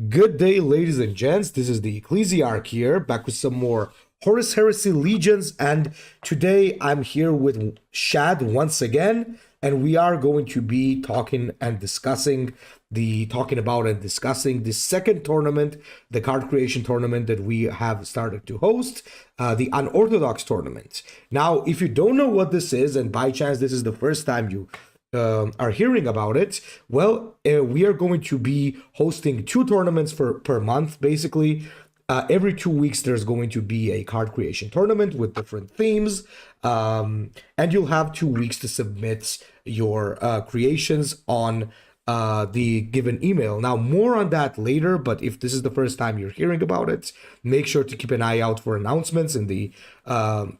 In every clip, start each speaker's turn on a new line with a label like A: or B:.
A: Good day, ladies and gents. This is the Ecclesiarch here, back with some more Horus Heresy Legions, and today I'm here with Shad once again, and we are going to be talking about and discussing the second tournament, the card creation tournament that we have started to host, the Unorthodox tournament. Now, if you don't know what this is, and by chance this is the first time you are hearing about it, well, we are going to be hosting two tournaments per month, basically. Every 2 weeks, there's going to be a card creation tournament with different themes, and you'll have 2 weeks to submit your creations on the given email. Now, more on that later, but if this is the first time you're hearing about it, make sure to keep an eye out for announcements in the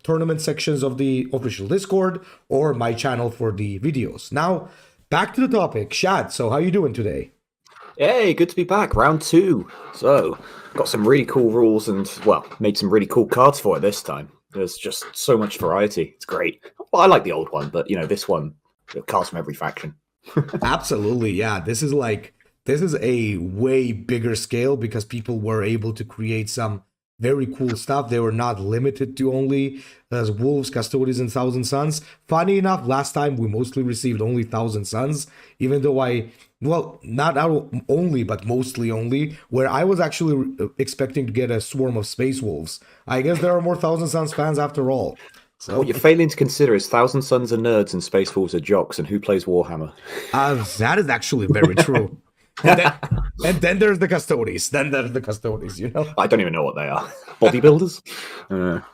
A: tournament sections of the official Discord or my channel for the videos. Now, back to the topic. Shad, so how you doing today?
B: Hey, good to be back. Round two. So, got some really cool rules and, well, made some really cool cards for it this time. There's just so much variety. It's great. Well, I like the old one, but, this one, cards from every faction.
A: Absolutely, yeah. This is a way bigger scale because people were able to create some very cool stuff. They were not limited to only wolves, custodians, and thousand sons. Funny enough, last time we mostly received only thousand sons, even though not only, but mostly only, where I was actually expecting to get a swarm of space wolves. I guess there are more thousand sons fans after all.
B: So what you're failing to consider is Thousand Sons are nerds and Space Wolves are jocks, and who plays Warhammer?
A: That is actually very true. And then there's the custodians. I
B: don't even know what they are. Bodybuilders?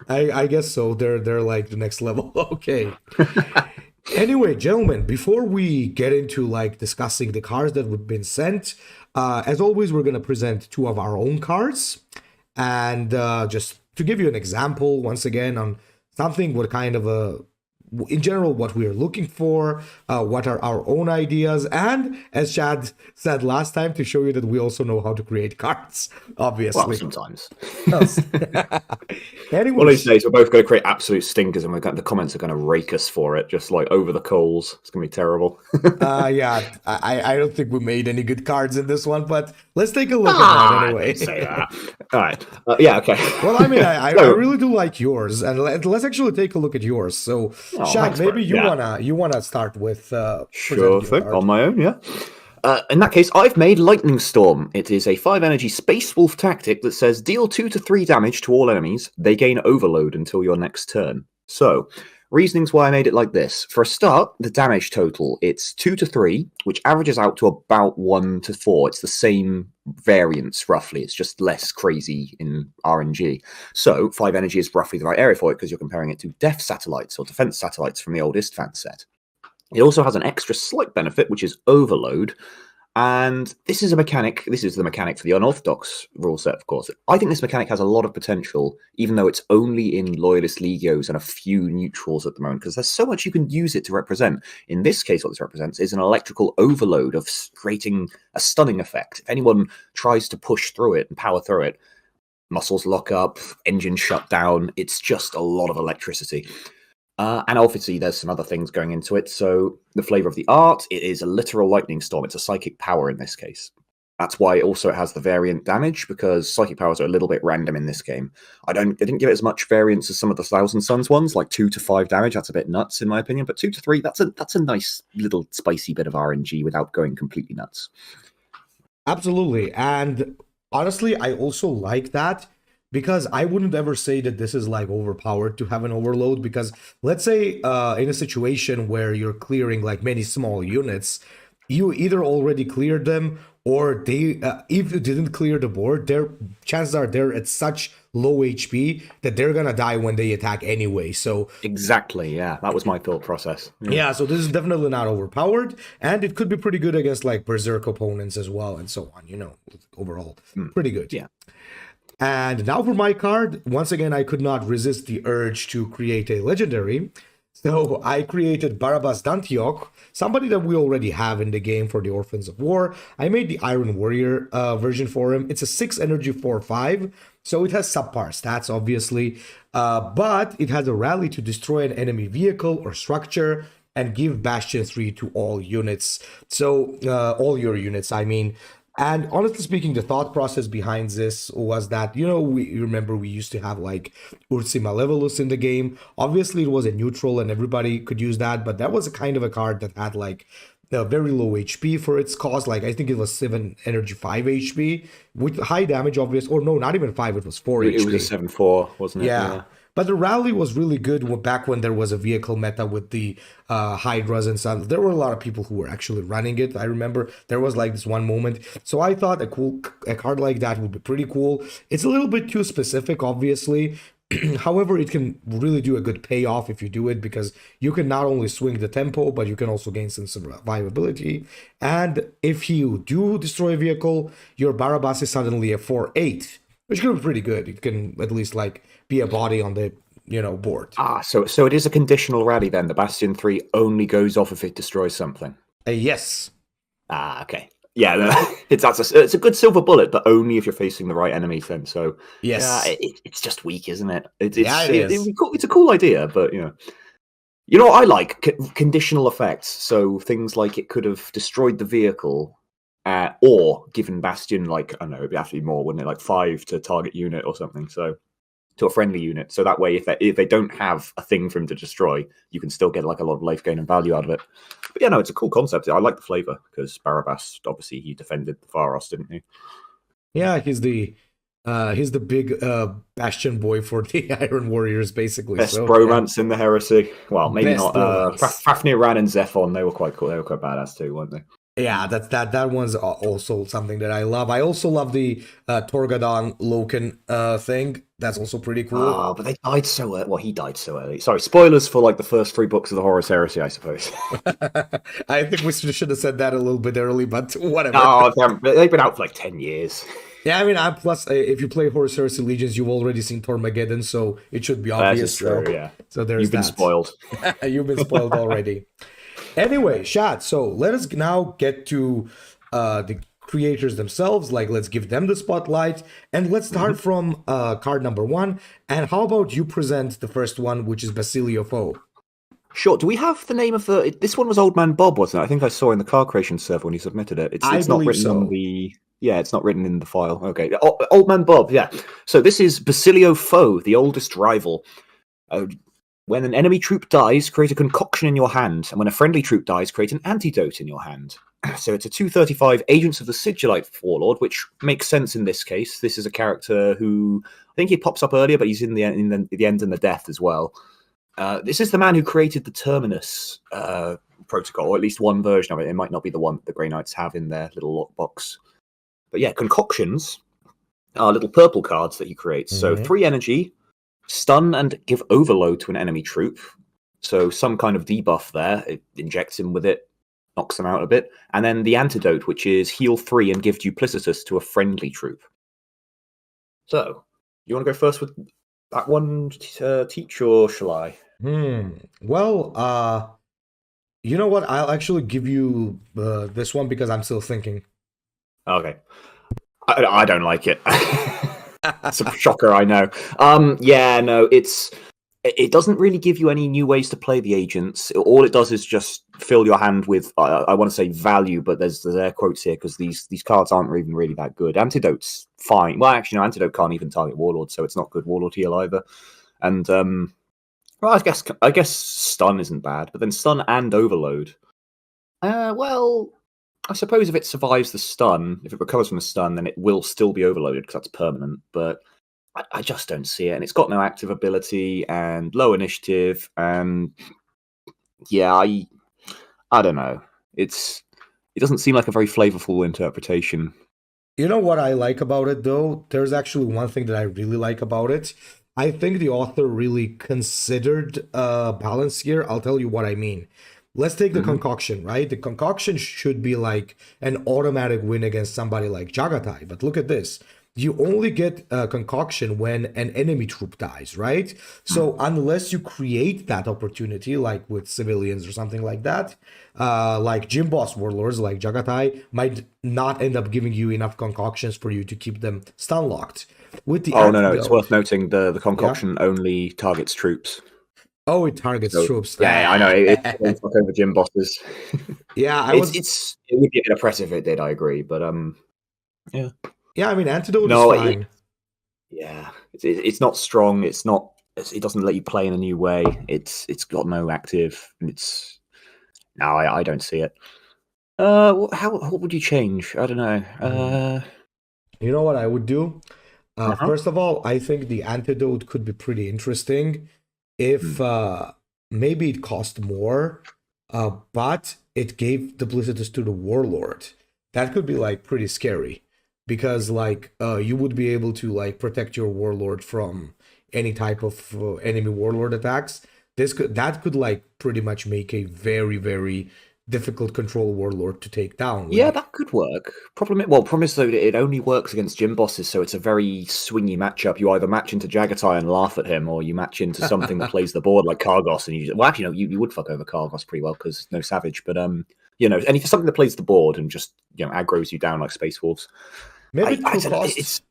A: I guess so. They're like the next level. Okay. Anyway, gentlemen, before we get into discussing the cards that have been sent, as always, we're going to present two of our own cards. And just to give you an example, once again, on something in general, what we are looking for, what are our own ideas, and as Chad said last time, to show you that we also know how to create cards, obviously.
B: Well, sometimes.
A: Anyway,
B: one of these days, we're both going to create absolute stinkers, and the comments are going to rake us for it, just like over the coals. It's going to be terrible.
A: Yeah, I don't think we made any good cards in this one, but let's take a look at that anyway.
B: I didn't say that. All right. Yeah, okay.
A: Well, I mean, I really do like yours, and let's actually take a look at yours. So, Shaq, maybe you wanna start with
B: sure thing on my own, yeah. In that case, I've made Lightning Storm. It is a 5-energy Space Wolf tactic that says deal 2 to 3 damage to all enemies. They gain Overload until your next turn. So, reasonings why I made it like this. For a start, the damage total, it's 2 to 3, which averages out to about 1 to 4. It's the same variance, roughly. It's just less crazy in RNG. So, 5 energy is roughly the right area for it because you're comparing it to Death Satellites or Defense Satellites from the old Istvan set. It also has an extra slight benefit, which is Overload. And this is the mechanic for the Unorthodox rule set, of course. I think this mechanic has a lot of potential, even though it's only in Loyalist Legios and a few neutrals at the moment, because there's so much you can use it to represent. In this case, what this represents is an electrical overload of creating a stunning effect. If anyone tries to push through it and power through it, muscles lock up, engines shut down. It's just a lot of electricity. And obviously, there's some other things going into it. So the flavor of the art, it is a literal lightning storm. It's a psychic power in this case. That's why also it has the variant damage, because psychic powers are a little bit random in this game. They didn't give it as much variance as some of the Thousand Suns ones, like 2 to 5 damage. That's a bit nuts in my opinion. But 2 to 3, that's a nice little spicy bit of RNG without going completely nuts.
A: Absolutely. And honestly, I also like that, because I wouldn't ever say that this is overpowered to have an overload, because let's say in a situation where you're clearing many small units, you either already cleared them, or they if you didn't clear the board, their chances are they're at such low HP that they're gonna die when they attack anyway. So
B: exactly, yeah, that was my thought process.
A: Yeah, so this is definitely not overpowered, and it could be pretty good against Berserk opponents as well, and so on. Overall, pretty good.
B: Yeah.
A: And now for my card. Once again, I could not resist the urge to create a legendary. So I created Barabbas Dantiok, somebody that we already have in the game for the Orphans of War. I made the Iron Warrior version for him. It's a 6 energy 4/5, so it has subpar stats, obviously. But it has a rally to destroy an enemy vehicle or structure and give Bastion 3 to all units. So all your units, I mean. And honestly speaking, the thought process behind this was that, we remember we used to have like Ursi Malevolus in the game. Obviously, it was a neutral and everybody could use that, but that was a kind of a card that had like a very low HP for its cost. Like, I think it was 7 energy, 5 HP with high damage, obvious. Or no, not even 5, it was 4
B: It was a
A: HP.
B: 7/4, wasn't it?
A: Yeah. But the rally was really good back when there was a vehicle meta with the Hydras and stuff. There were a lot of people who were actually running it. I remember there was like this one moment. So I thought a card like that would be pretty cool. It's a little bit too specific, obviously. However, it can really do a good payoff if you do it, because you can not only swing the tempo, but you can also gain some survivability. And if you do destroy a vehicle, your Barabbas is suddenly a 4/8, which can be pretty good. It can at least like be a body on the board.
B: So it is a conditional rally then. The Bastion 3 only goes off if it destroys something.
A: Yes.
B: Okay. Yeah, it's a good silver bullet, but only if you're facing the right enemies then. So
A: yes,
B: it's just weak, isn't it?
A: It is.
B: It's a cool idea, but you know what I like? Conditional effects. So things like it could have destroyed the vehicle, or given Bastion, like, I don't know, it'd have to be more, wouldn't it? Like 5 to target unit or something. So to a friendly unit. So that way, if they don't have a thing for him to destroy, you can still get like a lot of life gain and value out of it. But yeah, no, it's a cool concept. I like the flavor because Barabbas, obviously, he defended the Pharos, didn't he?
A: Yeah, he's the big bastion boy for the Iron Warriors, basically.
B: Best bromance in the Heresy. Well, maybe not. Fafnir, Ran, and Zephon, they were quite cool. They were quite badass too, weren't they?
A: Yeah, that one's also something that I love. I also love the Torgadon Loken thing. That's also pretty cool.
B: Oh, but they died so early. Well, he died so early. Sorry, spoilers for like the first 3 books of the Horus Heresy, I suppose.
A: I think we should have said that a little bit early, but whatever.
B: Oh, they've been out for like 10 years.
A: Yeah, I mean, plus, if you play Horus Heresy Legions, you've already seen Tormageddon, so it should be obvious.
B: That's true, yeah.
A: So there's
B: You've been spoiled.
A: You've been spoiled already. Anyway, Shad, so let us now get to the creators themselves. Like, let's give them the spotlight. And let's start from card number 1. And how about you present the first one, which is Basilio Foe?
B: Sure. Do we have the name of the... This one was Old Man Bob, wasn't it? I think I saw in the card creation server when he submitted it. It's not written on the... Yeah, it's not written in the file. Okay. Old Man Bob, yeah. So this is Basilio Foe, the oldest rival. When an enemy troop dies, create a concoction in your hand. And when a friendly troop dies, create an antidote in your hand. So it's a 2/35 Agents of the Sigillite Warlord, which makes sense in this case. This is a character who... I think he pops up earlier, but he's in the end and the death as well. This is the man who created the Terminus protocol, or at least one version of it. It might not be the one that the Grey Knights have in their little lockbox. But yeah, concoctions are little purple cards that he creates. So 3 energy, stun and give overload to an enemy troop. So some kind of debuff there. It injects him with it, knocks them out a bit. And then the antidote, which is heal 3 and give duplicitous to a friendly troop. So, you want to go first with that one, Teach, or shall I?
A: Well, you know what? I'll actually give you this one because I'm still thinking.
B: Okay. I don't like it. It's a shocker, I know. Yeah, no, it doesn't really give you any new ways to play the agents. All it does is just fill your hand with, I want to say value, but there's air quotes here because these cards aren't even really that good. Antidote's fine. Well, actually, no, Antidote can't even target Warlord, so it's not good Warlord heal either. And well, I guess stun isn't bad, but then stun and overload. Well, I suppose if it survives the stun, if it recovers from the stun, then it will still be overloaded because that's permanent. But I just don't see it, and it's got no active ability and low initiative, and yeah, I don't know. It doesn't seem like a very flavorful interpretation.
A: You know what I like about it, though? There's actually one thing that I really like about it. I think the author really considered balance here. I'll tell you what I mean. Let's take the concoction, right? The concoction should be like an automatic win against somebody like Jagatai. But look at this. You only get a concoction when an enemy troop dies, right? So unless you create that opportunity, like with civilians or something like that, like Gym Boss Warlords like Jagatai might not end up giving you enough concoctions for you to keep them stun locked. With the
B: no, it's worth noting the concoction only targets troops.
A: Oh, it targets troops.
B: Yeah, I know. It won't fuck over gym bosses.
A: Yeah,
B: it would be a bit oppressive if it did. I agree, but Yeah.
A: Yeah, I mean, Antidote
B: No,
A: is fine.
B: it's not strong. It's not. It doesn't let you play in a new way. It's got no active. I don't see it. What would you change? I don't know.
A: You know what I would do?
B: Uh-huh.
A: First of all, I think the Antidote could be pretty interesting if maybe it cost more, but it gave duplicitous to the Warlord. That could be like pretty scary because like you would be able to like protect your Warlord from any type of enemy Warlord attacks. That could like pretty much make a very difficult control Warlord to take down.
B: Yeah, that could work. Problem is though, that it only works against gym bosses, so it's a very swingy matchup. You either match into Jagatai and laugh at him, or you match into something that plays the board like Kargos, and you would fuck over Kargos pretty well because no Savage, but something that plays the board and just aggroes you down like Space Wolves.
A: Maybe
B: I
A: it could
B: don't know.
A: cost.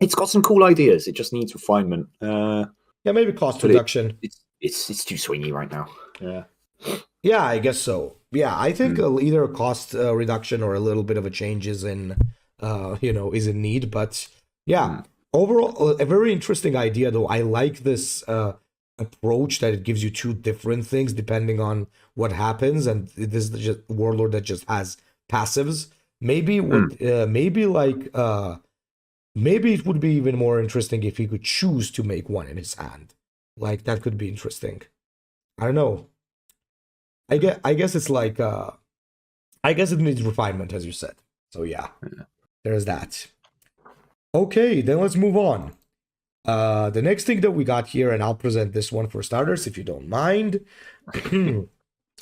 B: It's got some cool ideas. It just needs refinement.
A: Yeah, maybe cost
B: But
A: reduction.
B: it's too swingy right now. Yeah.
A: Yeah, I guess so. Yeah, I think either a cost reduction or a little bit of a change is in, is in need. But yeah, overall, a very interesting idea though. I like this approach that it gives you two different things depending on what happens, and this is just Warlord that just has passives. Maybe would maybe it would be even more interesting if he could choose to make one in his hand. Like that could be interesting. I don't know. I guess it's like I guess it needs refinement as you said. So yeah. There's that. Okay, then let's move on. The next thing that we got here, and I'll present this one for starters if you don't mind.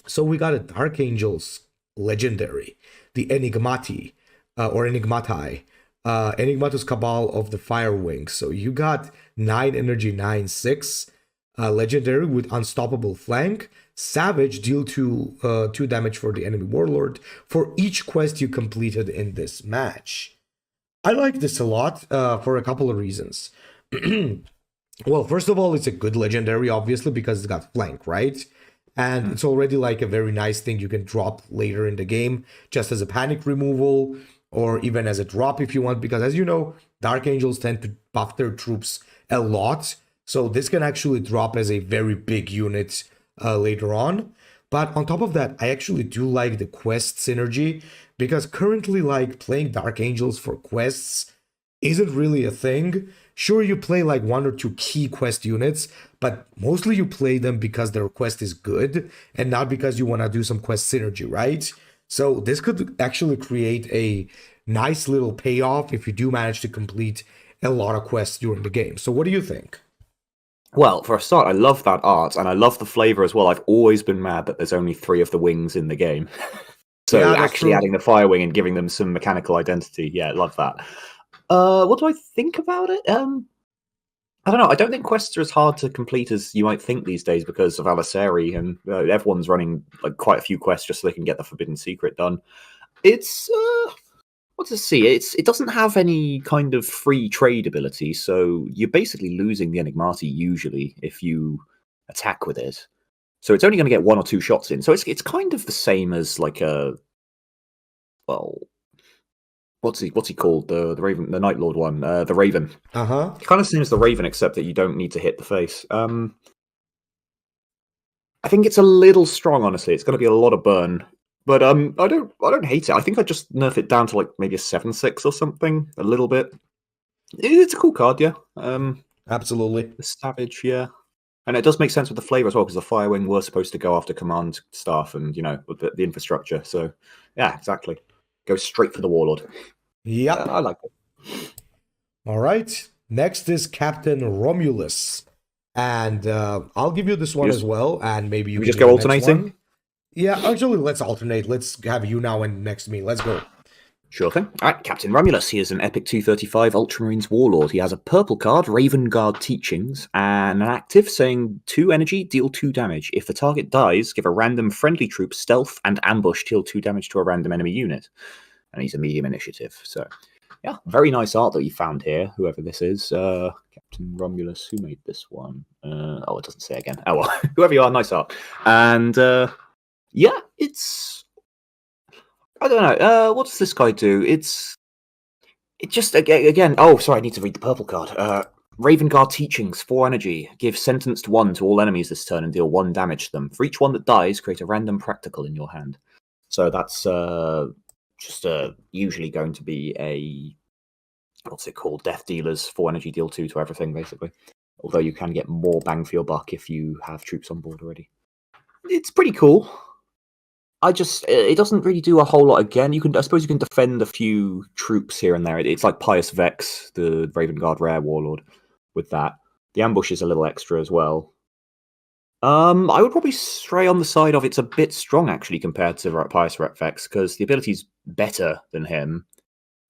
A: So we got a Dark Angels legendary, the Enigmati or Enigmatai. Enigmatus Cabal of the Fire Wings. So you got 9 energy, 9/6, legendary with unstoppable flank. Savage, deal 2 damage for the enemy warlord for each quest you completed in this match. I like this a lot for a couple of reasons. Well, first of all, it's a good legendary, obviously, because it's got flank, right? And it's already like a very nice thing you can drop later in the game, just as a panic removal, or even as a drop if you want, because as you know, Dark Angels tend to buff their troops a lot. So this can actually drop as a very big unit later on. But on top of that, I actually do like the quest synergy, because currently like playing Dark Angels for quests isn't really a thing. Sure, you play like 1 or 2 key quest units, but mostly you play them because their quest is good and not because you want to do some quest synergy, right? So this could actually create a nice little payoff if you do manage to complete a lot of quests during the game. So what do you think?
B: Well, for a start, I love that art, and I love the flavor as well. I've always been mad that there's only 3 of the wings in the game. So
A: Yeah,
B: actually adding the fire wing and giving them some mechanical identity, yeah, love that. What do I think about it? I don't know. I don't think quests are as hard to complete as you might think these days because of Aliseri, and everyone's running like quite a few quests just so they can get the Forbidden Secret done. It's what to see. It doesn't have any kind of free trade ability, so you're basically losing the Enigmati usually if you attack with it. So it's only going to get 1 or 2 shots in. So it's kind of the same as like a what's he called? The Raven, the Night Lord one, the Raven. Kind of same as the Raven, except that you don't need to hit the face. I think it's a little strong, honestly. It's going to be a lot of burn, but I don't hate it. I think I just nerf it down to like maybe a 7/6 or something, a little bit. It's a cool card, yeah.
A: Absolutely.
B: The Savage, yeah. And it does make sense with the flavor as well, because the Firewing were supposed to go after command staff and, with the infrastructure. So, yeah, exactly. Go straight for the Warlord.
A: Yeah.
B: I like it.
A: All right. Next is Captain Romulus. And I'll give you this one as well, and maybe you can
B: just go alternating?
A: Yeah, actually, let's alternate. Let's have you now and next to me. Let's go.
B: Sure thing. All right, Captain Romulus. He is an epic 235 Ultramarines Warlord. He has a purple card, Raven Guard Teachings, and an active saying 2 energy, deal 2 damage. If the target dies, give a random friendly troop stealth and ambush, deal 2 damage to a random enemy unit. And he's a medium initiative. So, yeah, very nice art that you found here, whoever this is. Captain Romulus, who made this one? It doesn't say again. Oh, well, whoever you are, nice art. And, yeah, it's... I don't know. What does this guy do? It's It just again. Oh, sorry, I need to read the purple card. Raven Guard Teachings, 4 energy. Give sentenced 1 to all enemies this turn and deal 1 damage to them. For each one that dies, create a random practical in your hand. So that's just usually going to be a, what's it called? Death Dealers, 4 energy, deal 2 to everything, basically. Although you can get more bang for your buck if you have troops on board already. It's pretty cool. It doesn't really do a whole lot again. I suppose you can defend a few troops here and there. It's like Pious Vex, the Raven Guard Rare Warlord, with that. The ambush is a little extra as well. I would probably stray on the side of it's a bit strong, actually, compared to Pious Vex, because the ability's better than him,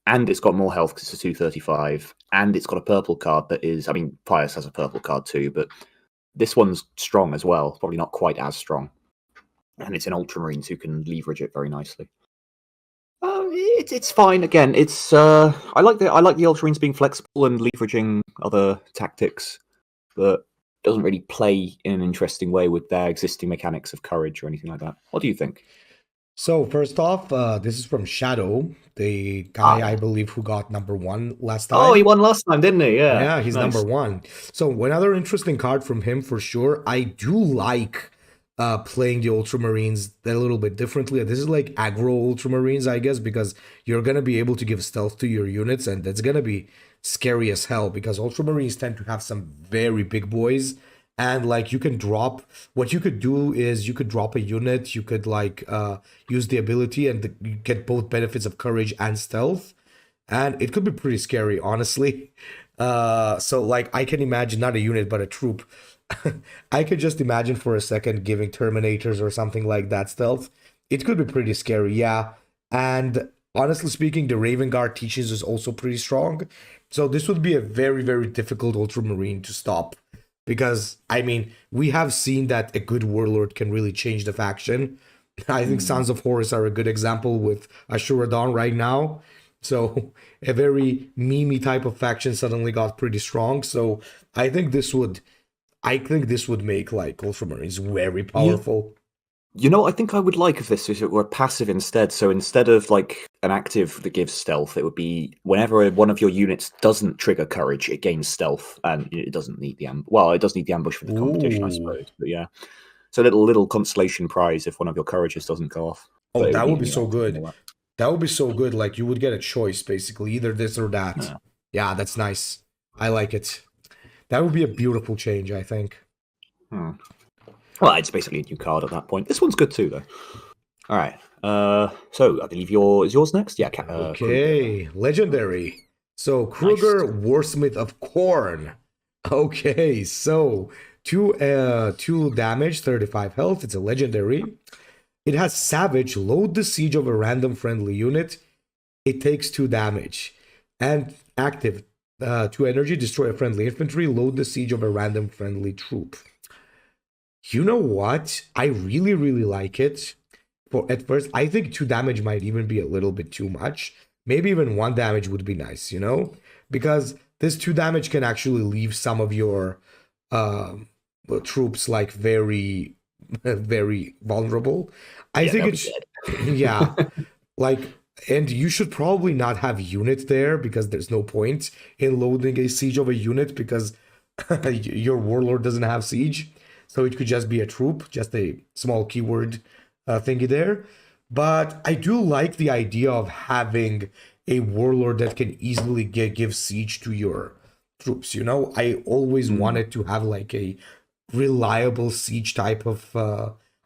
B: and it's got more health because it's a 235, and it's got a purple card that is... I mean, Pious has a purple card too, but this one's strong as well. Probably not quite as strong. And it's an Ultramarines who can leverage it very nicely. It's fine. Again, it's I like the Ultramarines being flexible and leveraging other tactics, but doesn't really play in an interesting way with their existing mechanics of courage or anything like that. What do you think?
A: So first off, this is from Shadow, the guy I believe who got number 1 last time.
B: Oh, he won last time, didn't he? Yeah.
A: Yeah, he's
B: nice.
A: number 1. So another interesting card from him for sure. I do like playing the Ultramarines a little bit differently. This is like aggro Ultramarines, I guess, because you're going to be able to give stealth to your units, and that's going to be scary as hell, because Ultramarines tend to have some very big boys, and like you can drop... What you could do is you could drop a unit, you could like use the ability, and you get both benefits of courage and stealth, and it could be pretty scary, honestly. So like I can imagine, not a unit, but a troop. I could just imagine for a second giving Terminators or something like that stealth. It could be pretty scary, yeah. And honestly speaking, the Raven Guard Teachings is also pretty strong. So this would be a very, very difficult Ultramarine to stop. Because, I mean, we have seen that a good Warlord can really change the faction. I think Sons of Horus are a good example with Ashura Dawn right now. So a very memey type of faction suddenly got pretty strong. So I think this would make like Ultramarines very powerful.
B: You know, I think I would like if this were passive instead. So instead of like an active that gives stealth, it would be whenever one of your units doesn't trigger courage, it gains stealth, and it doesn't need the it does need the ambush for the competition, I suppose. But yeah, so a little consolation prize if one of your courages doesn't go off.
A: Oh, that would be so good. That would be so good. Like you would get a choice, basically, either this or that. Yeah, that's nice. I like it. That would be a beautiful change, I think.
B: Well, it's basically a new card at that point. This one's good too, though. All right. So I believe is yours next? Yeah.
A: Okay. Legendary. So Kruger, nice. Warsmith of Corn. Okay. So 2 damage, 35 health. It's a legendary. It has Savage. Load the siege of a random friendly unit. It takes 2 damage. And active. 2 energy. Destroy a friendly infantry. Load the siege of a random friendly troop. You know what? I really, really like it. At first, I think 2 damage might even be a little bit too much. Maybe even 1 damage would be nice, you know? Because this 2 damage can actually leave some of your troops like very, very vulnerable. I think it's... Yeah. Like, and you should probably not have unit there, because there's no point in loading a siege of a unit, because your warlord doesn't have siege. So it could just be a troop, just a small keyword thingy there. But I do like the idea of having a warlord that can easily give siege to your troops, you know? I always wanted to have like a reliable siege type of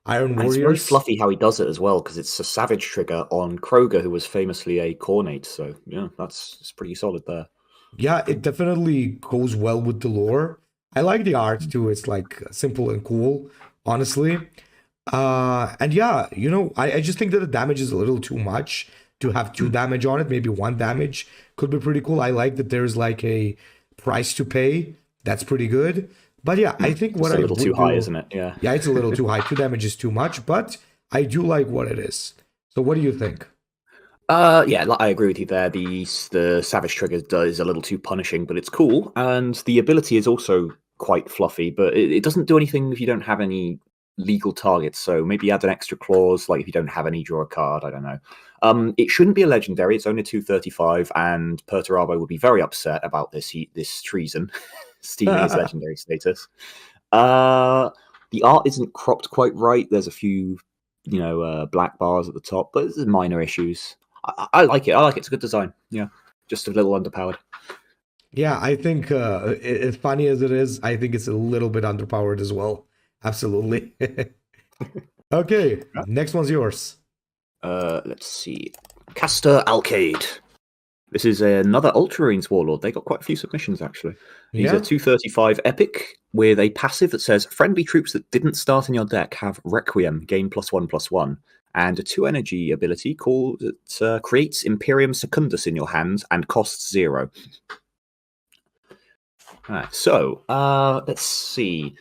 A: Iron Warriors.
B: It's very fluffy how he does it as well, because it's a Savage trigger on Kroger, who was famously a Cornate. So yeah, it's pretty solid there.
A: Yeah, it definitely goes well with the lore. I like the art too. It's like simple and cool, honestly. And yeah, you know, I just think that the damage is a little too much to have 2 damage on it. Maybe 1 damage could be pretty cool. I like that there's like a price to pay. That's pretty good. But yeah, I think
B: it's a little too high, isn't it? Yeah.
A: Yeah, it's a little too high. 2 damage is too much, but I do like what it is. So what do you think?
B: Yeah, I agree with you there. The Savage trigger is a little too punishing, but it's cool. And the ability is also quite fluffy, but it doesn't do anything if you don't have any legal targets. So maybe add an extra clause, like if you don't have any, draw a card. I don't know. It shouldn't be a legendary. It's only 235, and Perturabo would be very upset about this treason, stealing his legendary status. The art isn't cropped quite right. There's a few, black bars at the top, but there's minor issues. I like it. It's a good design. Yeah, just a little underpowered.
A: Yeah, I think as funny as it is, I think it's a little bit underpowered as well. Absolutely. Okay, next one's yours.
B: Let's see. Castor Alcade. This is another Ultramarine Warlord. They got quite a few submissions, actually. He's a 235 epic with a passive that says, friendly troops that didn't start in your deck have Requiem, gain +1/+1, and a 2 energy ability called that creates Imperium Secundus in your hands and costs 0. Alright, so let's see.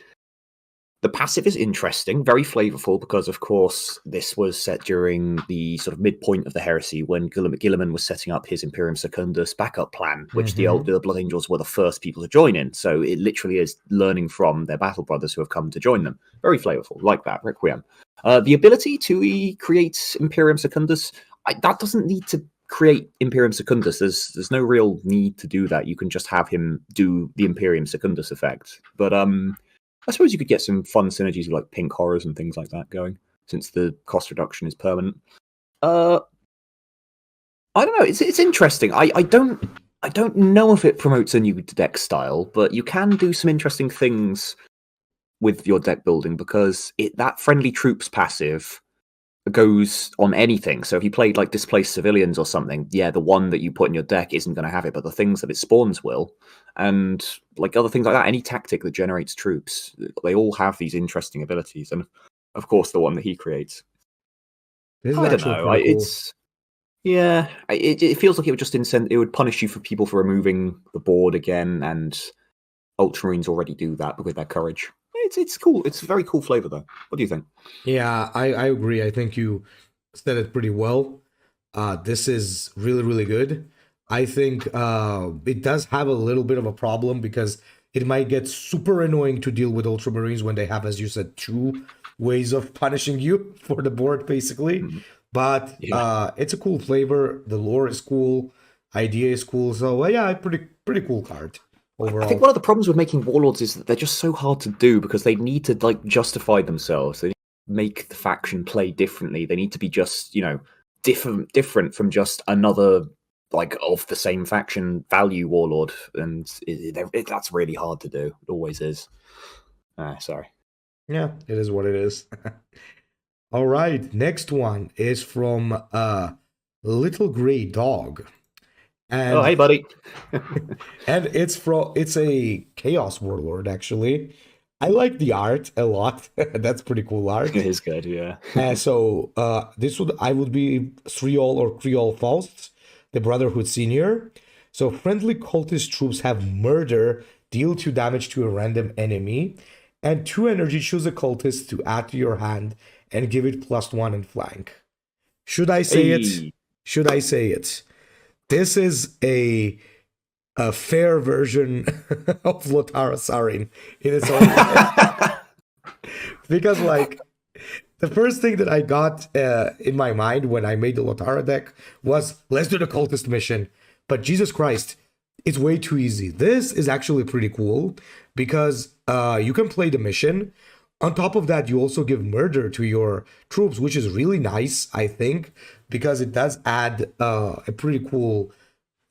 B: The passive is interesting, very flavorful, because of course this was set during the sort of midpoint of the Heresy when Guilliman was setting up his Imperium Secundus backup plan, which the Blood Angels were the first people to join in. So it literally is learning from their battle brothers who have come to join them. Very flavorful, like that, Requiem. The ability to create Imperium Secundus, that doesn't need to create Imperium Secundus. There's no real need to do that. You can just have him do the Imperium Secundus effect. But I suppose you could get some fun synergies with like pink horrors and things like that going, since the cost reduction is permanent. I don't know. It's interesting. I don't know if it promotes a new deck style, but you can do some interesting things with your deck building because that friendly troops passive goes on anything. So if you played like displaced civilians or something, the one that you put in your deck isn't going to have it, but the things that it spawns will. And like other things like that, any tactic that generates troops, they all have these interesting abilities. And of course, the one that he creates. I don't know. Cool. It feels like it would just it would punish you for people for removing the board again, and Ultramarines already do that with their courage. It's cool. It's a very cool flavor, though. What do you think?
A: Yeah, I agree. I think you said it pretty well. This is really, really good. I think it does have a little bit of a problem because it might get super annoying to deal with Ultramarines when they have, as you said, 2 ways of punishing you for the board, basically. But it's a cool flavor. The lore is cool. Idea is cool. So, pretty cool card. Overall.
B: I think one of the problems with making warlords is that they're just so hard to do because they need to like justify themselves. They need to make the faction play differently. They need to be just different from just another like of the same faction value warlord, and that's really hard to do. It always is. Sorry.
A: Yeah, it is what it is. All right, next one is from Little Gray Dog. And,
B: hey, buddy.
A: and it's a Chaos Warlord, actually. I like the art a lot. That's pretty cool art.
B: It is good, yeah.
A: So I would be Sriol or Kriol Faust, the Brotherhood Senior. So friendly cultist troops have murder, deal 2 damage to a random enemy, and 2 energy, choose a cultist to add to your hand and give it +1 in flank. Should I say it? Should I say it? This is a fair version of Lotara Sarin in its own way. Because, like, the first thing that I got in my mind when I made the Lotara deck was, let's do the cultist mission. But Jesus Christ, it's way too easy. This is actually pretty cool because you can play the mission. On top of that, you also give murder to your troops, which is really nice, I think, because it does add a pretty cool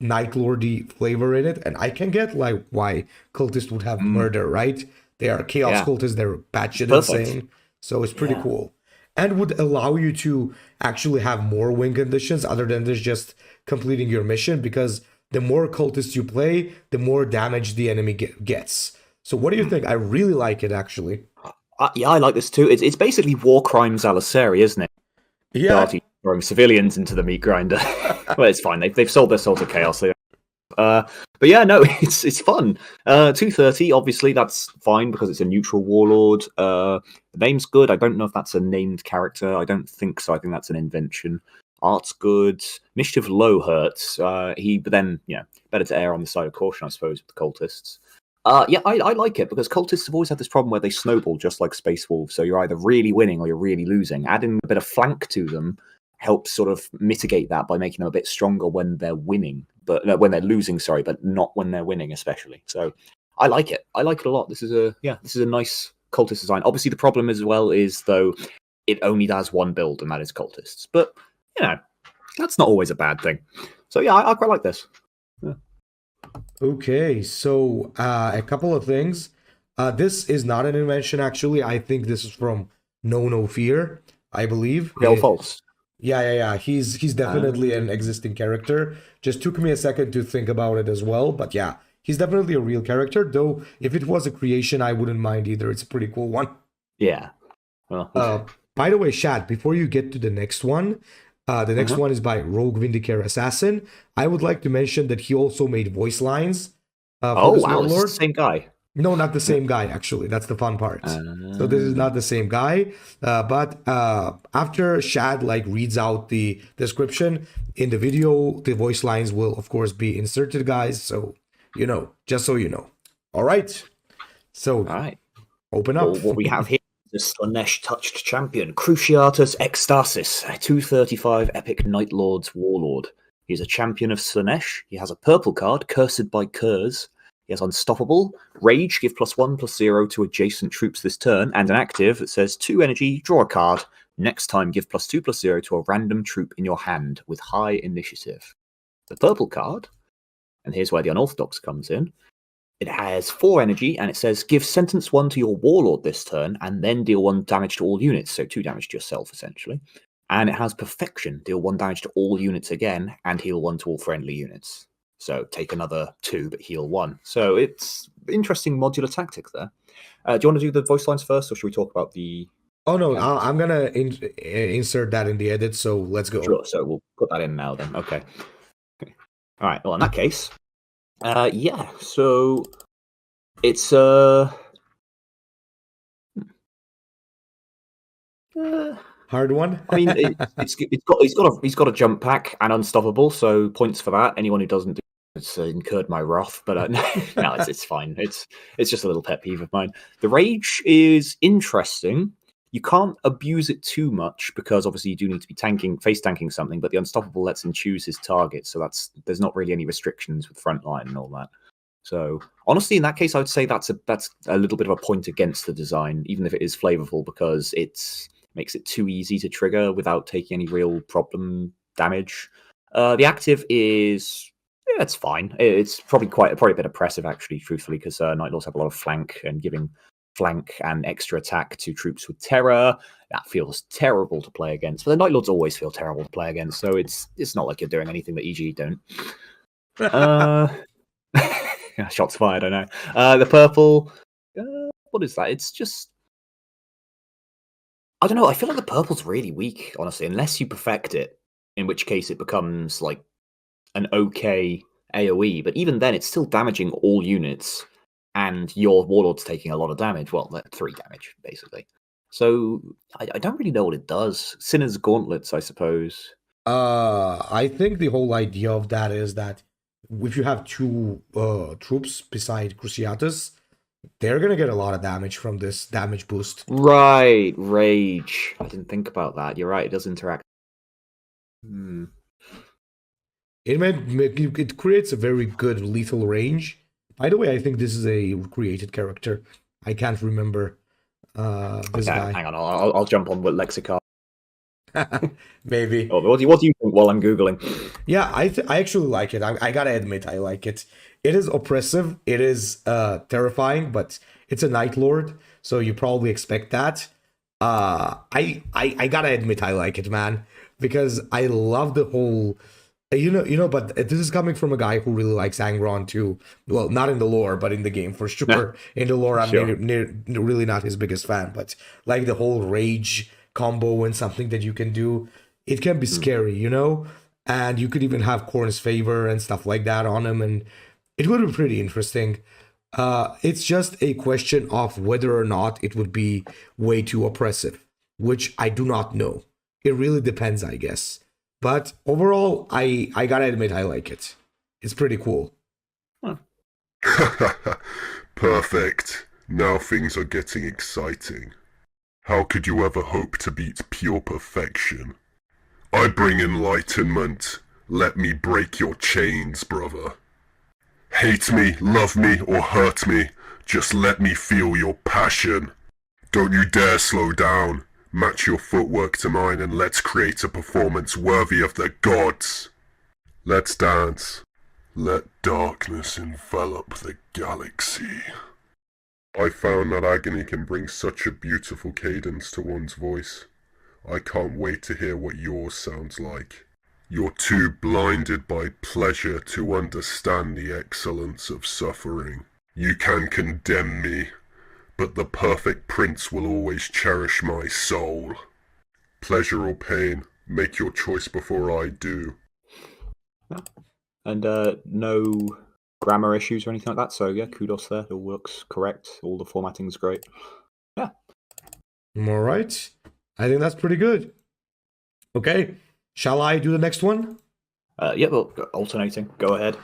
A: Night Lordy flavor in it. And I can get like why cultists would have murder, right? They are chaos cultists, they're batshit insane. So it's pretty cool. And would allow you to actually have more win conditions other than just completing your mission, because the more cultists you play, the more damage the enemy gets. So what do you think? I really like it, actually.
B: I like this too. It's basically War Crimes Aliceri, isn't it?
A: Yeah.
B: Throwing civilians into the meat grinder. Well, it's fine. They've sold their soul to chaos. But yeah, no, it's fun. 230, obviously, that's fine because it's a neutral warlord. The name's good. I don't know if that's a named character. I don't think so. I think that's an invention. Art's good. Initiative low hurts. But then, better to err on the side of caution, I suppose, with the cultists. Yeah, I like it because cultists have always had this problem where they snowball just like Space Wolves. So you're either really winning or you're really losing. Adding a bit of flank to them helps sort of mitigate that by making them a bit stronger when they're winning, but when they're losing, sorry, but not when they're winning, especially. So I like it. I like it a lot. This is a nice cultist design. Obviously, the problem as well is though it only does one build, and that is cultists. But that's not always a bad thing. So yeah, I quite like this. Yeah.
A: Okay, so a couple of things. This is not an invention, actually. I think this is from No Fear, I believe.
B: No, false.
A: Yeah. He's definitely an existing character. Just took me a second to think about it as well, but yeah, he's definitely a real character. Though, if it was a creation, I wouldn't mind either. It's a pretty cool one.
B: Yeah. Well.
A: By the way, Shad, before you get to the next one, the next one is by Rogue Vindicare Assassin. I would like to mention that he also made voice lines.
B: For this Warlord. It's the same guy.
A: No, not the same guy, actually. That's the fun part. So this is not the same guy. But after Shad reads out the description in the video, the voice lines will, of course, be inserted, guys. So, just so you know. All right. So, open up.
B: Well, what we have here. The Slanesh touched champion, Cruciatus Ecstasis, a 235 epic Night Lord's Warlord. He's a champion of Slanesh. He has a purple card, Cursed by Curse. He has Unstoppable, Rage, give +1/+0 to adjacent troops this turn, and an active that says 2 energy, draw a card. Next time, give +2/+0 to a random troop in your hand with high initiative. The purple card, and here's where the Unorthodox comes in. It has 4 energy, and it says, give sentence 1 to your Warlord this turn, and then deal 1 damage to all units, so 2 damage to yourself, essentially. And it has Perfection, deal 1 damage to all units again, and heal 1 to all friendly units. So take another 2, but heal 1. So it's interesting modular tactic there. Do you want to do the voice lines first, or should we talk about the...
A: Oh, no, I'm going to insert that in the edit, so let's go.
B: Sure, so we'll put that in now then. Okay. All right, well, in that case... so it's
A: hard one.
B: I mean, he's got a jump pack and unstoppable, so points for that. Anyone who doesn't do it's incurred my wrath, but no, it's fine. It's just a little pet peeve of mine. The rage is interesting. You can't abuse it too much because obviously you do need to be face tanking something, but the unstoppable lets him choose his target, so there's not really any restrictions with frontline and all that. So honestly, in that case, I would say that's a little bit of a point against the design, even if it is flavorful, because it makes it too easy to trigger without taking any real problem damage. The active is it's fine. It's probably a bit oppressive actually, truthfully, because Night Lords have a lot of flank, and giving flank and extra attack to troops with terror, that feels terrible to play against. But the Night Lords always feel terrible to play against, so it's not like you're doing anything that EG don't. Shots fired, I know. The purple, what is that? It's just... I don't know, I feel like the purple's really weak, honestly, unless you perfect it, in which case it becomes like an okay AoE, but even then it's still damaging all units, and your Warlord's taking a lot of damage. Well, 3 damage, basically. So, I don't really know what it does. Sinner's Gauntlets, I suppose.
A: I think the whole idea of that is that if you have 2 troops beside Cruciatus, they're going to get a lot of damage from this damage boost.
B: Right, Rage. I didn't think about that. You're right, it does interact.
A: It creates a very good lethal range. By the way, I think this is a created character. I can't remember this guy.
B: Hang on, I'll jump on with Lexicon.
A: Maybe.
B: Oh, what do you think while I'm Googling?
A: Yeah, I actually like it. I gotta admit, I like it. It is oppressive. It is terrifying, but it's a Night Lord, so you probably expect that. I gotta admit, I like it, man, because I love the whole... but this is coming from a guy who really likes Angron too. Well, not in the lore, but in the game for sure. No. In the lore, I'm really not his biggest fan, but like the whole rage combo and something that you can do, it can be scary, and you could even have Korn's favor and stuff like that on him, and it would be pretty interesting. It's just a question of whether or not it would be way too oppressive, which I do not know. It really depends, I guess. But overall, I gotta admit, I like it. It's pretty cool.
C: Huh. Perfect. Now things are getting exciting. How could you ever hope to beat pure perfection? I bring enlightenment. Let me break your chains, brother. Hate me, love me, or hurt me. Just let me feel your passion. Don't you dare slow down. Match your footwork to mine and let's create a performance worthy of the gods. Let's dance. Let darkness envelop the galaxy. I found that agony can bring such a beautiful cadence to one's voice. I can't wait to hear what yours sounds like. You're too blinded by pleasure to understand the excellence of suffering. You can condemn me, but the perfect prince will always cherish my soul. Pleasure or pain, make your choice before I do.
B: And no grammar issues or anything like that. So yeah, kudos there. It all looks correct. All the formatting's great. Yeah.
A: All right. I think that's pretty good. Okay. Shall I do the next one?
B: Yeah, well, alternating. Go ahead.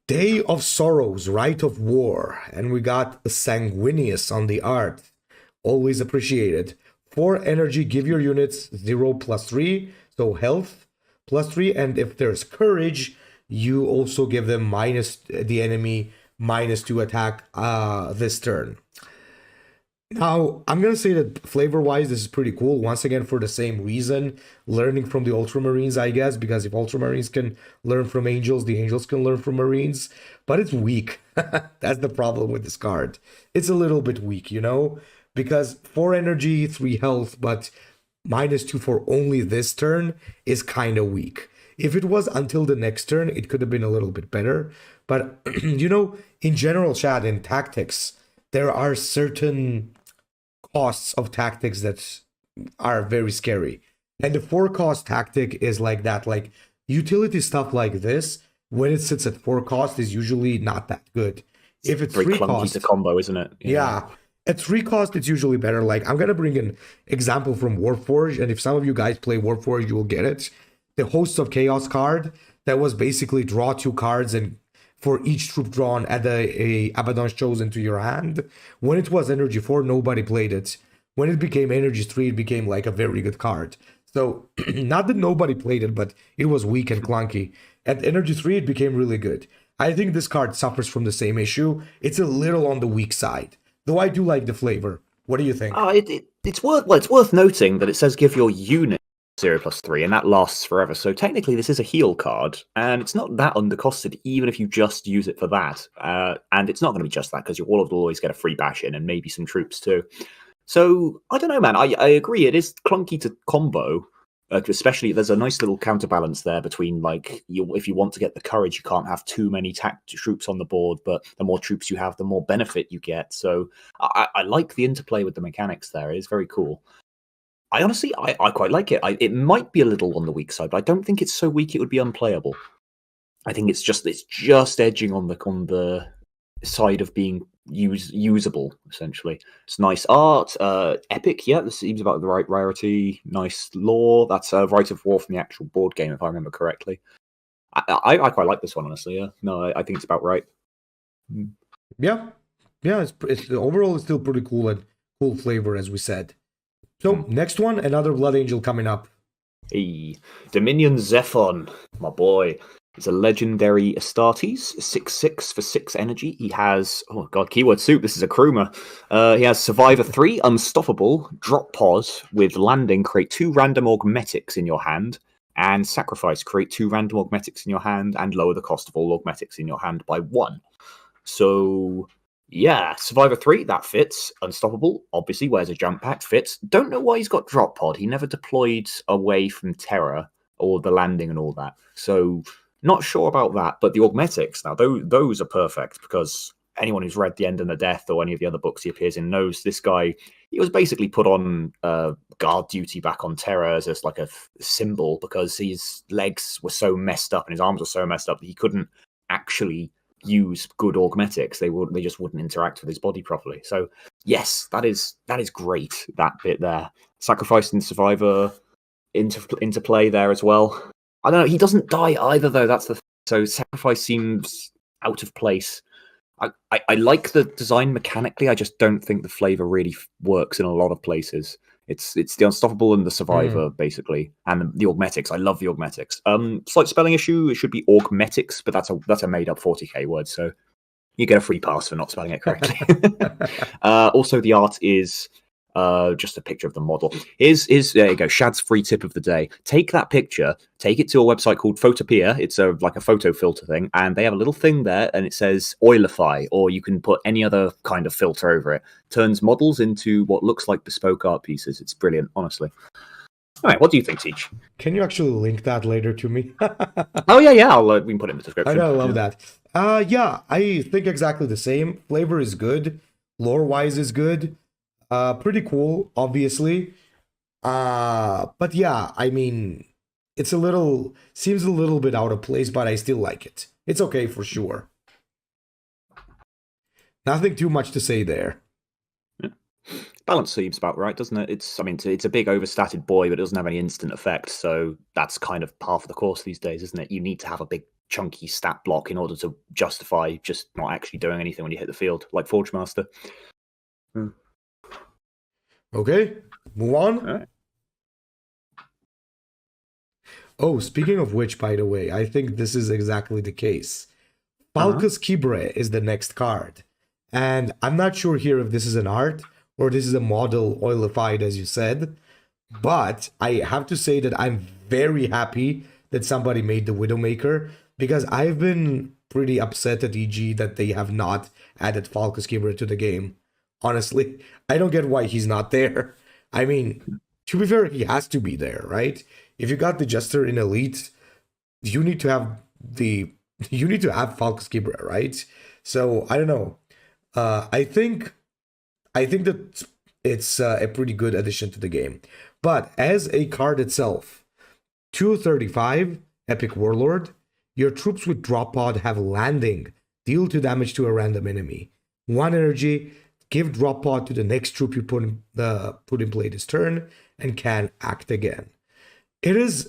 A: Day of Sorrows, Rite of War. And we got Sanguinius on the art. Always appreciated. 4 energy, give your units 0+3. So health +3. And if there's courage, you also give them the enemy -2 attack this turn. Now, I'm going to say that flavor-wise, this is pretty cool. Once again, for the same reason, learning from the Ultramarines, I guess, because if Ultramarines can learn from Angels, the Angels can learn from Marines. But it's weak. That's the problem with this card. It's a little bit weak, you know? Because 4 energy, 3 health, but -2 for only this turn is kind of weak. If it was until the next turn, it could have been a little bit better. But, you know, in general, chat, in tactics, there are certain costs of tactics that are very scary. And the 4-cost tactic is like that. Like, utility stuff like this, when it sits at 4 cost, is usually not that good. If it's
B: very
A: 3
B: clunky
A: cost,
B: to combo, isn't it?
A: Yeah. At 3 cost, it's usually better. Like, I'm going to bring an example from Warforged, and if some of you guys play Warforged, you will get it. The Hosts of Chaos card that was basically draw 2 cards and for each troop drawn, add a Abaddon's Chosen to your hand. When it was Energy 4, nobody played it. When it became Energy 3, it became like a very good card. So, not that nobody played it, but it was weak and clunky. At Energy 3, it became really good. I think this card suffers from the same issue. It's a little on the weak side. Though I do like the flavor. What do you think?
B: It's worth noting that it says give your unit 0+3, and that lasts forever. So technically, this is a heal card, and it's not that undercosted, even if you just use it for that. And it's not going to be just that, because your Warlord will always get a free bash in, and maybe some troops too. So I don't know, man. I agree. It is clunky to combo, especially there's a nice little counterbalance there between like if you want to get the courage, you can't have too many troops on the board, but the more troops you have, the more benefit you get. So I like the interplay with the mechanics there. It is very cool. I honestly, I quite like it. It might be a little on the weak side, but I don't think it's so weak it would be unplayable. I think it's just edging on the side of being usable, essentially. It's nice art, epic, yeah, this seems about the right rarity, nice lore. That's a Rite of War from the actual board game, if I remember correctly. I quite like this one, honestly, yeah. No, I think it's about right.
A: Yeah, it's overall it's still pretty cool and cool flavor, as we said. So, next one, another Blood Angel coming up.
B: Hey, Dominion Zephon, my boy. He's a legendary Astartes, 6/6 for 6 energy. He has, oh god, keyword soup, this is a croomer. He has Survivor 3, Unstoppable, Drop Pause, with landing, create 2 random augmetics in your hand, and Sacrifice, create 2 random augmetics in your hand, and lower the cost of all augmetics in your hand by 1. So, yeah, Survivor 3, that fits. Unstoppable, obviously, wears a jump pack, fits. Don't know why he's got Drop Pod. He never deployed away from Terror or the landing and all that. So, not sure about that. But the Augmetics, now, those are perfect because anyone who's read The End and the Death or any of the other books he appears in knows this guy, he was basically put on guard duty back on Terror as just like a symbol because his legs were so messed up and his arms were so messed up that he couldn't actually use good augmetics. They just wouldn't interact with his body properly. So yes, that is great, that bit there. Sacrifice and Survivor into play there as well. I don't know, he doesn't die either though, that's the so Sacrifice seems out of place. I like the design mechanically. I just don't think the flavor really works in a lot of places. It's the Unstoppable and the Survivor, basically, and the Augmetics. I love the Augmetics. Slight spelling issue. It should be Augmetics, but that's a made up 40k word, so you get a free pass for not spelling it correctly. Also, the art is just a picture of the model. There you go. Shad's free tip of the day. Take that picture, take it to a website called Photopea. It's like a photo filter thing, and they have a little thing there, and it says Oilify, or you can put any other kind of filter over it. Turns models into what looks like bespoke art pieces. It's brilliant, honestly. All right, what do you think, Teach?
A: Can you actually link that later to me?
B: Oh yeah. We can put it in the description.
A: I love that. Yeah, I think exactly the same. Flavor is good. Lore-wise is good. Pretty cool, obviously. But yeah, I mean, seems a little bit out of place, but I still like it. It's okay for sure. Nothing too much to say there.
B: Yeah. Balance seems about right, doesn't it? It's a big overstated boy, but it doesn't have any instant effect, so that's kind of par for the course these days, isn't it? You need to have a big chunky stat block in order to justify just not actually doing anything when you hit the field, like Forge Master.
A: Okay, move on.
B: All right.
A: Oh, speaking of which, by the way, I think this is exactly the case. Falus K is the next card. And I'm not sure here if this is an art or this is a model oilified, as you said. But I have to say that I'm very happy that somebody made the Widowmaker, because I've been pretty upset at EG that they have not added Falus K to the game. Honestly, I don't get why he's not there. I mean, to be fair, he has to be there, right? If you got the Jester in Elite, you need to have Falus K, right? So I don't know. I think that it's a pretty good addition to the game. But as a card itself, 235 Epic Warlord, your troops with drop pod have landing, deal 2 damage to a random enemy. 1 energy. Give drop pod to the next troop you put in play this turn, and can act again. It is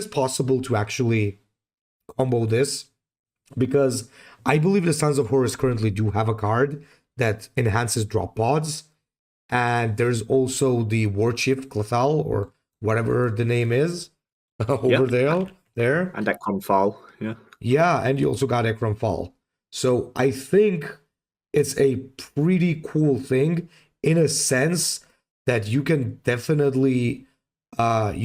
A: possible to actually combo this, because I believe the Sons of Horus currently do have a card that enhances drop pods, and there's also the War Chief Clothal, or whatever the name is, over there.
B: And Ekron Fall, yeah.
A: Yeah, and you also got Ekron Fall. So I think it's a pretty cool thing, in a sense that you can definitely play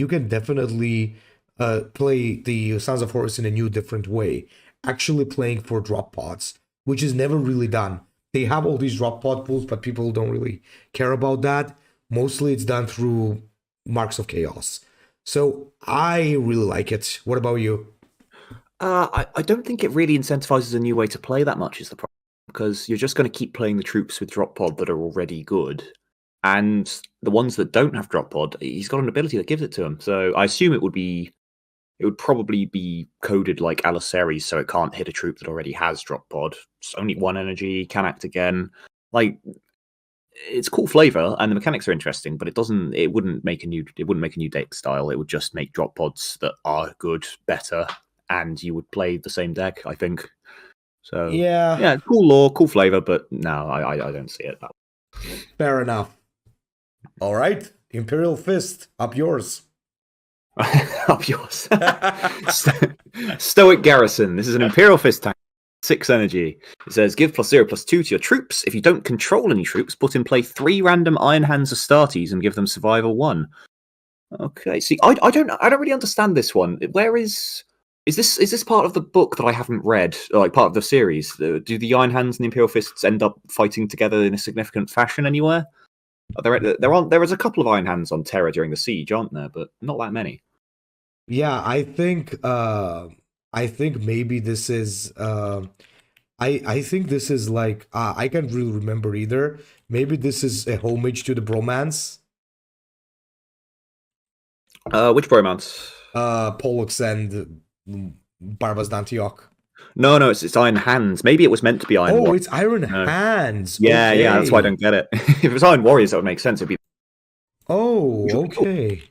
A: the Sons of Horus in a new, different way, actually playing for drop pods, which is never really done. They have all these drop pod pools, but people don't really care about that. Mostly it's done through Marks of Chaos. So I really like it. What about you?
B: I don't think it really incentivizes a new way to play that much, is the problem, because you're just going to keep playing the troops with drop pod that are already good, and the ones that don't have drop pod, he's got an ability that gives it to him. So I assume it would probably be coded like Aliceres, so it can't hit a troop that already has drop pod. It's only 1 energy, can act again. Like, it's cool flavor, and the mechanics are interesting, but it wouldn't make a new deck style. It would just make drop pods that are good better, and you would play the same deck, I think. So yeah, cool lore, cool flavor, but no, I don't see it that way.
A: Fair enough. All right, Imperial Fist, up yours.
B: Up yours. Stoic Garrison. This is an Imperial Fist tank. 6 energy. It says give +0/+2 to your troops. If you don't control any troops, put in play 3 random Iron Hands Astartes and give them survival 1. Okay. See, I don't really understand this one. Where is this part of the book that I haven't read, like part of the series? Do the Iron Hands and the Imperial Fists end up fighting together in a significant fashion anywhere? There is a couple of Iron Hands on Terra during the siege, aren't there? But not that many.
A: Yeah, I think maybe this is I think this is like I can't really remember either. Maybe this is a homage to the bromance.
B: Which bromance?
A: Pollux and Barbas d'Antioch.
B: No, it's Iron Hands. Maybe it was meant to be Iron Warriors.
A: It's Iron Hands.
B: Yeah, okay. Yeah, that's why I don't get it. If it was Iron Warriors, that would make sense. It'd be.
A: Oh, okay.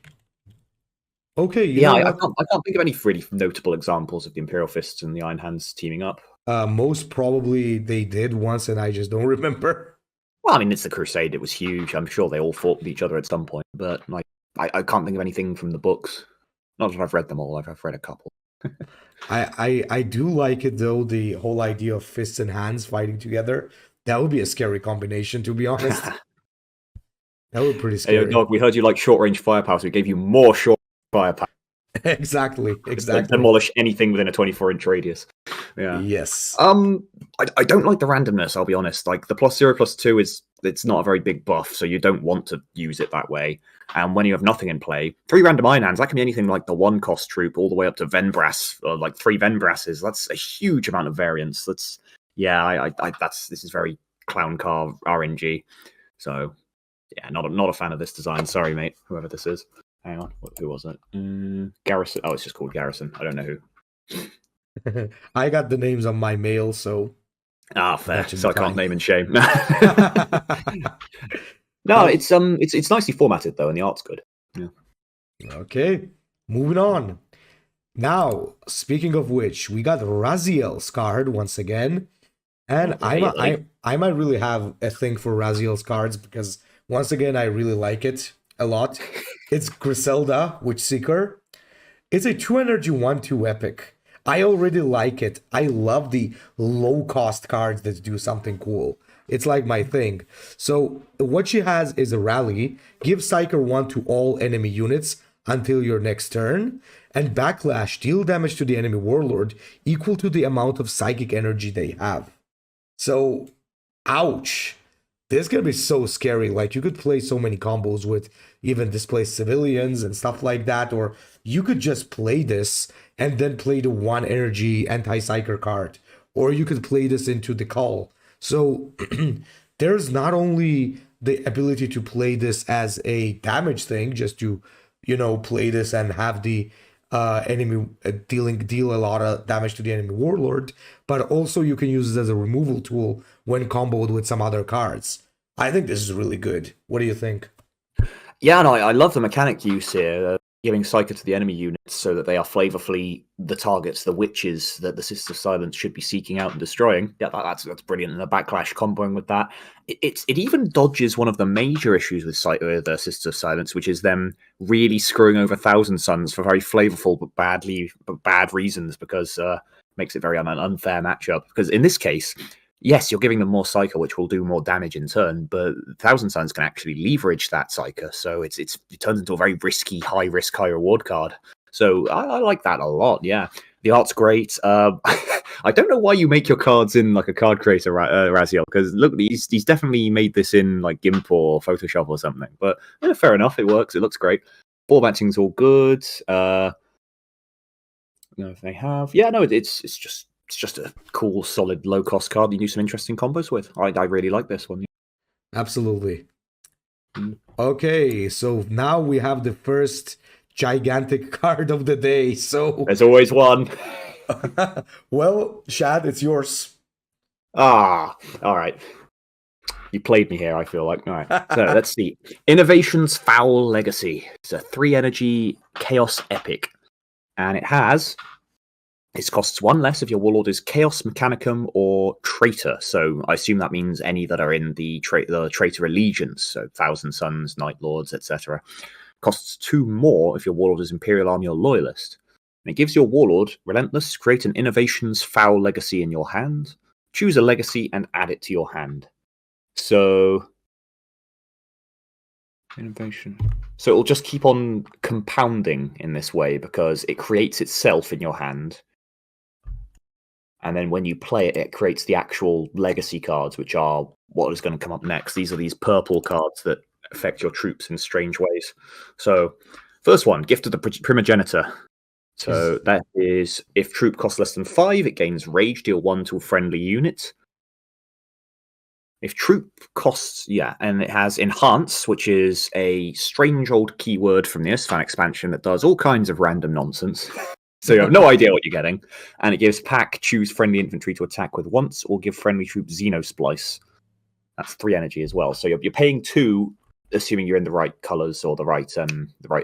A: Okay,
B: yeah, I can't think of any really notable examples of the Imperial Fists and the Iron Hands teaming up.
A: Most probably they did once, and I just don't remember.
B: Well, I mean, it's the Crusade. It was huge. I'm sure they all fought with each other at some point, but like, I can't think of anything from the books. Not that I've read them all. I've read a couple.
A: I do like it though, the whole idea of fists and hands fighting together. That would be a scary combination, to be honest. That would be pretty
B: Hey,
A: scary.
B: dog, we heard you like short range firepower, so we gave you more short firepower.
A: Exactly.
B: To demolish anything within a 24-inch radius. Yeah.
A: Yes.
B: I don't like the randomness, I'll be honest. Like the +0/+2 it's not a very big buff, so you don't want to use it that way. And when you have nothing in play, 3 random iron hands, that can be anything like the 1 cost troop all the way up to Venbrass, or like 3 Venbrasses. That's a huge amount of variance. This is very clown car RNG. So yeah, not a fan of this design. Sorry, mate, whoever this is. Hang on, who was it? Garrison. Oh, it's just called Garrison. I don't know who.
A: I got the names on my mail, so
B: fair. So I can't name and shame.
A: No,
B: it's nicely formatted though, and the art's good. Yeah.
A: Okay, moving on. Now, speaking of which, we got Raziel's card once again, and I might really have a thing for Raziel's cards because once again I really like it a lot. It's Griselda, Witchseeker. It's a 2-energy 1/2 epic. I already like it. I love the low-cost cards that do something cool. It's like my thing. So what she has is a rally. Give Psyker 1 to all enemy units until your next turn. And backlash, deal damage to the enemy warlord equal to the amount of psychic energy they have. So, ouch. This is going to be so scary. Like, you could play so many combos with even displaced civilians and stuff like that. Or you could just play this and then play the 1 energy anti-psyker card. Or you could play this into the call. So, there's not only the ability to play this as a damage thing, just to, play this and have the enemy deal a lot of damage to the enemy warlord, but also you can use it as a removal tool when comboed with some other cards. I think this is really good. What do you think?
B: Yeah, no, I love the mechanic use here, giving Psyker to the enemy units so that they are flavorfully the targets, the witches that the Sisters of Silence should be seeking out and destroying. Yeah, that's brilliant. And the backlash comboing with that. It even dodges one of the major issues with the Sisters of Silence, which is them really screwing over Thousand Suns for very flavorful but bad reasons, because makes it very an unfair matchup. Because in this case, yes, you're giving them more Psyker, which will do more damage in turn, but Thousand Suns can actually leverage that Psyker, so it turns into a very risky, high-risk, high-reward card. So I like that a lot, yeah. The art's great. I don't know why you make your cards in like a card creator, Raziel, because look, he's definitely made this in like GIMP or Photoshop or something, but fair enough, it works, it looks great. Ball matching's all good. If they have... Yeah, no, it's just a cool, solid, low-cost card you do some interesting combos with. I really like this one.
A: Absolutely. Okay, so now we have the first gigantic card of the day. So
B: there's always one.
A: Well, Shad, it's yours.
B: All right. You played me here, I feel like. All right. So let's see. Innovation's Foul Legacy. It's a 3-energy Chaos Epic. And it costs 1 less if your warlord is Chaos Mechanicum or Traitor. So I assume that means any that are in the Traitor Allegiance. So Thousand Suns, Night Lords, etc. Costs 2 more if your warlord is Imperial Army or Loyalist. And it gives your warlord Relentless, create an Innovation's Foul Legacy in your hand. Choose a legacy and add it to your hand. So innovation. So it'll just keep on compounding in this way because it creates itself in your hand. And then when you play it, it creates the actual legacy cards, which are what is going to come up next. These are these purple cards that affect your troops in strange ways. So first one, Gift of the Primogenitor. So that is, if troop costs less than 5, it gains Rage, deal 1 to a friendly unit. If troop costs, and it has Enhance, which is a strange old keyword from the Isfan expansion that does all kinds of random nonsense. So you have no idea what you're getting. And it gives Pack, choose friendly infantry to attack with once, or give friendly troops Xenosplice. That's 3 energy as well. So you're paying 2, assuming you're in the right colours or the right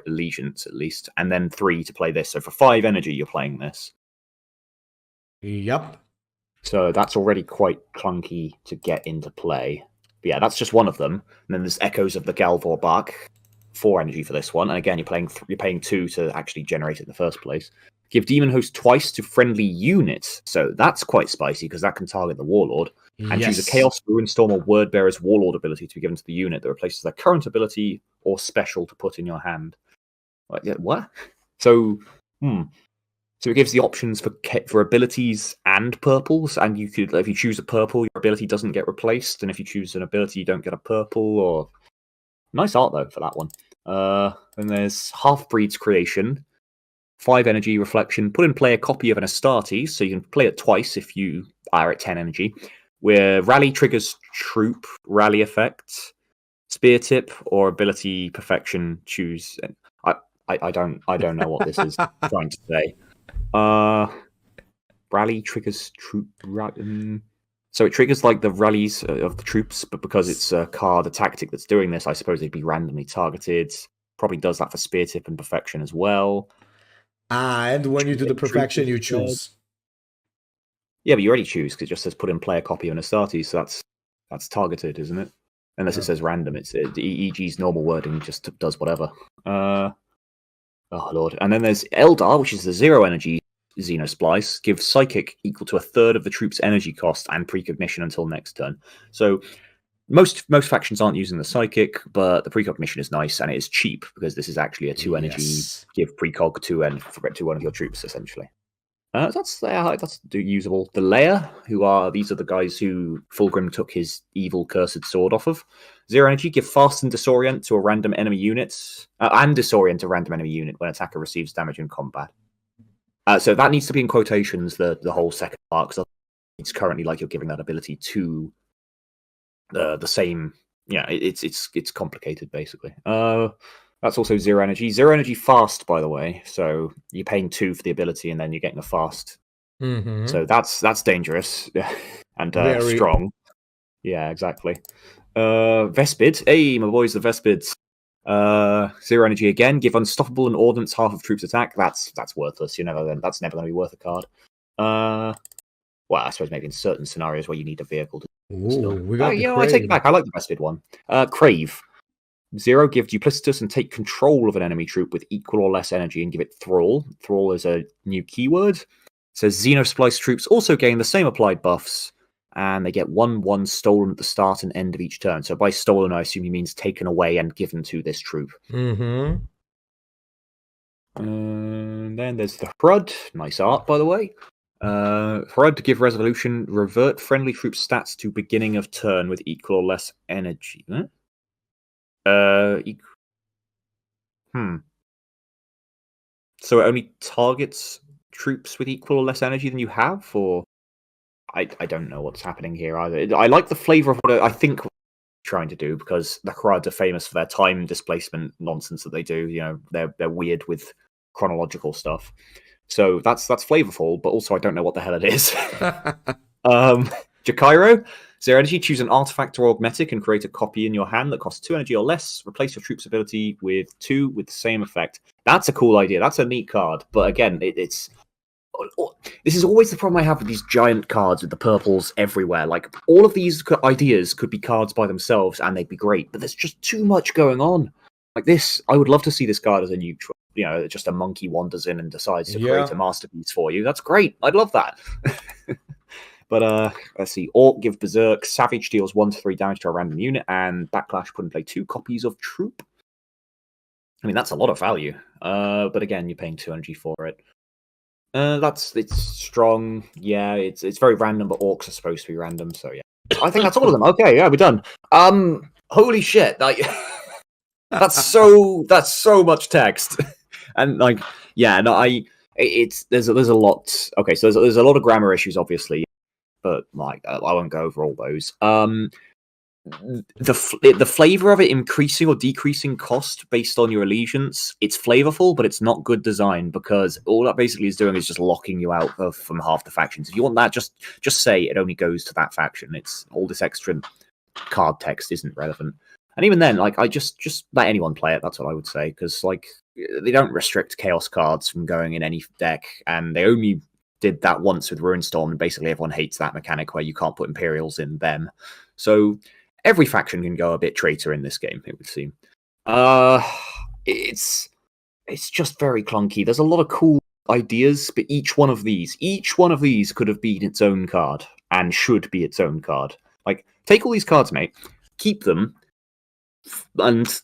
B: allegiance at least, and then 3 to play this. So for 5 energy, you're playing this.
A: Yep.
B: So that's already quite clunky to get into play. But yeah, that's just one of them. And then there's Echoes of the Galvor Bark, 4 energy for this one. And again, you're paying 2 to actually generate it in the first place. Give Demon Host twice to friendly units. So that's quite spicy because that can target the Warlord. And choose a Chaos, Ruinstorm, or Wordbearer's Warlord ability to be given to the unit that replaces their current ability or special to put in your hand. What? So, So it gives the options for abilities and purples, and you could, if you choose a purple, your ability doesn't get replaced, and if you choose an ability, you don't get a purple. Or nice art though for that one. And there's Half-Breed's Creation, 5 energy reflection. Put in play a copy of an Astartes, so you can play it twice if you are at 10 energy. Where rally triggers troop rally effect, spear tip, or ability perfection. Choose. I don't know what this is trying to say. Rally triggers troop. So it triggers like the rallies of the troops, but because it's a card, a tactic that's doing this, I suppose they'd be randomly targeted. Probably does that for spear tip and perfection as well.
A: And when you do the perfection, you choose.
B: Yeah, but you already choose because it just says put in play a copy of an Astartes, so that's targeted, isn't it? Unless it says random. It's EG's normal wording just does whatever. Oh lord! And then there's Eldar, which is the 0 energy Xenosplice. Give Psychic equal to 1/3 of the troop's energy cost and precognition until next turn. So most factions aren't using the Psychic, but the precognition is nice and it is cheap because this is actually a 2 energy give precog to one of your troops essentially. That's usable. The Lair, these are the guys who Fulgrim took his evil cursed sword off of. 0 energy, give fast and disorient to a random enemy unit, and disorient a random enemy unit when attacker receives damage in combat. So that needs to be in quotations, the whole second part, because it's currently like you're giving that ability to the same. Yeah, it's complicated basically. That's also 0 energy. 0 energy fast, by the way. So you're paying 2 for the ability, and then you're getting a fast.
A: Mm-hmm.
B: So that's dangerous and strong. Yeah, exactly. Vespid. Hey, my boys, the Vespids. 0 energy again. Give unstoppable and ordnance half of troops attack. That's worthless. That's never going to be worth a card. Well, I suppose maybe in certain scenarios where you need a vehicle to.
A: We got
B: I take it back. I like the Vespid one. Crave. 0, give Duplicitous and take control of an enemy troop with equal or less energy and give it Thrall. Thrall is a new keyword. It says Xenosplice troops also gain the same applied buffs, and they get 1/1 stolen at the start and end of each turn. So by stolen, I assume he means taken away and given to this troop.
A: Mm-hmm.
B: And then there's the Hrud. Nice art, by the way. Hrud, give resolution, revert friendly troop stats to beginning of turn with equal or less energy. Huh? So it only targets troops with equal or less energy than you have, or I don't know what's happening here either. I like the flavor of what I think we're trying to do, because the Kharad are famous for their time displacement nonsense that they do. They're weird with chronological stuff. So that's flavorful, but also I don't know what the hell it is. Jakairo, 0 energy, choose an artifact or augmetic and create a copy in your hand that costs 2 energy or less. Replace your troop's ability with 2 with the same effect. That's a cool idea. That's a neat card. But again, this is always the problem I have with these giant cards with the purples everywhere. Like, all of these ideas could be cards by themselves and they'd be great, but there's just too much going on. Like this, I would love to see this card as a neutral. Just a monkey wanders in and decides to create a masterpiece for you. That's great. I'd love that. But let's see. Orc, give Berserk. Savage deals 1 to 3 damage to a random unit, and Backlash, put in play 2 copies of Troop. I mean, that's a lot of value. But again, you're paying 2 energy for it. It's strong. Yeah, it's very random, but orcs are supposed to be random, so yeah. I think that's all of them. Okay, yeah, we're done. Holy shit! That's so much text, and there's a lot. Okay, so there's a lot of grammar issues, obviously, but I won't go over all those. The flavor of it increasing or decreasing cost based on your allegiance, it's flavorful, but it's not good design, because all that basically is doing is just locking you out from half the factions. If you want that, just say it only goes to that faction. It's all this extra card text isn't relevant. And even then, I just let anyone play it. That's what I would say, because they don't restrict chaos cards from going in any deck, and they only did that once with Ruinstorm, and basically everyone hates that mechanic where you can't put Imperials in them. So every faction can go a bit traitor in this game, it would seem. It's just very clunky. There's a lot of cool ideas, but each one of these could have been its own card and should be its own card. Like, take all these cards, mate, keep them, and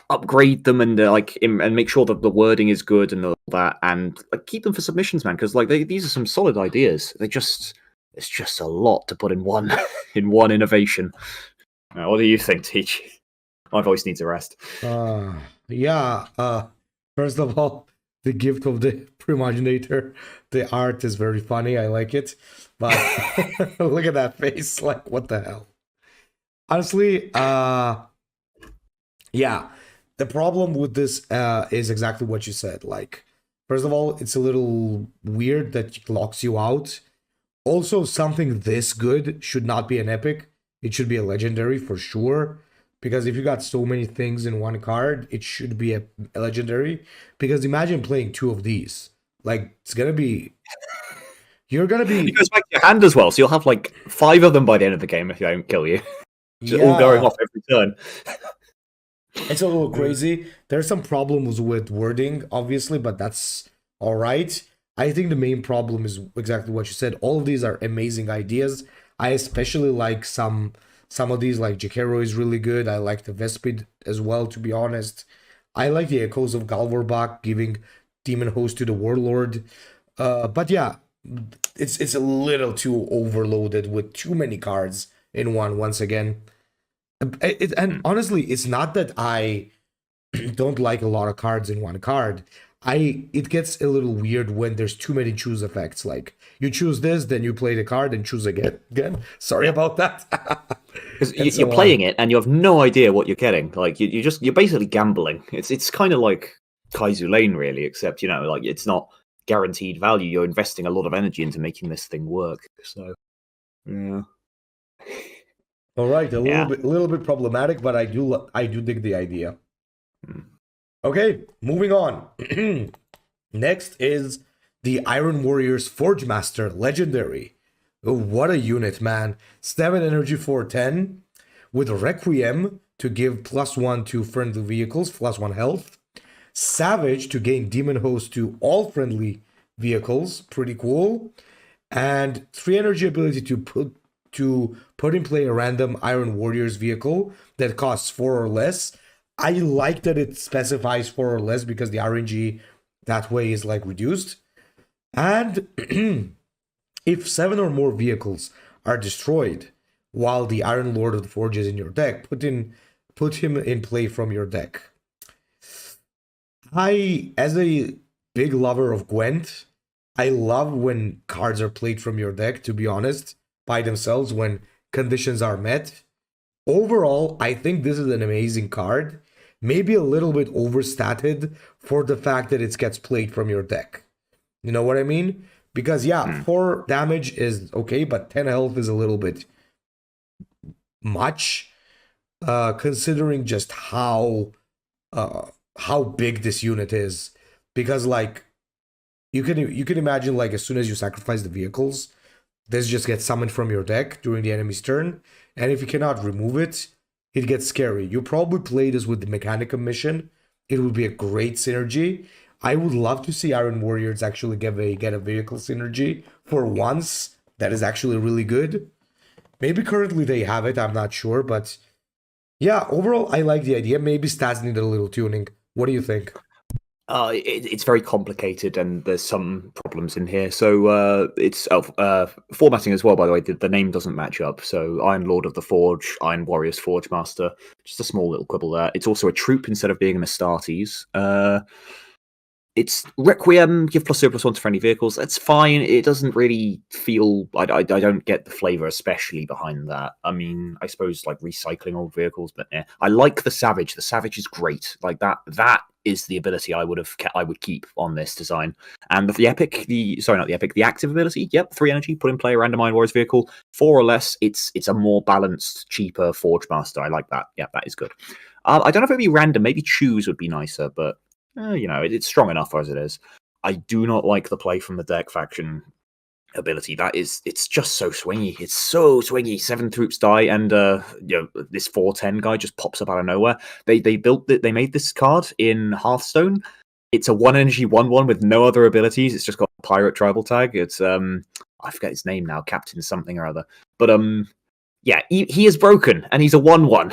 B: upgrade them, and and make sure that the wording is good and all that, and keep them for submissions, man. Because these are some solid ideas. It's just a lot to put in one in one innovation. What do you think, Teach? My voice needs a rest.
A: First of all, the gift of the Primogenitor. The art is very funny. I like it. But look at that face. Like, what the hell? Honestly, the problem with this is exactly what you said. Like, first of all, it's a little weird that it locks you out. Also, something this good should not be an epic. It should be a legendary for sure. Because if you got so many things in one card, it should be a legendary. Because imagine playing two of these. Like, it's gonna be... You're gonna be...
B: It goes back to your hand as well, so you'll have like 5 of them by the end of the game if they don't kill you. Just all going off every turn.
A: It's a little crazy. There's some problems with wording, obviously, but that's alright. I think the main problem is exactly what you said. All of these are amazing ideas. I especially like some of these, like Jakero is really good. I like the Vespid as well, to be honest. I like the Echoes of Galvorbach giving Demon Host to the Warlord. But yeah, it's a little too overloaded with too many cards in one once again. And honestly, it's not that I don't like a lot of cards in one card. It gets a little weird when there's too many choose effects. Like, you choose this, then you play the card and choose again. Sorry about that.
B: Because you're playing it and you have no idea what you're getting. Like, you're basically gambling. It's kind of like Kaizu Lane, really, except, like, it's not guaranteed value. You're investing a lot of energy into making this thing work. So, yeah.
A: All right, a little bit problematic, but I do dig the idea. Okay, moving on. Next is the Iron Warriors Forge Master Legendary. Oh, what a unit, man. 7 energy for 10 with Requiem to give +1 to friendly vehicles, +1 health. Savage to gain Demon Host to all friendly vehicles, pretty cool. And 3 energy ability to put in play a random Iron Warriors vehicle that costs 4 or less. I like that it specifies 4 or less because the RNG that way is like reduced. And if 7 or more vehicles are destroyed while the Iron Lord of the Forge is in your deck, put him in play from your deck. As a big lover of Gwent, I love when cards are played from your deck, to be honest, by themselves when conditions are met. Overall, I think this is an amazing card. Maybe a little bit overstated for the fact that it gets played from your deck. You know what I mean? Because, 4 damage is okay, but 10 health is a little bit much, considering just how big this unit is. Because, like, you can imagine, like, as soon as you sacrifice the vehicles, this just gets summoned from your deck during the enemy's turn. And if you cannot remove it, it gets scary. You probably play this with the Mechanicum mission. It would be a great synergy. I would love to see Iron Warriors actually get a vehicle synergy for once. That is actually really good. Maybe currently they have it, I'm not sure. But yeah, overall, I like the idea. Maybe stats need a little tuning. What do you think?
B: It's very complicated and there's some problems in here. So it's formatting as well, by the way. The name doesn't match up. So Iron Lord of the Forge, Iron Warriors Forge Master. Just a small little quibble there. It's also a troop instead of being an Astartes. It's Requiem, give +0/+1 to friendly vehicles. That's fine. It doesn't really feel... I don't get the flavor especially behind that. I mean, I suppose like recycling old vehicles, but yeah. I like the Savage. The Savage is great. Like that is the ability I would keep on this design. And the active ability, 3 energy, put in play a random Iron Warriors vehicle, 4 or less. It's a more balanced, cheaper Forge Master. I like that. Yeah, that is good. I don't know if it would be random. Maybe choose would be nicer, but it's strong enough as it is. I do not like the play from the deck faction ability. It's just so swingy. It's so swingy. 7 troops die, and this 4/10 guy just pops up out of nowhere. They made this card in Hearthstone. It's a 1 energy 1/1 with no other abilities. It's just got a pirate tribal tag. It's I forget his name now, Captain something or other. But yeah, he is broken, and he's a 1/1.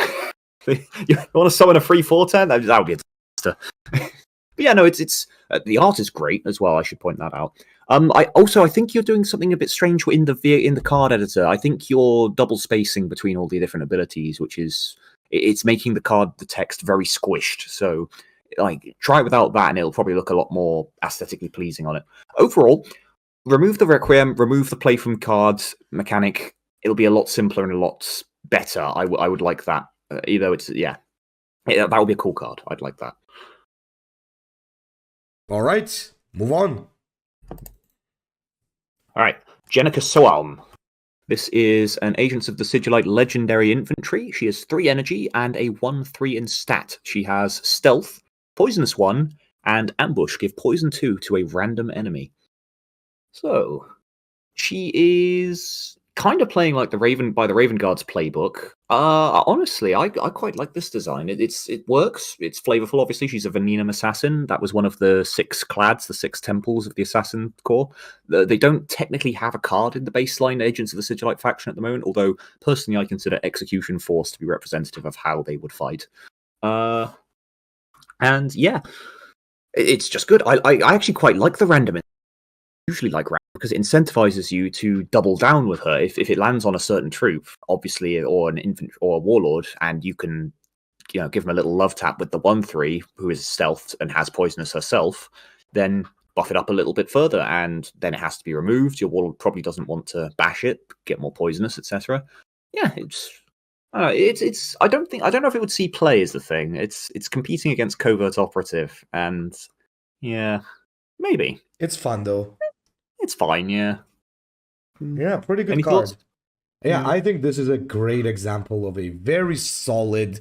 B: You want to summon a free 4/10? That would be a disaster. But yeah, no, it's the art is great as well. I should point that out. I think you're doing something a bit strange in the card editor. I think you're double spacing between all the different abilities, which is it's making the text very squished. So, like, try it without that, and it'll probably look a lot more aesthetically pleasing on it. Overall, remove the Requiem, remove the play from cards mechanic. It'll be a lot simpler and a lot better. I would like that. Either it's that would be a cool card. I'd like that.
A: All right, move on.
B: All right, Jenica Soalm. This is an Agents of the Sigillite Legendary Infantry. She has 3 energy and a 1/3 in stat. She has Stealth, Poisonous 1, and Ambush. Give Poison 2 to a random enemy. So, she is kind of playing like the Raven Guard's playbook. Honestly, I quite like this design. It works. It's flavorful. Obviously, she's a Venenum assassin. That was one of the 6 clads, the 6 temples of the assassin corps. They don't technically have a card in the baseline Agents of the Sigillite faction at the moment. Although personally, I consider Execution Force to be representative of how they would fight. And yeah, it's just good. I actually quite like the random. Usually like random because it incentivizes you to double down with her if it lands on a certain troop, obviously, or an infantry or a warlord, and you can give them a little love tap with the 1/3 who is stealthed and has poisonous herself, then buff it up a little bit further, and then it has to be removed. Your warlord probably doesn't want to bash it, get more poisonous, etc. Yeah, it's I don't know if it would see play is the thing. It's competing against Covert Operative, and yeah, maybe
A: It's fun though.
B: it's fine. Yeah,
A: Pretty good
B: Any
A: card.
B: thoughts?
A: Yeah, I think this is a great example of a very solid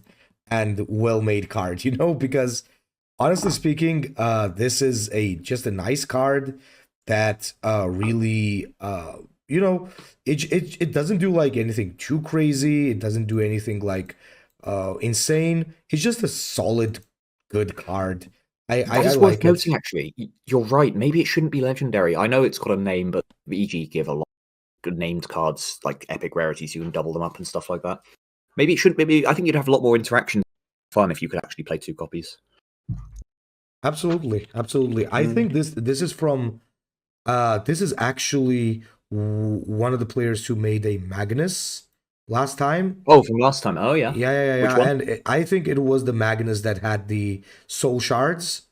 A: and well-made card, because honestly speaking, this is just a nice card that really it doesn't do like anything too crazy. It doesn't do anything like insane. It's just a solid good card. I
B: It's
A: like
B: worth noting, actually. You're right. Maybe it shouldn't be legendary. I know it's got a name, but EG give a lot of good named cards, like epic rarities. You can double them up and stuff like that. Maybe it shouldn't. Maybe I think you'd have a lot more interaction, fun if you could actually play 2 copies.
A: Absolutely. I think this is from this is actually one of the players who made a Magnus last time.
B: Oh, from last time. Oh, yeah.
A: Yeah.
B: Which one?
A: And I think it was the Magnus that had the soul shards.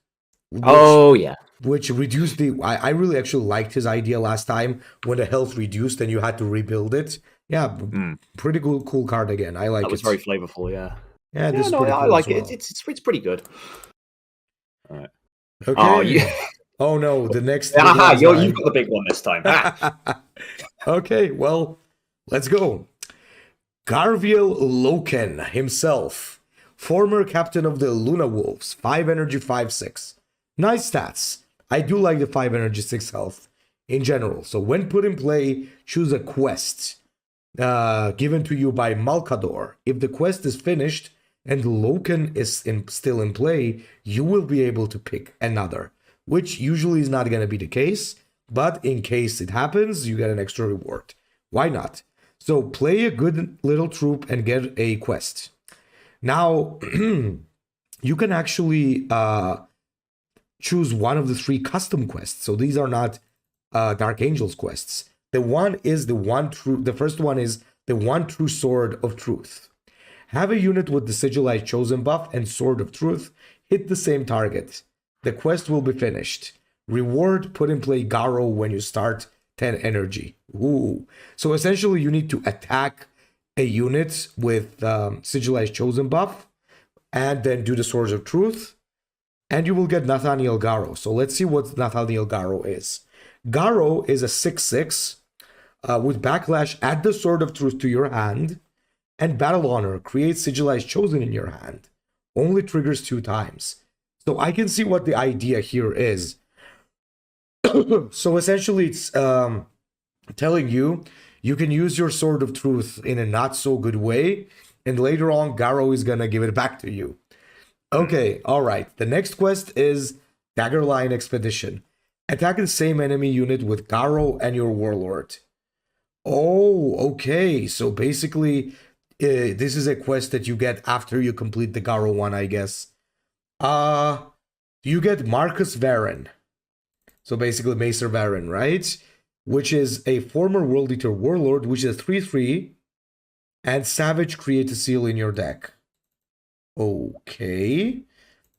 A: Which reduced the. I really actually liked his idea last time when the health reduced and you had to rebuild it. Yeah, pretty cool card again. I like it.
B: That was very flavorful. Yeah.
A: Yeah, this is
B: I
A: pretty cool
B: like
A: as
B: it.
A: well.
B: It's pretty good. All right.
A: Okay.
B: Oh, yeah.
A: Oh no, the next.
B: Aha! You've got the big one this time.
A: Okay, well, let's go. Garviel Loken himself, former captain of the Luna Wolves, 5 energy, 5/6. Nice stats. I do like the 5 energy, 6 health in general. So when put in play, choose a quest given to you by Malkador. If the quest is finished and Loken is still in play, you will be able to pick another, which usually is not going to be the case. But in case it happens, you get an extra reward. Why not? So play a good little troop and get a quest. Now, you can actually choose one of the 3 custom quests. So these are not Dark Angels quests. The first one is the one true Sword of Truth. Have a unit with the Sigillite Chosen buff and Sword of Truth hit the same target. The quest will be finished. Reward, put in play Garo when you start 10 energy. Ooh. So essentially you need to attack a unit with Sigillite Chosen buff and then do the Swords of Truth. And you will get Nathaniel Garo. So let's see what Nathaniel Garo is. Garo is a 6/6 with backlash. Add the Sword of Truth to your hand. And Battle Honor. Create Sigillite Chosen in your hand. Only triggers 2 times. So I can see what the idea here is. So essentially it's telling you you can use your Sword of Truth in a not so good way, and later on, Garo is gonna give it back to you. Okay, all right. The next quest is Dagger Line Expedition. Attack the same enemy unit with Garo and your Warlord. Oh, okay. So basically, this is a quest that you get after you complete the Garo one, I guess. You get Marcus Varen. So basically, Macer Varen, right? Which is a former World Eater Warlord, which is a 3/3, and Savage create a seal in your deck. Okay.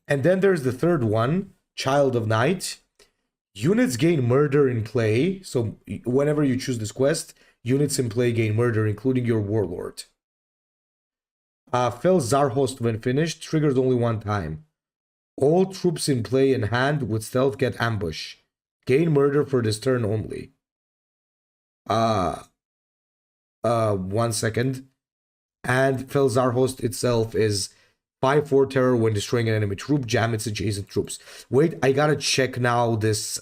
A: And then there's the third one, Child of Night. Units gain murder in play. So whenever you choose this quest, units in play gain murder, including your Warlord. Fell Zarhost when finished, triggers only one time. All troops in play and hand with stealth get ambush. Gain murder for this turn only. 1 second. And Fell Zarhost itself is 5/4 terror when destroying an enemy troop, jam its adjacent troops. Wait, I gotta check now this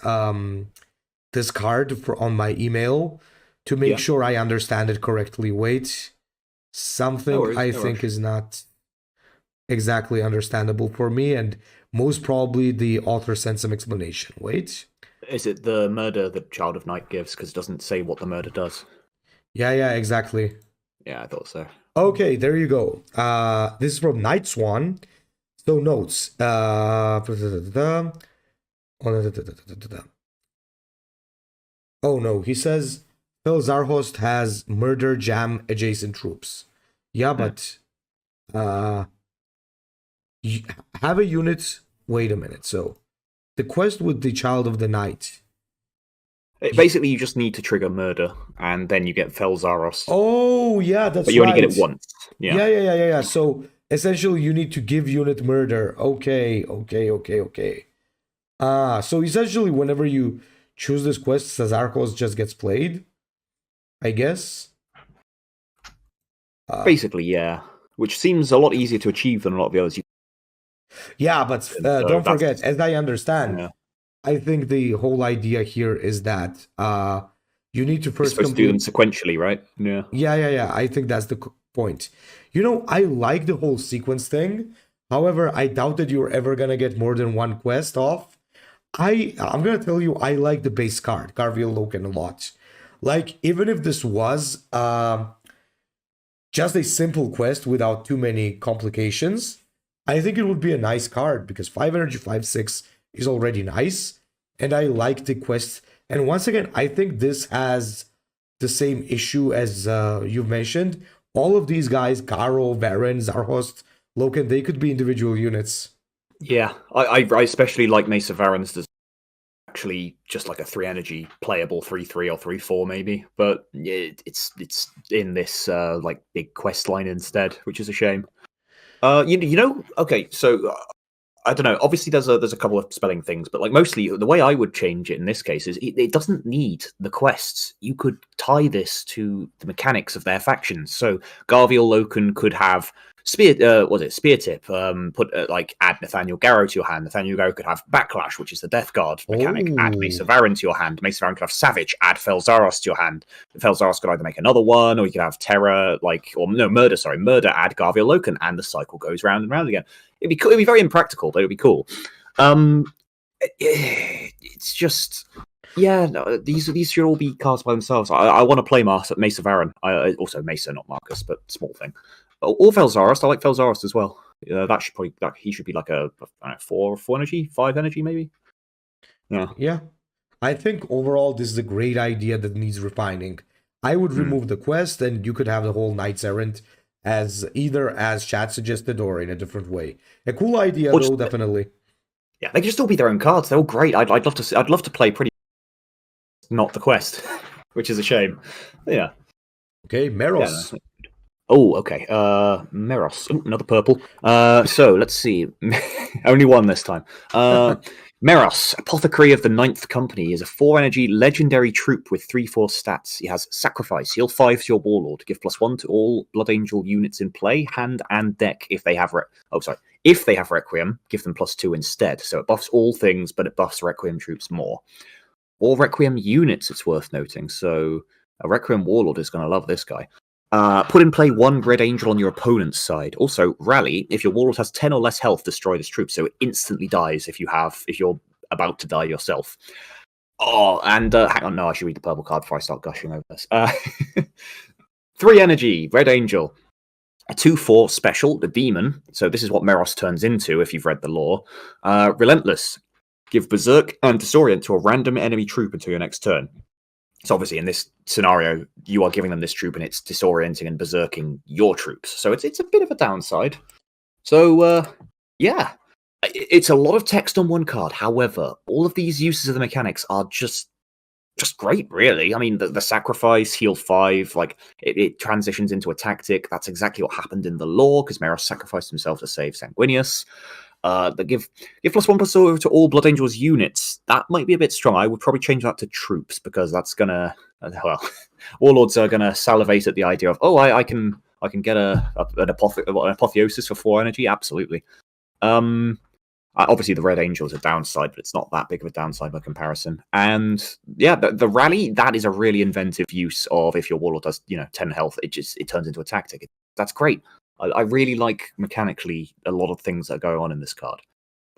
A: this card on my email to make sure I understand it correctly. Wait. Something I think is not exactly understandable for me, and most probably the author sent some explanation. Wait.
B: Is it the murder that Child of Night gives? Because it doesn't say what the murder does.
A: Yeah, exactly.
B: Yeah, I thought so.
A: Okay, there you go. This is from Night Swan. So notes. Oh no, he says Phil Zarhost has murder jam adjacent troops. Yeah, but you have a unit. Wait a minute. So the quest with the Child of the Night.
B: Basically, you just need to trigger murder, and then you get Fel Zaros.
A: Oh, yeah, that's right.
B: But you only get it once.
A: Yeah. So essentially, you need to give unit murder. Okay. So essentially, whenever you choose this quest, Cesarcos just gets played, I guess.
B: Basically, yeah. Which seems a lot easier to achieve than a lot of the others.
A: Yeah, but don't forget, as I understand, I think the whole idea here is that you need to first
B: do them sequentially, right? Yeah.
A: Yeah. I think that's the point. You know, I like the whole sequence thing. However, I doubt that you're ever gonna get more than one quest off. I'm gonna tell you, I like the base card, Garviel Loken, a lot. Like, even if this was just a simple quest without too many complications, I think it would be a nice card because 5 energy, 5/6 is already nice, and I like the quest. And once again, I think this has the same issue as you've mentioned. All of these guys, Garo, Varen, Zarhost, Loken, they could be individual units.
B: Yeah, I especially like Mesa Varen's. There's actually just like a 3 energy playable 3/3 or 3/4 maybe, but it's in this like big quest line instead, which is a shame. You know, okay, so I don't know. Obviously, there's a couple of spelling things, but like mostly the way I would change it in this case is it doesn't need the quests. You could tie this to the mechanics of their factions. So Garviel Loken could have Spear Tip? Add Nathaniel Garrow to your hand. Nathaniel Garrow could have Backlash, which is the Death Guard mechanic. Add Mesa Varen to your hand. Mesa Varen could have Savage. Add Fel Zaros to your hand. Fel Zaros could either make another one, or you could have Terror, Murder. Sorry, Murder. Add Garviel Loken, and the cycle goes round and round again. It'd be cool. It'd be very impractical, but it'd be cool. It's just. Yeah, no, these should all be cards by themselves. I want to play Mesa Varen. Also Mesa, not Marcus, but small thing. Or Fel Zaros. I like Fel Zaros as well. He should be like a 4 energy, 5 energy maybe.
A: Yeah. I think overall this is a great idea that needs refining. I would remove the quest, and you could have the whole Knights Errant as chat suggested or in a different way. A cool idea, though, definitely.
B: Yeah, they could just all be their own cards. They're all great. I'd love to play pretty. Not the quest, which is a shame. Yeah.
A: Okay, Meros.
B: Yeah. Oh, okay. Meros. Ooh, another purple. So let's see. Only one this time. Meros, Apothecary of the Ninth Company, is a 4 energy legendary troop with 3/4 stats. He has Sacrifice, heal 5 to your Warlord, give +1 to all Blood Angel units in play, hand and deck. If they have Requiem, give them +2 instead. So it buffs all things, but it buffs Requiem troops more. Or Requiem units, it's worth noting. So A Requiem Warlord is going to love this guy. Put in play 1 Red Angel on your opponent's side. Also, rally, if your Warlord has 10 or less health, destroy this troop, so it instantly dies if you're about to die yourself. Oh, and hang on, no, I should read the purple card before I start gushing over this. 3 energy, Red Angel. A 2/4 special, the Demon. So this is what Meros turns into if you've read the lore. Relentless. Give Berserk and Disorient to a random enemy troop until your next turn. So obviously in this scenario, you are giving them this troop and it's disorienting and berserking your troops. So it's a bit of a downside. So, yeah. It's a lot of text on one card. However, all of these uses of the mechanics are just great, really. I mean, the sacrifice, heal 5, like it transitions into a tactic. That's exactly what happened in the lore, because Meros sacrificed himself to save Sanguinius. They give +1/+0 to all Blood Angels units. That might be a bit strong. I would probably change that to troops, because that's gonna Warlords are gonna salivate at the idea of, I can get an apotheosis for 4 energy. Absolutely. Obviously, the Red Angel is a downside, but it's not that big of a downside by comparison. And yeah, the rally, that is a really inventive use of, if your Warlord does 10 health, it turns into a tactic. That's great. I really like mechanically a lot of things that go on in this card,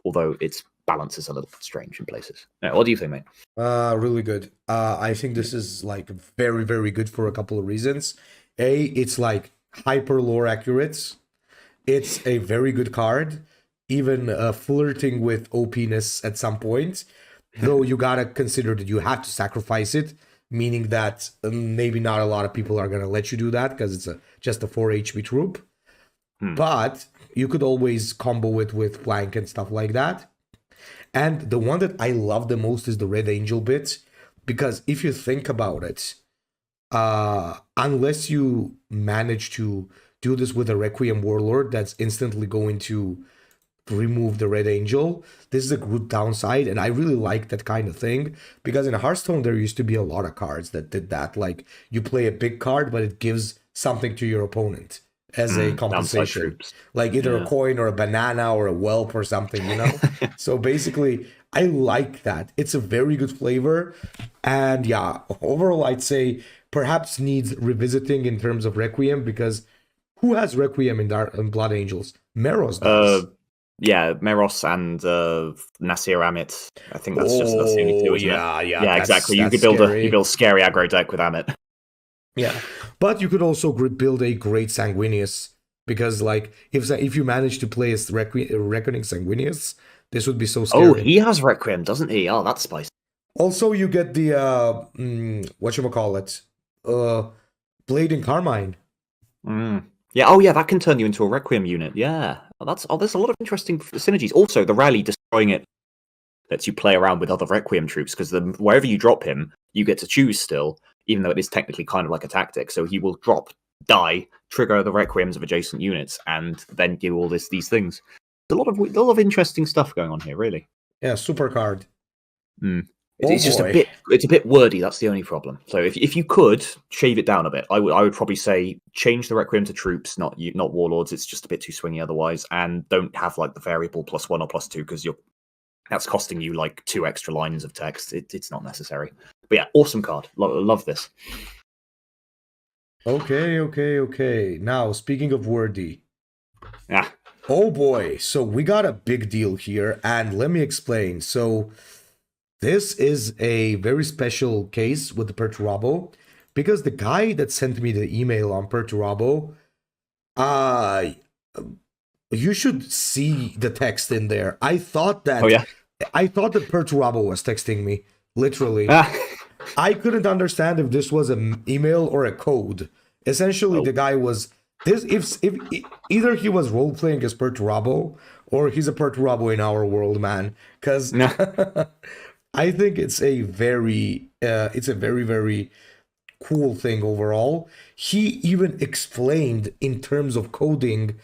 B: although its balance is a little bit strange in places. Yeah, what do you think, mate?
A: Really good. I think this is like very, very good for a couple of reasons. It's like hyper lore accurate. It's a very good card. Even flirting with OPness at some point, though you gotta consider that you have to sacrifice it, meaning that maybe not a lot of people are gonna let you do that because it's just a 4 HP troop. But you could always combo it with flank and stuff like that. And the one that I love the most is the Red Angel bit, because if you think about it, unless you manage to do this with a Requiem Warlord that's instantly going to remove the Red Angel, this is a good downside, and I really like that kind of thing, because in Hearthstone there used to be a lot of cards that did that. Like, you play a big card, but it gives something to your opponent as a compensation, like either a coin or a banana or a whelp or something, So basically, I like that. It's a very good flavor, and yeah, overall I'd say perhaps needs revisiting in terms of Requiem, because who has Requiem in Blood Angels? Meros does.
B: Yeah, Meros and Nasir Amit. I think that's the only two, isn't it? Yeah, exactly. You could build scary aggro deck with Amit.
A: Yeah, but you could also build a great Sanguinius, because like if you manage to play as Reckoning Sanguinius, this would be so scary.
B: Oh, he has Requiem, doesn't he? Oh, that's spicy.
A: Also, you get the whatchamacallit, Blade and Carmine.
B: Yeah. Oh, yeah. That can turn you into a Requiem unit. Yeah. There's a lot of interesting synergies. Also, the rally destroying it lets you play around with other Requiem troops, because wherever you drop him, you get to choose still, even though it is technically kind of like a tactic. So he will die, trigger the Requiems of adjacent units, and then give all these things. There's a lot of interesting stuff going on here, really.
A: Yeah, super card.
B: It's just it's a bit wordy. That's the only problem. So if you could shave it down a bit, I would probably say change the Requiem to troops, not Warlords. It's just a bit too swingy otherwise, and don't have like the variable +1 or +2, because that's costing you like 2 extra lines of text. It's not necessary. But yeah, awesome card. Love this.
A: Okay. Now, speaking of wordy.
B: Yeah.
A: Oh boy. So we got a big deal here, and let me explain. So this is a very special case with the Perturabo, because the guy that sent me the email on Perturabo, you should see the text in there. I thought that Perturabo was texting me, literally. I couldn't understand if this was an email or a code. Essentially, the guy was if either he was role playing as Perturabo, or he's a Perturabo in our world, man. Because I think it's a very, very cool thing overall. He even explained in terms of coding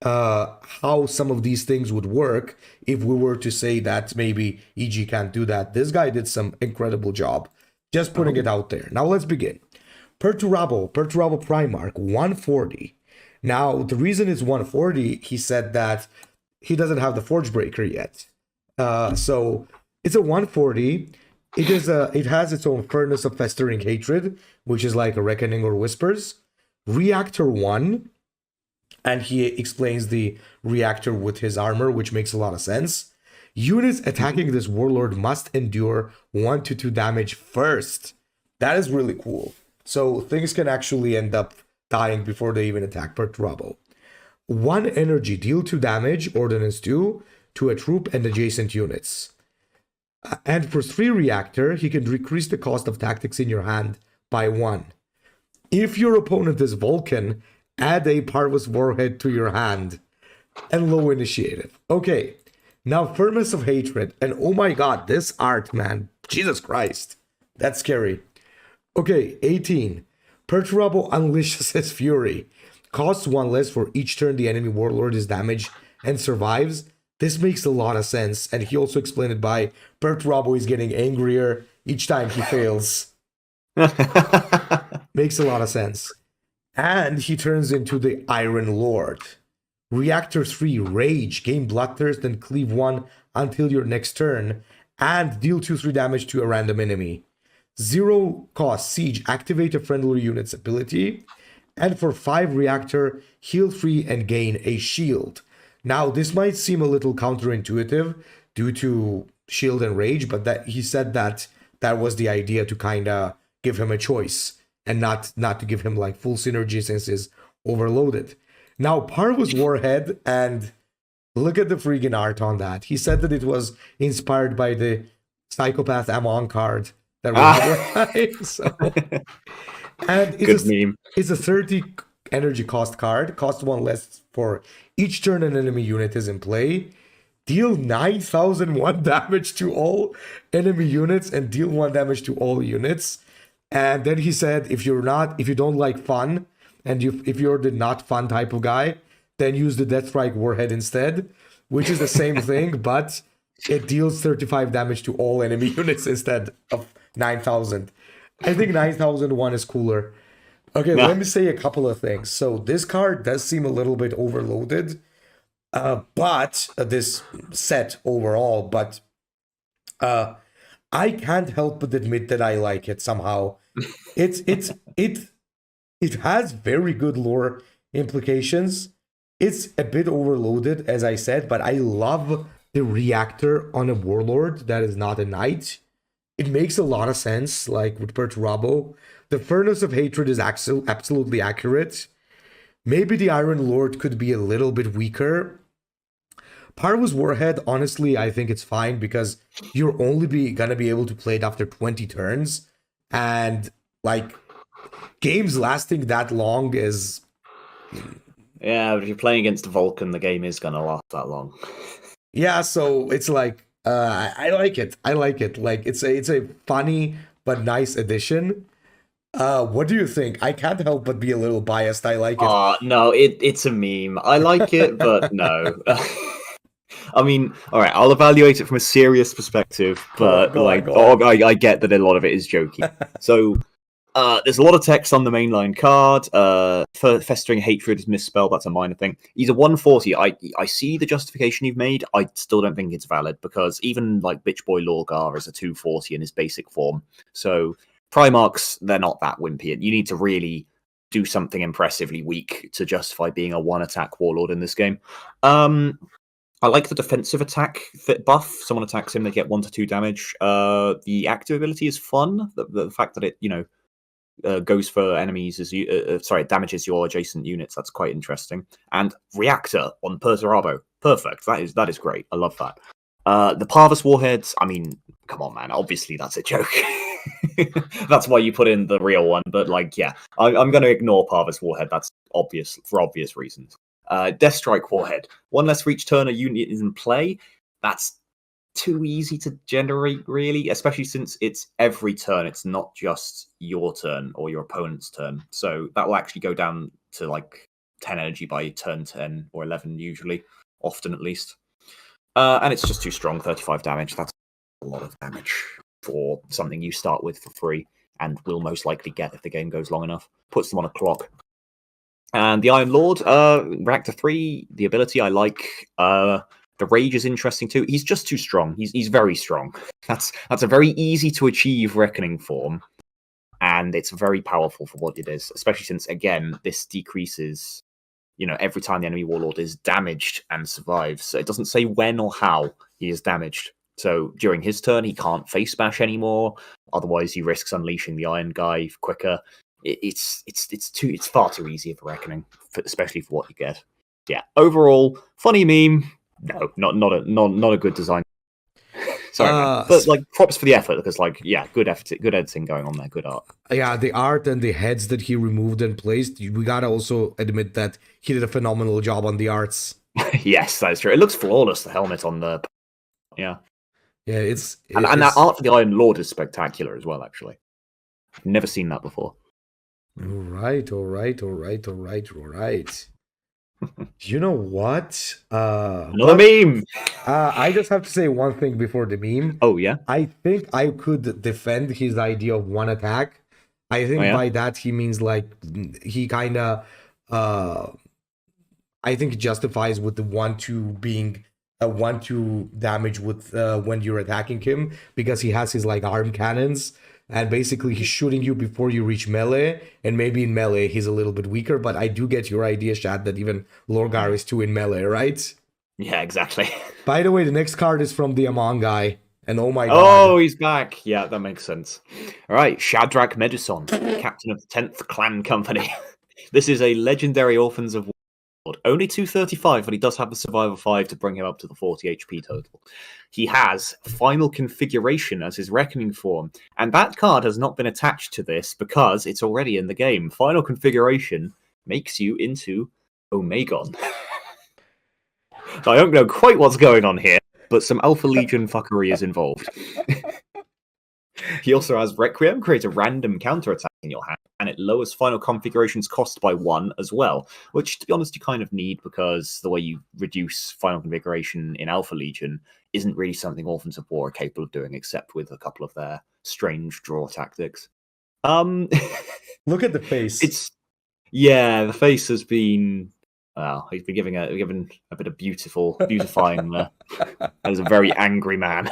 A: how some of these things would work if we were to say that maybe EG can't do that. This guy did some incredible job. Just putting it out there. Now let's begin. Perturabo Primarch, 140. Now, the reason it's 140, he said that he doesn't have the Forge Breaker yet. So it's a 140. It has its own Furnace of Festering Hatred, which is like a Reckoning or Whispers. Reactor 1, and he explains the reactor with his armor, which makes a lot of sense. Units attacking this warlord must endure 1 to 2 damage first. That is really cool. So things can actually end up dying before they even attack Perturabo. 1 energy, deal 2 damage, Ordnance 2, to a troop and adjacent units. And for 3 reactor, he can decrease the cost of tactics in your hand by 1. If your opponent is Vulcan, add a Parvus Warhead to your hand. And low initiative. Okay, now Furnace of Hatred. And oh my god, this art, man. Jesus Christ. That's scary. Okay, 18. Perturabo unleashes his fury. Costs 1 less for each turn the enemy warlord is damaged and survives. This makes a lot of sense. And he also explained it by Perturabo is getting angrier each time he fails. Makes a lot of sense. And he turns into the Iron Lord. Reactor 3, Rage. Gain Bloodthirst and cleave 1 until your next turn. And deal 2-3 damage to a random enemy. 0 cost, Siege. Activate a friendly unit's ability. And for 5 reactor, heal 3 and gain a shield. Now, this might seem a little counterintuitive due to shield and rage, but that he said that was the idea to kind of give him a choice and not to give him like full synergy since he's overloaded. Now, Parvus Warhead, and look at the freaking art on that. He said that it was inspired by the Psychopath Amon card that we have. So, and it's a 30 energy cost card. Cost 1 less for each turn an enemy unit is in play. Deal 9,001 damage to all enemy units and deal 1 damage to all units. And then he said, if you don't like fun, and if you're the not fun type of guy, then use the Deathstrike Warhead instead, which is the same thing, but it deals 35 damage to all enemy units instead of 9,000. I think 9,001 is cooler. Okay, Let me say a couple of things. So this card does seem a little bit overloaded, but this set overall, but I can't help but admit that I like it somehow. It has very good lore implications. It's a bit overloaded, as I said, but I love the reactor on a warlord that is not a knight. It makes a lot of sense, like with Perturabo. The Furnace of Hatred is absolutely accurate. Maybe the Iron Lord could be a little bit weaker. Parvus Warhead, honestly, I think it's fine because you're only gonna be able to play it after 20 turns. And, like, games lasting that long is...
B: Yeah, but if you're playing against Vulcan, the game is gonna last that long.
A: Yeah, so it's like, I like it. I like it. Like, it's a funny but nice addition. What do you think? I can't help but be a little biased. I like it.
B: No, it's a meme. I like it, but no. I mean, all right, I'll evaluate it from a serious perspective, but I get that a lot of it is jokey. So there's a lot of text on the mainline card. Festering Hatred is misspelled. That's a minor thing. He's a 140. I see the justification you've made. I still don't think it's valid because even like Bitch Boy Lorgar is a 240 in his basic form. So Primarchs, they're not that wimpy. You need to really do something impressively weak to justify being a 1-attack warlord in this game. I like the defensive attack buff. Someone attacks him, they get 1 to 2 damage. The active ability is fun. The fact that it, goes for enemies as damages your adjacent units. That's quite interesting. And Reactor on Perturabo, perfect. That is great. I love that. The Parvus Warheads. I mean, come on, man. Obviously, that's a joke. That's why you put in the real one. But like, yeah, I'm going to ignore Parvus Warhead. That's obvious for obvious reasons. Deathstrike Warhead. 1 less for each turn a unit is in play. That's too easy to generate, really, especially since it's every turn. It's not just your turn or your opponent's turn. So that will actually go down to like 10 energy by turn 10 or 11 usually, often at least. And it's just too strong, 35 damage. That's a lot of damage for something you start with for free and will most likely get if the game goes long enough. Puts them on a clock. And the Iron Lord, Reactor 3, the ability I like. The Rage is interesting too. He's just too strong. He's very strong. That's a very easy to achieve Reckoning form, and it's very powerful for what it is. Especially since again, this decreases, every time the enemy Warlord is damaged and survives. So it doesn't say when or how he is damaged. So during his turn, he can't face bash anymore. Otherwise, he risks unleashing the Iron Guy quicker. It's far too easy of a Reckoning, especially for what you get. Yeah. Overall, funny meme. No, not a good design. Sorry, man. But props for the effort because good effort, good editing going on there, good art.
A: Yeah, the art and the heads that he removed and placed. We gotta also admit that he did a phenomenal job on the arts.
B: Yes, that is true. It looks flawless. The helmet on the yeah.
A: It's
B: that art for the Iron Lord is spectacular as well. Actually, never seen that before.
A: All right. You know what?
B: Another meme.
A: I just have to say one thing before the meme.
B: Oh yeah.
A: I think I could defend his idea of one attack. I think by that he means he kind of. I think it justifies with the 1/2 being a 1/2 damage with when you're attacking him because he has his arm cannons. And basically, he's shooting you before you reach melee, and maybe in melee he's a little bit weaker. But I do get your idea, Shad, that even Lorgar is 2 in melee, right?
B: Yeah, exactly.
A: By the way, the next card is from the Amon guy, and oh my god!
B: Oh, he's back. Yeah, that makes sense. All right, Shadrach Meduson, captain of the 10th Clan Company. This is a legendary Orphans of Warlord. Only 235, but he does have the Survivor 5 to bring him up to the 40 HP total. He has Final Configuration as his Reckoning form, and that card has not been attached to this because it's already in the game. Final Configuration makes you into Omegon. I don't know quite what's going on here, but some Alpha Legion fuckery is involved. He also has Requiem, create a random counterattack in your hand, and it lowers Final Configuration's cost by 1 as well, which, to be honest, you kind of need because the way you reduce Final Configuration in Alpha Legion isn't really something Orphans of War are capable of doing, except with a couple of their strange draw tactics.
A: Look at the face.
B: The face has been... Well, he's been given a bit of beautifying there. That is a very angry man.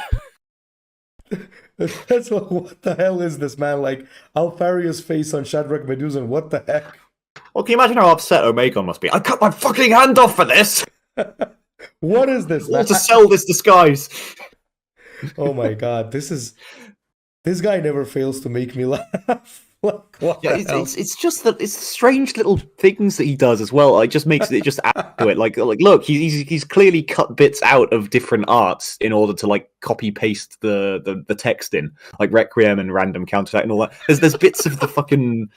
A: That's what the hell is this man? Alfaria's face on Shadrach Medusan. What the heck?
B: Well, can you imagine how upset Omegon must be? I cut my fucking hand off for this!
A: What is this?
B: All to sell this disguise!
A: Oh my god, this guy never fails to make me laugh.
B: It's just that it's strange little things that he does as well. It just makes it just add to it. Look, he's clearly cut bits out of different arts in order to copy paste the text in, like Requiem and random counterattack and all that. There's bits of the fucking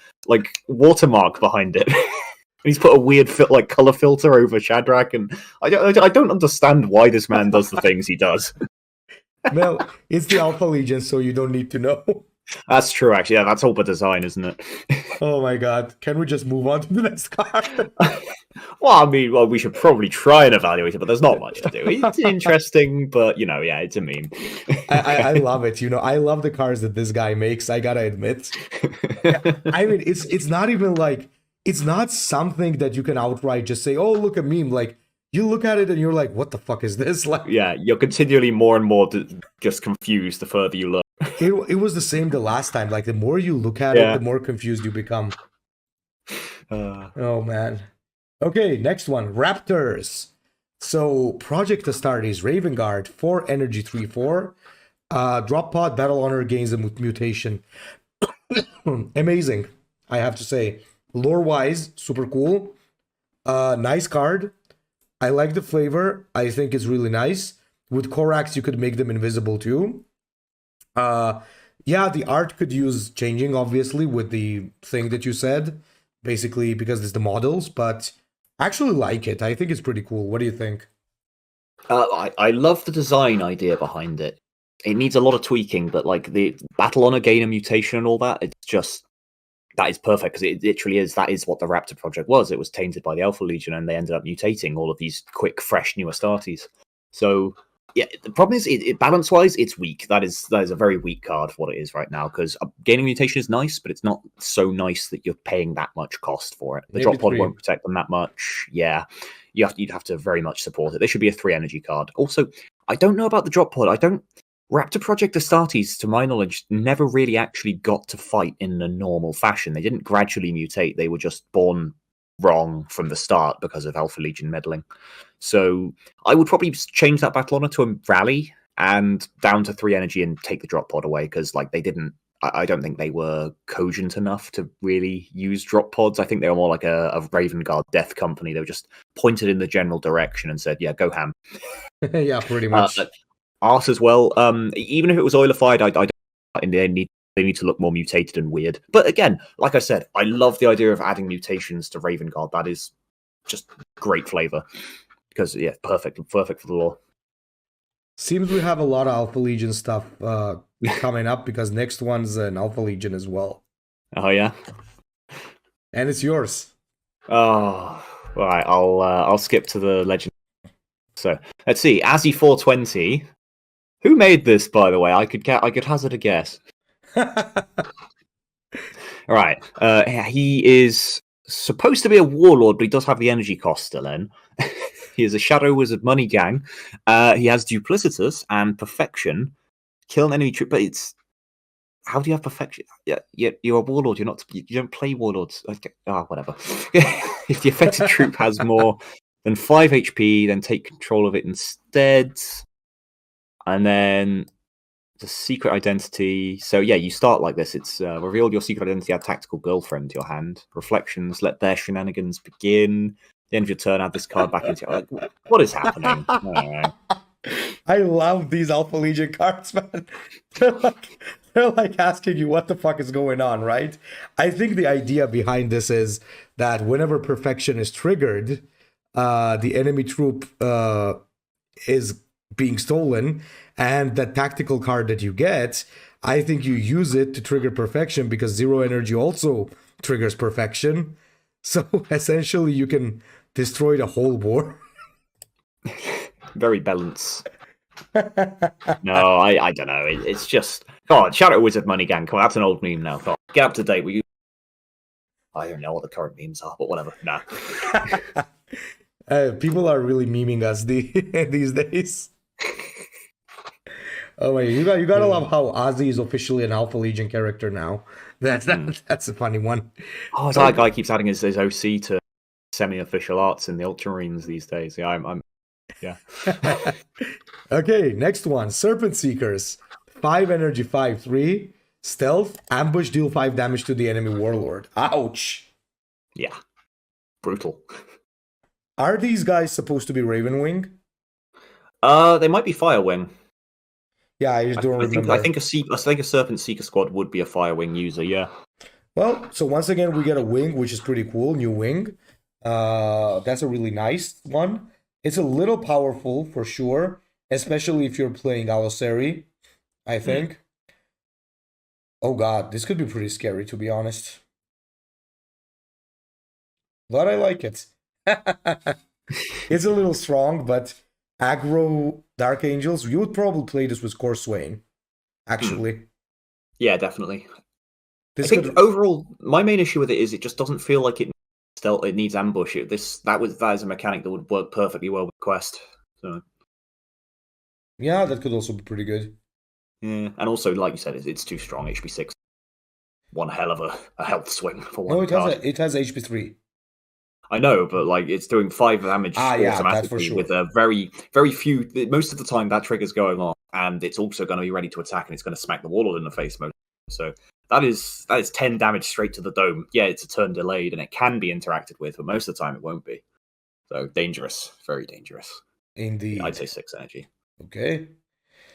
B: watermark behind it. He's put a weird color filter over Shadrach, and I don't understand why this man does the things he does.
A: Well, it's the Alpha Legion, so you don't need to know.
B: That's true, actually. Yeah, that's all by design, isn't it?
A: Oh my god. Can we just move on to the next card?
B: We should probably try and evaluate it, but there's not much to do. It's interesting, but, it's a meme.
A: I love it. I love the cards that this guy makes, I gotta admit. I mean, it's not even it's not something that you can outright just say, oh, look, a meme. You look at it and you're like, what the fuck is this?
B: Yeah, you're continually more and more just confused the further you look.
A: It was the same the last time. The more you look at it, the more confused you become. Oh, man. Okay, next one. Raptors. So, Project Astartes, Raven Guard, 4 energy, 3/4. Drop pod, Battle Honor gains a mutation. Amazing, I have to say. Lore-wise, super cool. Nice card. I like the flavor. I think it's really nice. With Korax, you could make them invisible too. The art could use changing, obviously, with the thing that you said. Basically, because it's the models, but I actually like it. I think it's pretty cool. What do you think?
B: I love the design idea behind it. It needs a lot of tweaking, but the Battle Honor gain a mutation and all that, that is perfect because it literally is. That is what the Raptor project was. It was tainted by the Alpha Legion, and they ended up mutating all of these quick, fresh, new Astartes. So yeah, the problem is, balance-wise, it's weak. That is a very weak card for what it is right now. Because gaining mutation is nice, but it's not so nice that you're paying that much cost for it. The drop pod won't protect them that much. Yeah, you'd have to very much support it. There should be a 3 energy card. Also, I don't know about the drop pod. Raptor Project Astartes, to my knowledge, never really actually got to fight in a normal fashion. They didn't gradually mutate. They were just born wrong from the start because of Alpha Legion meddling. So I would probably change that battle honor to a rally and down to 3 energy and take the drop pod away, because like I don't think they were cogent enough to really use drop pods. I think they were more like a Raven Guard Death Company. They were just pointed in the general direction and said, yeah, go ham.
A: Yeah, pretty much.
B: Art as well. Even if it was oilified, I don't. They need to look more mutated and weird. But again, like I said, I love the idea of adding mutations to Raven Guard. That is just great flavor. Because yeah, perfect for the lore.
A: Seems we have a lot of Alpha Legion stuff coming up, because next one's an Alpha Legion as well.
B: Oh yeah,
A: and it's yours.
B: Oh, all right. I'll skip to the legend. So let's see, Azzy 420. Who made this, by the way? I could hazard a guess. All right. He is supposed to be a warlord, but he does have the energy cost still in. He is a Shadow Wizard Money Gang. He has Duplicitous and Perfection. Kill an enemy troop, but it's... How do you have Perfection? Yeah, you're a warlord. You don't play warlords. Whatever. If the affected troop has more than 5 HP, then take control of it instead. And then the secret identity. So yeah, you start like this. It's revealed your secret identity, add tactical girlfriend to your hand. Reflections, let their shenanigans begin. The end of your turn, add this card back into your... Like, what is happening?
A: I love these Alpha Legion cards, man. They're like asking you what the fuck is going on, right? I think the idea behind this is that whenever perfection is triggered, the enemy troop is being stolen, and that tactical card that you get, I think you use it to trigger perfection, because 0 energy also triggers perfection. So essentially you can destroy the whole war.
B: Very balanced. No, I don't know. It's just... God, Shadow Wizard Money Gang. Come on, that's an old meme now. God, get up to date with you. I don't know what the current memes are, but whatever. Nah.
A: People are really memeing us these days. Oh my! You gotta love how Ozzy is officially an Alpha Legion character now. That's a funny one.
B: Oh, that guy keeps adding his OC to semi-official arts in the Ultramarines these days. Yeah, yeah.
A: Okay, next one: Serpent Seekers. 5 energy, 5/3 stealth, ambush, deal 5 damage to the enemy warlord. Ouch.
B: Yeah, brutal.
A: Are these guys supposed to be Ravenwing?
B: They might be Firewing.
A: Yeah, I just don't remember.
B: I think a Serpent Seeker squad would be a Firewing user. Yeah.
A: Well, so once again we get a wing, which is pretty cool. New wing. That's a really nice one. It's a little powerful for sure, especially if you're playing Aloseri, I think. Oh god, this could be pretty scary, to be honest. But I like it. It's a little strong, but aggro Dark Angels, you would probably play this with Core Swain, actually.
B: Yeah, definitely. I think overall, my main issue with it is it just doesn't feel like it needs ambush. That is a mechanic that would work perfectly well with Quest. So.
A: Yeah, that could also be pretty good.
B: Yeah, and also, like you said, it's too strong. HP 6, one hell of a health swing for one.
A: No, it has HP 3.
B: I know, but like it's doing 5 damage automatically with a very, very few. Most of the time, that trigger's going on, and it's also going to be ready to attack, and it's going to smack the warlord in the face most. So that is 10 damage straight to the dome. Yeah, it's a turn delayed, and it can be interacted with, but most of the time it won't be. So dangerous, very dangerous.
A: Indeed,
B: I'd say 6 energy.
A: Okay,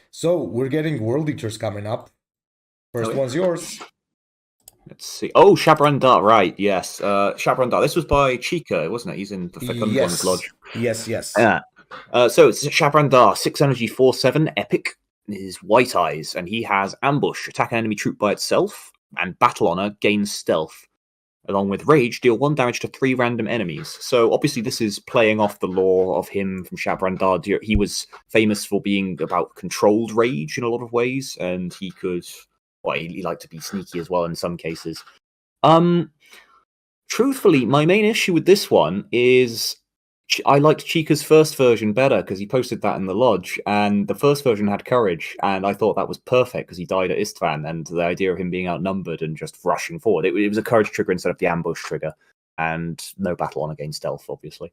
A: so we're getting World Eaters coming up. First one's yours.
B: Let's see. Oh, Shabrandar, right, yes. Shabrandar. This was by Chica, wasn't it? He's in the Fecund Lodge.
A: Yes.
B: Yeah. So it's Shabrandar, 6 energy, 4/7, epic. His white eyes, and he has ambush, attack an enemy troop by itself, and battle honor, gains stealth. Along with rage, deal 1 damage to 3 random enemies. So obviously this is playing off the lore of him from Shabrandar. He was famous for being about controlled rage in a lot of ways, and he could... Well, he liked to be sneaky as well in some cases. Truthfully, my main issue with this one is I liked Chica's first version better because he posted that in the lodge, and the first version had courage, and I thought that was perfect because he died at Istvan, and the idea of him being outnumbered and just rushing forward, it was a courage trigger instead of the ambush trigger, and no battle on against stealth, obviously.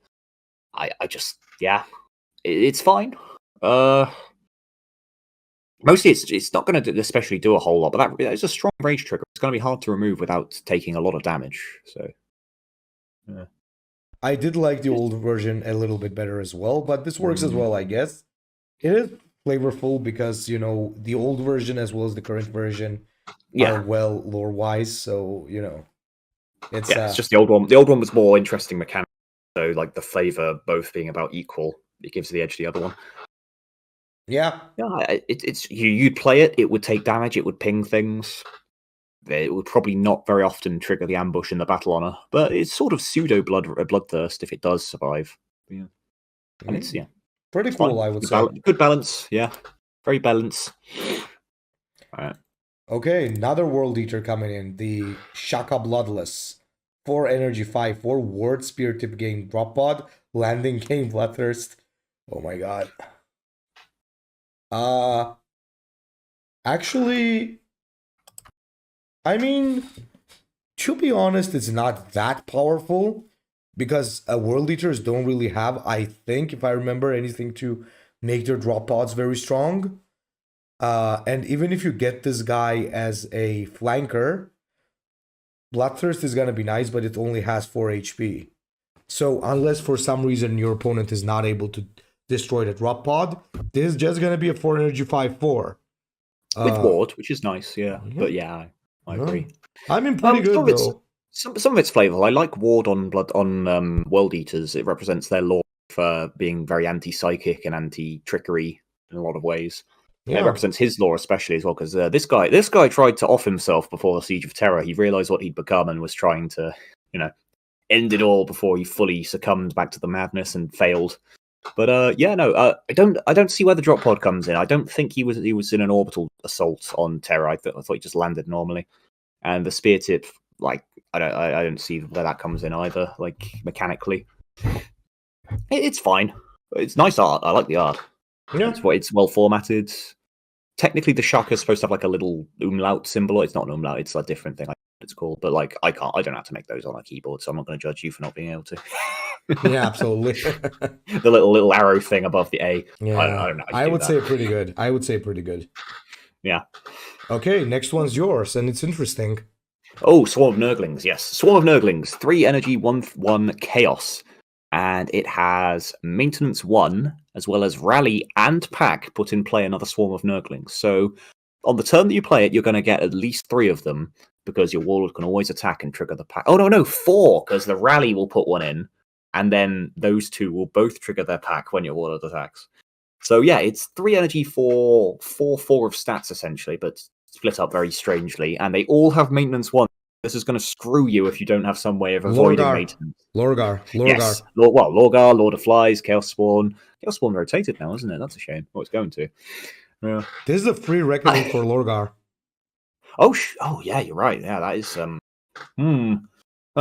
B: I just, yeah, it's fine. Mostly it's not going to especially do a whole lot, but it's a strong rage trigger. It's going to be hard to remove without taking a lot of damage, so... Yeah.
A: I did like the old version a little bit better as well, but this works as well, I guess. It is flavorful because, you know, the old version as well as the current version are well lore-wise, so, you know. It's
B: just the old one. The old one was more interesting mechanics, so, like, the flavor both being about equal, it gives the edge to the other one.
A: Yeah.
B: Yeah, you'd play it, it would take damage, it would ping things. It would probably not very often trigger the ambush in the battle honor, but it's sort of pseudo bloodthirst if it does survive. Yeah, and it's
A: pretty
B: it's
A: cool.
B: fine.
A: I would say
B: good balance. Yeah, very balanced. All right.
A: Okay, another World Eater coming in. The Shaka Bloodless, 4 energy 5/4 ward spear tip gain drop pod landing gain bloodthirst. Oh my god. Actually. I mean, to be honest, it's not that powerful because World Eaters don't really have, I think, if I remember, anything to make their drop pods very strong. And even if you get this guy as a flanker, Bloodthirst is going to be nice, but it only has 4 HP. So unless for some reason your opponent is not able to destroy the drop pod, this is just going to be a 4 energy 5/4.
B: With ward, which is nice, yeah. But yeah, I agree.
A: I mean, pretty good though.
B: Some of it's flavorful. I like ward on World Eaters. It represents their lore for being very anti-psychic and anti-trickery in a lot of ways. Yeah. It represents his lore especially as well, because this guy tried to off himself before the Siege of Terror. He realized what he'd become and was trying to, end it all before he fully succumbed back to the madness and failed. But I don't see where the drop pod comes in. I don't think he was in an orbital assault on Terror. I thought he just landed normally, and the spear tip, like I don't see where that comes in either. Like mechanically, it's fine. It's nice art. I like the art. Yeah, it's well formatted. Technically, the Shaka is supposed to have like a little umlaut symbol. It's not an umlaut. It's a different thing. It's called, but like I don't have to make those on a keyboard, so I'm not going to judge you for not being able to.
A: Yeah, absolutely.
B: The little arrow thing above the A.
A: Yeah,
B: I don't know.
A: I would say pretty good.
B: Yeah.
A: Okay, next one's yours, and it's interesting.
B: Oh, Swarm of Nurglings. Yes, Swarm of Nurglings. 3 energy, 1/1 chaos, and it has maintenance 1 as well as rally and pack put in play another Swarm of Nurglings. So on the turn that you play it, you're going to get at least 3 of them because your Warlord can always attack and trigger the pack. Oh no, 4 because the rally will put 1 in. And then those 2 will both trigger their pack when your Warlord attacks. So yeah, it's 3 energy for 4 of stats essentially, but split up very strangely. And they all have maintenance 1. This is going to screw you if you don't have some way of avoiding maintenance.
A: Lorgar.
B: Yes. Lorgar, Lord of Flies, Chaos Spawn. Chaos Spawn rotated now, isn't it? That's a shame. Oh, it's going to. Yeah.
A: This is a free reckoning for Lorgar.
B: Oh yeah, you're right. Yeah, that is All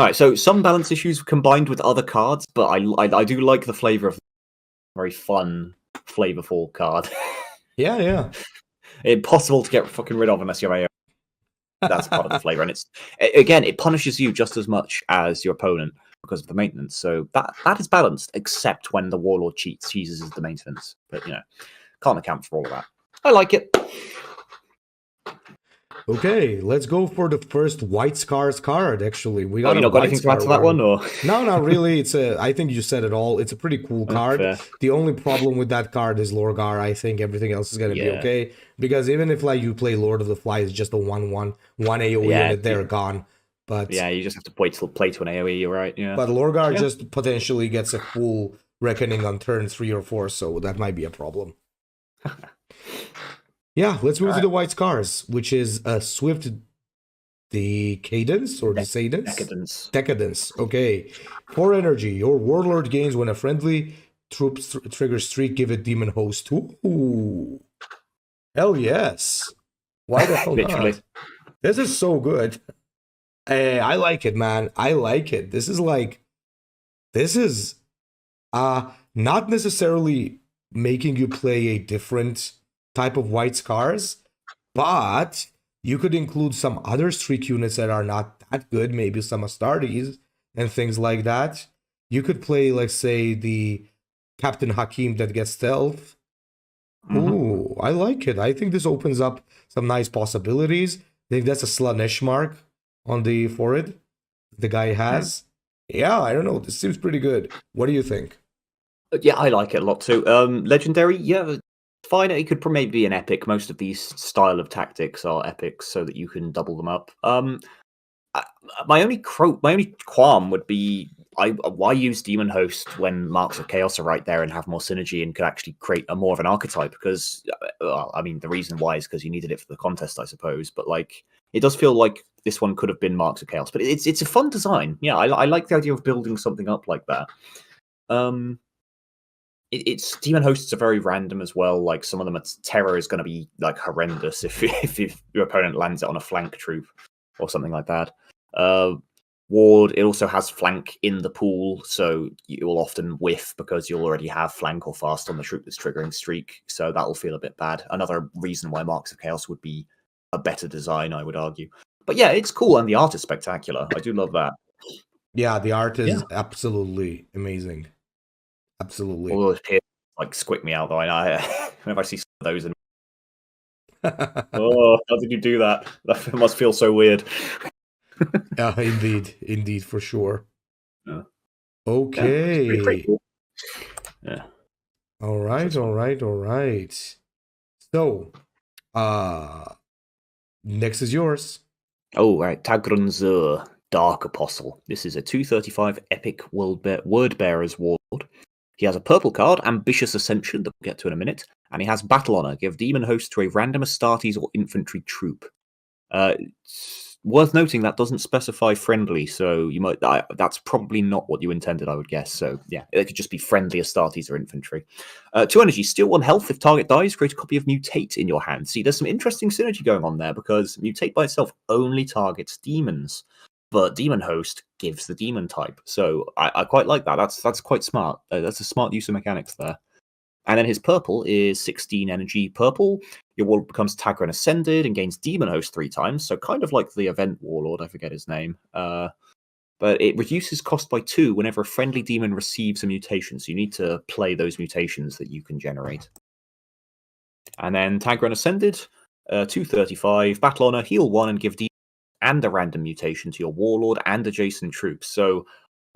B: right, so some balance issues combined with other cards, but I do like the flavor of very fun, flavorful card.
A: Yeah.
B: Impossible to get fucking rid of unless you're AO. That's part of the flavor, and it punishes you just as much as your opponent because of the maintenance. So that is balanced, except when the Warlord cheeses the maintenance. But can't account for all of that. I like it.
A: Okay, let's go for the first White Scars card. Actually, we got.
B: You not got anything to add to that one, or
A: no, not really. I think you said it all. It's a pretty cool card.
B: Fair.
A: The only problem with that card is Lorgar. I think everything else is gonna be okay because even if like you play Lord of the Flies, just a 1/1 AOE unit, they're gone. But
B: yeah, you just have to wait till play to an AOE. You're right. Yeah.
A: But Lorgar just potentially gets a full reckoning on turn 3 or 4, so that might be a problem. Yeah, let's move to the White Scars, which is a Swift Decadence or Decadence? Decadence. Okay. 4 energy. Your Warlord gains when a friendly troop triggers streak, give it Demon Host. Ooh. Hell yes. Why the hell not? This is so good. I like it, man. I like it. This is Not necessarily making you play a different type of white scars, but you could include some other streak units that are not that good, maybe some Astartes and things like that. You could play, let's say, the Captain Hakim that gets stealth. Ooh, I like it. I think this opens up some nice possibilities. I think that's a Slanesh mark on the forehead the guy has. Yeah, I don't know. This seems pretty good. What do you think?
B: Yeah, I like it a lot too. Legendary, yeah, fine. It could maybe be an epic. Most of these style of tactics are epics, so that you can double them up. My only qualm would be why use Demon Host when Marks of Chaos are right there and have more synergy and could actually create a more of an archetype? Because I mean, the reason why is because you needed it for the contest, I suppose. But like, it does feel like this one could have been Marks of Chaos. But it's a fun design. Yeah, I like the idea of building something up like that. It's Demon Hosts are very random as well. Like some of them, terror is going to be like horrendous if your opponent lands it on a flank troop or something like that. Ward, it also has flank in the pool, so you will often whiff because you'll already have flank or fast on the troop that's triggering streak, so that'll feel a bit bad. Another reason why Marks of Chaos would be a better design, I would argue. But yeah, it's cool, and the art is spectacular. I do love that.
A: Yeah, the art is absolutely amazing. Absolutely.
B: All those peers like squick me out, though. I whenever I see some of those, and oh, how did you do that? That must feel so weird.
A: Yeah, indeed, for sure.
B: Yeah.
A: Okay.
B: Yeah, pretty cool. Yeah.
A: All right. So, next is yours.
B: Oh, right. Tagron Zur, Dark Apostle. This is a 235 epic word bearer's warlord. He has a purple card, Ambitious Ascension, that we'll get to in a minute, and he has Battle Honor. Give Demon Host to a random Astartes or infantry troop. It's worth noting that doesn't specify friendly, so you might that's probably not what you intended, I would guess. So yeah, it could just be friendly Astartes or infantry. 2 energy, steal 1 health. If target dies, create a copy of Mutate in your hand. See, there's some interesting synergy going on there because Mutate by itself only targets demons, but Demon Host gives the demon type. So I quite like that. That's quite smart. That's a smart use of mechanics there. And then his purple is 16 energy purple. Your warlord becomes Tagron Ascended and gains Demon Host 3 times. So kind of like the event warlord, I forget his name. But it reduces cost by 2 whenever a friendly demon receives a mutation. So you need to play those mutations that you can generate. And then Tagron Ascended, 235, Battle Honor, heal 1 and give demon and a random mutation to your warlord and adjacent troops. So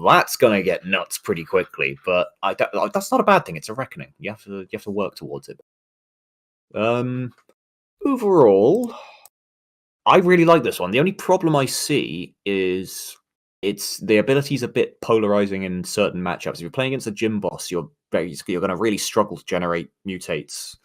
B: that's gonna get nuts pretty quickly, but that's not a bad thing. It's a reckoning. You have to work towards it. Overall, I really like this one. The only problem I see is the ability's a bit polarizing in certain matchups. If you're playing against a gym boss, you're going to really struggle to generate mutates.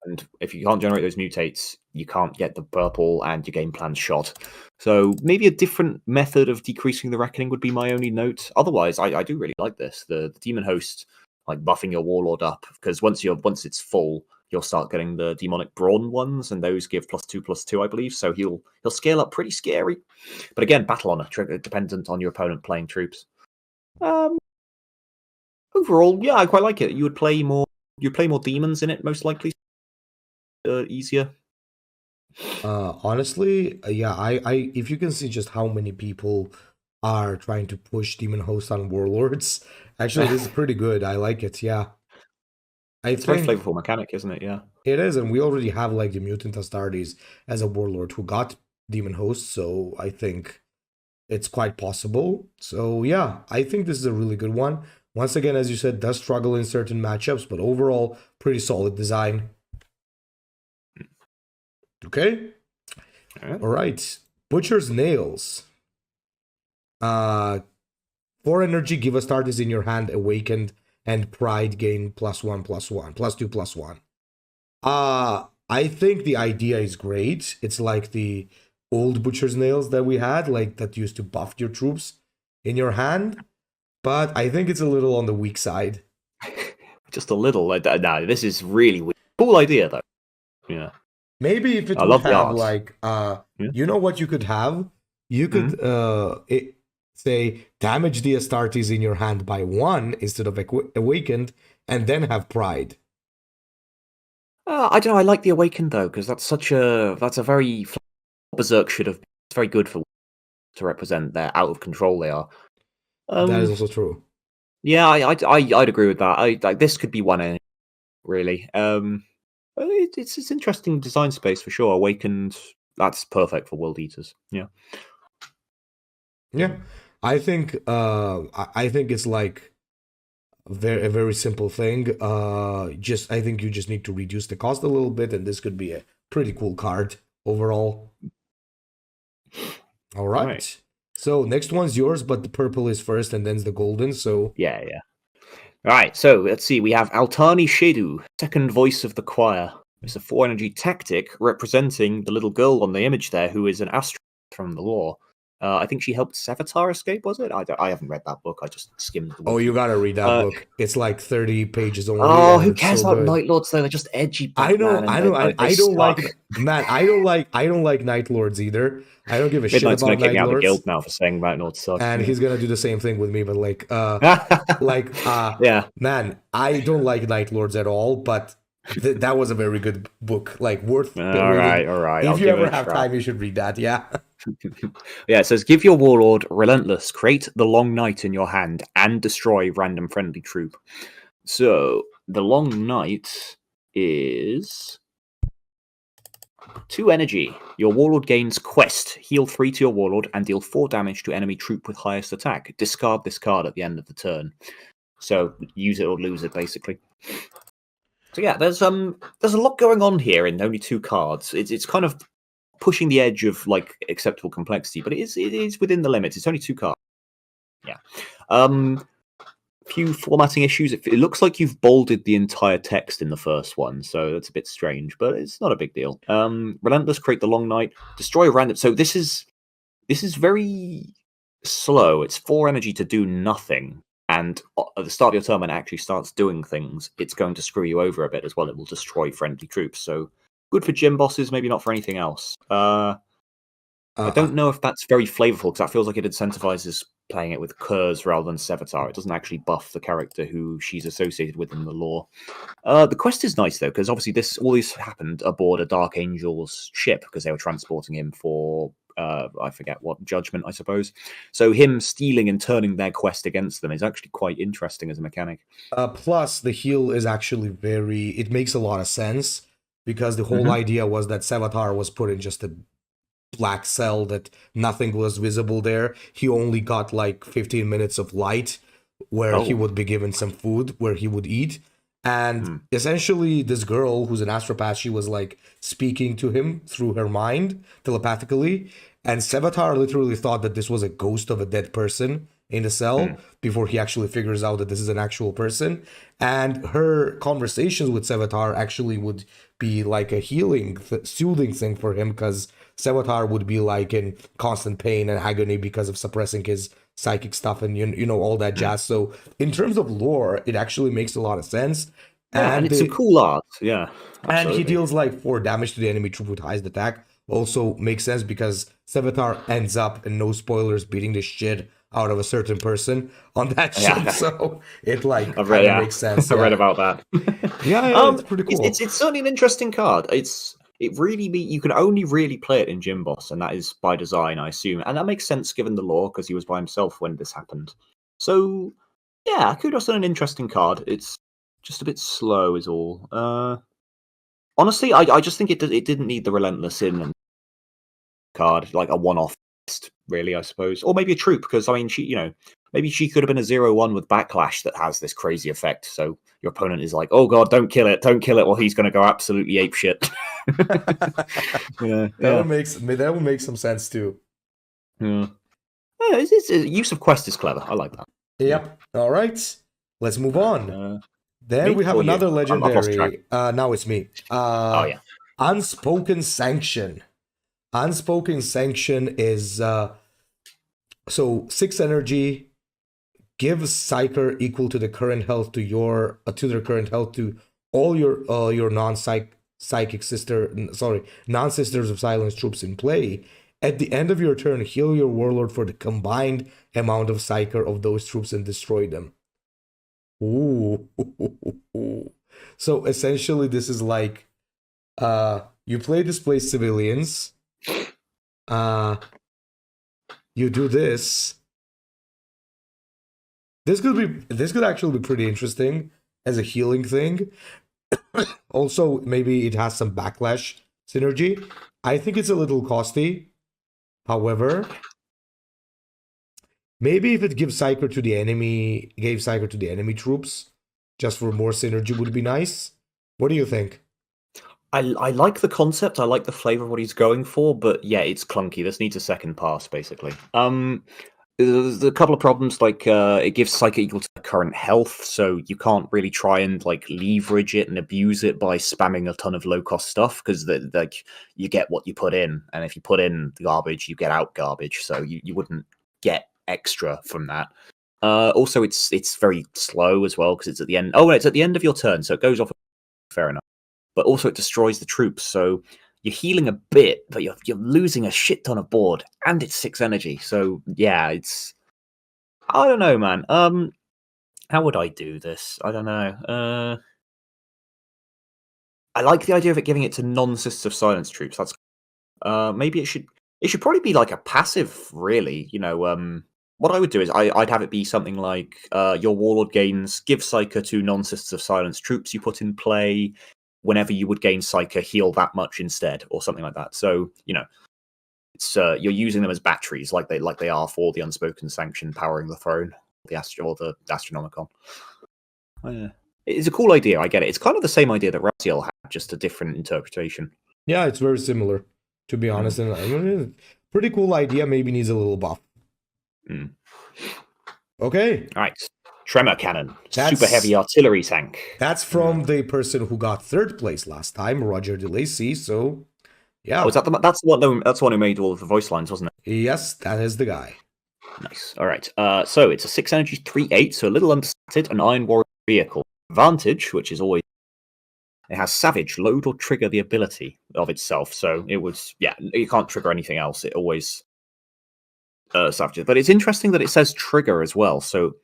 B: And if you can't generate those mutates, you can't get the purple and your game plan's shot. So maybe a different method of decreasing the reckoning would be my only note. Otherwise, I do really like this. The Demon Host, like buffing your warlord up, because once it's full, you'll start getting the demonic brawn ones, and those give +2/+2, I believe. So he'll scale up pretty scary. But again, Battle Honor, dependent on your opponent playing troops. Overall, yeah, I quite like it. You play more demons in it, most likely. Easier.
A: Honestly, yeah, I if you can see just how many people are trying to push Demon Host on warlords, actually this is pretty good. I like it. Yeah,
B: It's a very flavorful mechanic, isn't it? Yeah,
A: it is, and we already have like the Mutant Astartes as a warlord who got Demon Host, so I think it's quite possible. So yeah, I think this is a really good one. Once again, as you said, does struggle in certain matchups, but overall pretty solid design. Okay. All right. Butcher's Nails. 4 energy, give Astartes in your hand, awakened, and pride gain +1/+1, +2/+1. I think the idea is great. It's like the old Butcher's Nails that we had, like that used to buff your troops in your hand. But I think it's a little on the weak side.
B: Just a little. No, this is really weak. Cool idea, though. Yeah.
A: Maybe if it would have like, you know what you could have? You could, say damage the Astartes in your hand by 1 instead of awakened, and then have pride.
B: I don't know. I like the Awakened though, because that's a very Berserk should have. It's very good for to represent their out of control they are.
A: That is also true.
B: Yeah, I'd agree with that. This could be one in, really. It's interesting design space for sure. Awakened, that's perfect for World Eaters. Yeah.
A: Yeah, I think it's like a very simple thing. I think you just need to reduce the cost a little bit, and this could be a pretty cool card overall. All right. So next one's yours, but the purple is first, and then's the golden. So
B: yeah. All right. So let's see. We have Altani Shedu, second voice of the choir. It's a 4-energy tactic representing the little girl on the image there, who is an astronaut from the lore. I think she helped Sevatar escape, was it? I haven't read that book. I just skimmed the book.
A: Oh, you gotta read that book. It's like 30 pages only.
B: Oh, who cares about Night Lords though? They're just edgy.
A: I don't like Night Lords either. I don't give a shit about Night Lords. Midnight's
B: gonna kick me out of the guild now for saying Night Lords suck.
A: And he's gonna do the same thing with me, but man, I don't like Night Lords at all, but that was a very good book, like worth reading. All right. If you ever have time, you should read that. Yeah.
B: Yeah, it says give your warlord Relentless, create the Long Night in your hand, and destroy random friendly troop. So the Long Night is 2 energy. Your warlord gains Quest, heal 3 to your warlord, and deal 4 damage to enemy troop with highest attack. Discard this card at the end of the turn. So use it or lose it, basically. So yeah, there's a lot going on here in only 2 cards. It's kind of pushing the edge of like acceptable complexity, but it is within the limits. It's only 2 cards. Yeah. Few formatting issues. It looks like you've bolded the entire text in the first one, so that's a bit strange, but it's not a big deal. Relentless, create the Long Night, destroy random. So this is very slow. It's 4 energy to do nothing. And at the start of your turn, when it actually starts doing things, it's going to screw you over a bit as well. It will destroy friendly troops. So good for gym bosses, maybe not for anything else. I don't know if that's very flavorful, because that feels like it incentivizes playing it with Kurz rather than Sevatar. It doesn't actually buff the character who she's associated with in the lore. The quest is nice, though, because obviously all this happened aboard a Dark Angel's ship, because they were transporting him for... I forget what judgment, I suppose. So him stealing and turning their quest against them is actually quite interesting as a mechanic.
A: Plus, the heal is actually it makes a lot of sense, because the whole idea was that Sevatar was put in just a black cell, that nothing was visible there. He only got like 15 minutes of light where he would be given some food where he would eat. And essentially, this girl who's an astropath, she was like speaking to him through her mind telepathically. And Sevatar literally thought that this was a ghost of a dead person in the cell before he actually figures out that this is an actual person. And her conversations with Sevatar actually would be like a healing, soothing thing for him, because Sevatar would be like in constant pain and agony because of suppressing his psychic stuff and you know all that jazz. So in terms of lore, it actually makes a lot of sense.
B: And it's a cool art, yeah. Absolutely.
A: And he deals like 4 damage to the enemy troop with highest attack. Also makes sense because Sevatar ends up, and no spoilers, beating the shit out of a certain person on that ship. So it like makes sense.
B: I read about that.
A: It's pretty cool.
B: It's certainly an interesting card. You can only really play it in Gym Boss, and that is by design, I assume. And that makes sense given the lore, because he was by himself when this happened. So, yeah, kudos on an interesting card. It's just a bit slow is all. Honestly, I just think it didn't need the Relentless in card, like a one-off, really, I suppose. Or maybe a troop, because, I mean, maybe she could have been a 0-1 with Backlash that has this crazy effect. So your opponent is like, oh god, don't kill it, or he's going to go absolutely apeshit.
A: That would make some sense too.
B: Yeah, it's use of quest is clever. I like that.
A: Yep. All right, let's move on. Then we have another legendary. Now it's me. Unspoken Sanction. Unspoken Sanction is so 6 energy. Gives Psyker equal to the current health to their current health to all your non-sisters of silence troops in play, At the end of your turn, heal your warlord for the combined amount of Psyker of those troops and destroy them. Ooh. So essentially, this is like, you play displaced civilians. You do this. This could actually be pretty interesting as a healing thing. Also, maybe it has some backlash synergy. I think it's a little costly. However, maybe if it gives Psyker to the enemy, gave Psyker to the enemy troops, just for more synergy would be nice. What do you think?
B: I like the concept. I like the flavor of what he's going for, but yeah, it's clunky. This needs a second pass, basically. There's a couple of problems, like it gives Psyche equal to the current health, so you can't really try and like leverage it and abuse it by spamming a ton of low-cost stuff, because like you get what you put in, and if you put in garbage, you get out garbage, so you wouldn't get extra from that. Also, it's very slow as well, because it's at the end. Oh, it's at the end of your turn, so it goes off. Fair enough. But also it destroys the troops, so you're healing a bit, but you're losing a shit ton of board, and it's 6 energy. So yeah, I don't know, man. How would I do this? I don't know. I like the idea of it giving it to non-Sisters of Silence troops. That's maybe it should probably be like a passive, really. You know, what I would do is I'd have it be something like your Warlord gains give Psyker to non-Sisters of Silence troops you put in play. Whenever you would gain Psyker, heal that much instead, or something like that. So, you know, it's you're using them as batteries, like they are for the Unspoken Sanction powering the throne, the Astronomicon. It's a cool idea. I get it. It's kind of the same idea that Raziel had, just a different interpretation.
A: Yeah, it's very similar, to be honest. And pretty cool idea. Maybe needs a little buff. Okay.
B: All right. Tremor Cannon, super heavy artillery tank.
A: That's from the person who got 3rd place last time, Roger DeLacy. So, yeah.
B: Oh, that's the one who made all of the voice lines, wasn't it?
A: Yes, that is the guy.
B: Nice. All right. So it's a 6 energy 3/8, so a little understated, an Iron Warrior vehicle. Advantage, which is always it has Savage, load or trigger the ability of itself. So it was you can't trigger anything else. It always Savage. But it's interesting that it says trigger as well. So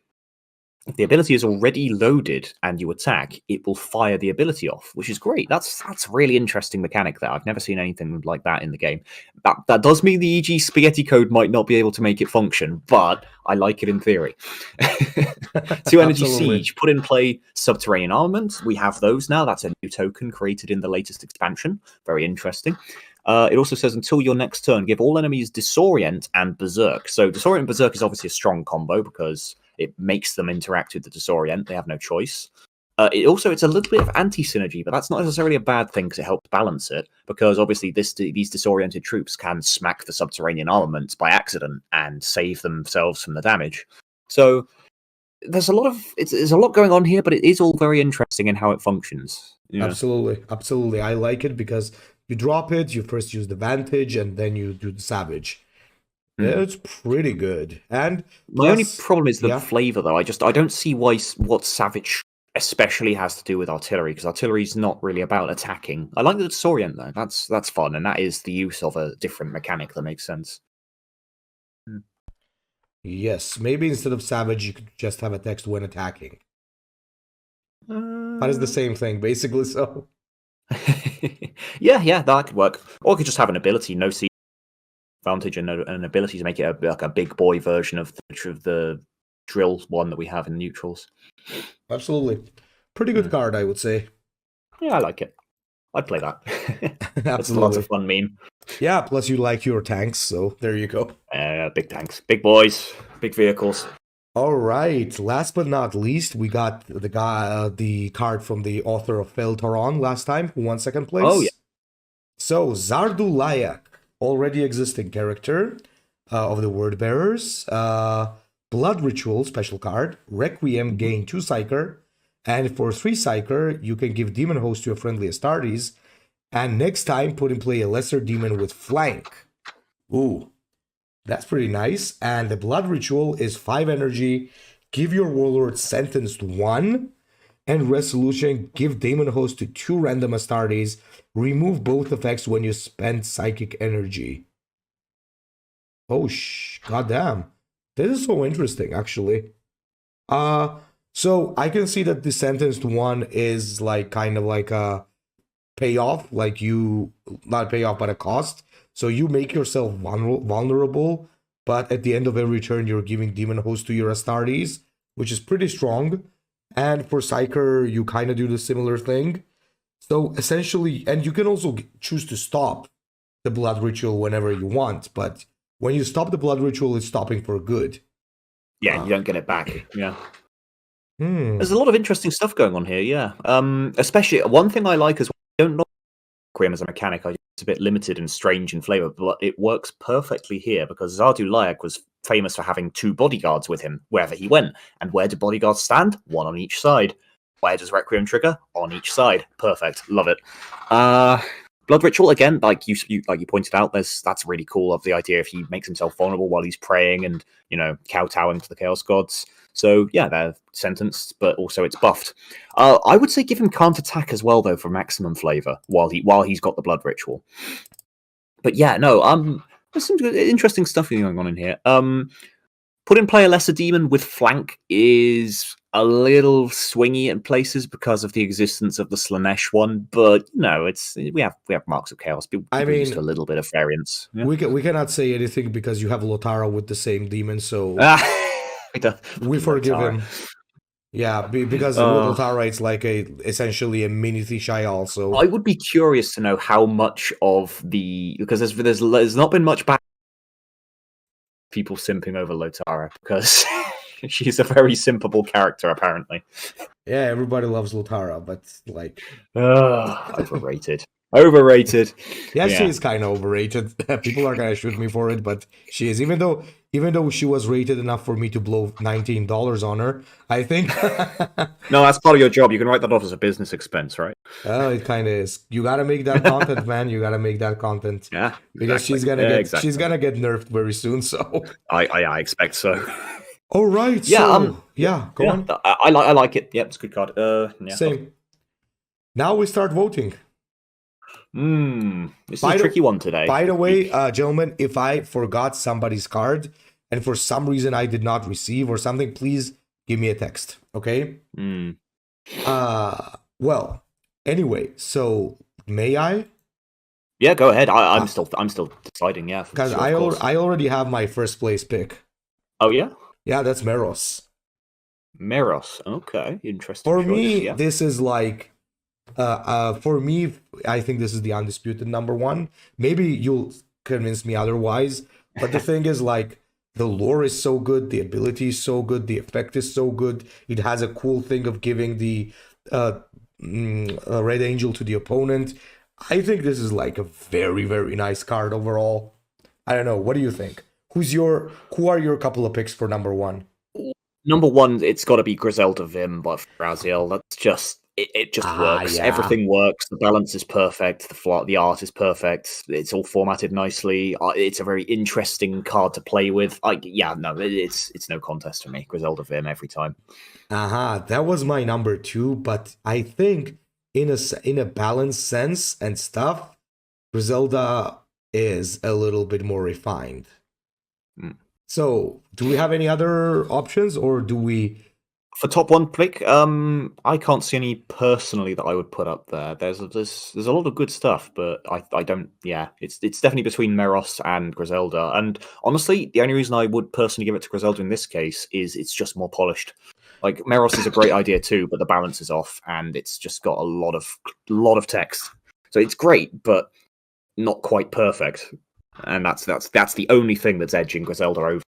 B: if the ability is already loaded and you attack, it will fire the ability off, which is great. That's a really interesting mechanic there. I've never seen anything like that in the game. That does mean the EG spaghetti code might not be able to make it function, but I like it in theory. 2 energy siege, put in play subterranean armament. We have those now. That's a new token created in the latest expansion. Very interesting. It also says until your next turn, give all enemies disorient and berserk. So disorient and berserk is obviously a strong combo because it makes them interact with the disorient. They have no choice. It's a little bit of anti-synergy, but that's not necessarily a bad thing because it helps balance it. Because obviously these disoriented troops can smack the subterranean armaments by accident and save themselves from the damage. So there's a lot going on here, but it is all very interesting in how it functions.
A: Yeah. Absolutely. I like it because you drop it, you first use the Vantage, and then you do the Savage. Yeah, it's pretty good. And
B: my only problem is the flavor, though. I don't see what Savage especially has to do with artillery, because artillery is not really about attacking. I like the disorient though. That's fun, and that is the use of a different mechanic that makes sense.
A: Yes, maybe instead of Savage, you could just have a text when attacking. That is the same thing, basically. So
B: yeah, that could work. Or I could just have an ability, no siege advantage, and an ability to make it a big boy version of the drill one that we have in neutrals.
A: Absolutely. Pretty good card, I would say.
B: Yeah, I like it. I'd play that.
A: Absolutely.
B: Lots of fun meme.
A: Yeah, plus you like your tanks, so there you go.
B: Big tanks. Big boys. Big vehicles.
A: All right. Last but not least, we got the guy, the card from the author of Fel Taron last time, who won 2nd place.
B: Oh, yeah.
A: So, Zardu Layak, already existing character of the Word Bearers. Blood Ritual, special card. Requiem, gain 2 Psyker. And for 3 Psyker, you can give Demon Host to your friendly Astartes. And next time, put in play a lesser demon with flank. Ooh, that's pretty nice. And the Blood Ritual is 5 energy. Give your Warlord Sentenced 1. And Resolution, give Demon Host to 2 random Astartes. Remove both effects when you spend Psychic Energy. Oh, goddamn. This is so interesting, actually. So I can see that the sentenced one is like kind of like a payoff, like you, not payoff, but a cost. So you make yourself vulnerable, but at the end of every turn, you're giving Demon Host to your Astartes, which is pretty strong. And for Psyker, you kind of do the similar thing. So essentially, and you can also choose to stop the blood ritual whenever you want, but when you stop the blood ritual, it's stopping for good.
B: Yeah, you don't get it back. Yeah.
A: Hmm.
B: There's a lot of interesting stuff going on here, yeah. Especially, one thing I like is I don't know Requiem as a mechanic. It's a bit limited and strange in flavor, but it works perfectly here because Zardu Layak was famous for having 2 bodyguards with him wherever he went. And where do bodyguards stand? 1 on each side. Where does Requiem trigger? On each side. Perfect. Love it. Blood Ritual, again, like you pointed out, that's really cool of the idea if he makes himself vulnerable while he's praying and, kowtowing to the Chaos Gods. So, yeah, they're sentenced, but also it's buffed. I would say give him Can't Attack as well, though, for maximum flavor while he's got the Blood Ritual. But yeah, no, there's some interesting stuff going on in here. Put in play a Lesser Demon with Flank is a little swingy in places because of the existence of the Slanesh one, but we have Marks of Chaos. People used to a little bit of variance. Yeah.
A: We cannot say anything because you have Lotara with the same demon, so we forgive him. Yeah, because with Lotara it's like essentially a mini Thishai also.
B: I would be curious to know how much of because there's not been much back people simping over Lotara because she's a very simpable character apparently.
A: Yeah, everybody loves Lotara, but like
B: overrated. Overrated.
A: Yeah, she is kind of overrated. People are gonna shoot me for it, but she is. Even though she was rated enough for me to blow $19 on her, I think.
B: No, that's part of your job. You can write that off as a business expense, right?
A: Oh, it kind of is. You gotta make that content, man. You gotta make that content.
B: Yeah, exactly.
A: Because she's gonna get nerfed very soon. So
B: I expect so.
A: All right.
B: Yeah.
A: Go on.
B: I like it. Yeah, it's a good card.
A: Same. Now we start voting.
B: This is a tricky one today.
A: By the way, gentlemen, if I forgot somebody's card and for some reason I did not receive or something, please give me a text, okay? Well, anyway, so may I?
B: Yeah, go ahead. I'm still deciding. Yeah,
A: because I already have my first place pick.
B: Oh yeah.
A: Yeah, that's Meros.
B: Meros. Okay, interesting.
A: For me, this is like. For me, I think this is the undisputed number one. Maybe you'll convince me otherwise, but the thing is, like, the lore is so good, the ability is so good, the effect is so good. It has a cool thing of giving the Red Angel to the opponent. I think this is like a very, very nice card overall. I don't know. What do you think? Who are your couple of picks for number one?
B: Number one, it's got to be Griselda Vim by Raziel. That's just. It just works. Yeah. Everything works. The balance is perfect. The art is perfect. It's all formatted nicely. It's a very interesting card to play with. It's no contest for me. Griselda Vim every time.
A: That was my number two, but I think in a balanced sense and stuff, Griselda is a little bit more refined. So, do we have any other options, or do we?
B: For top one pick, I can't see any personally that I would put up there. There's a lot of good stuff, but I don't. Yeah, it's definitely between Meros and Griselda. And honestly, the only reason I would personally give it to Griselda in this case is it's just more polished. Like Meros is a great idea too, but the balance is off, and it's just got a lot of text. So it's great, but not quite perfect. And that's the only thing that's edging Griselda over.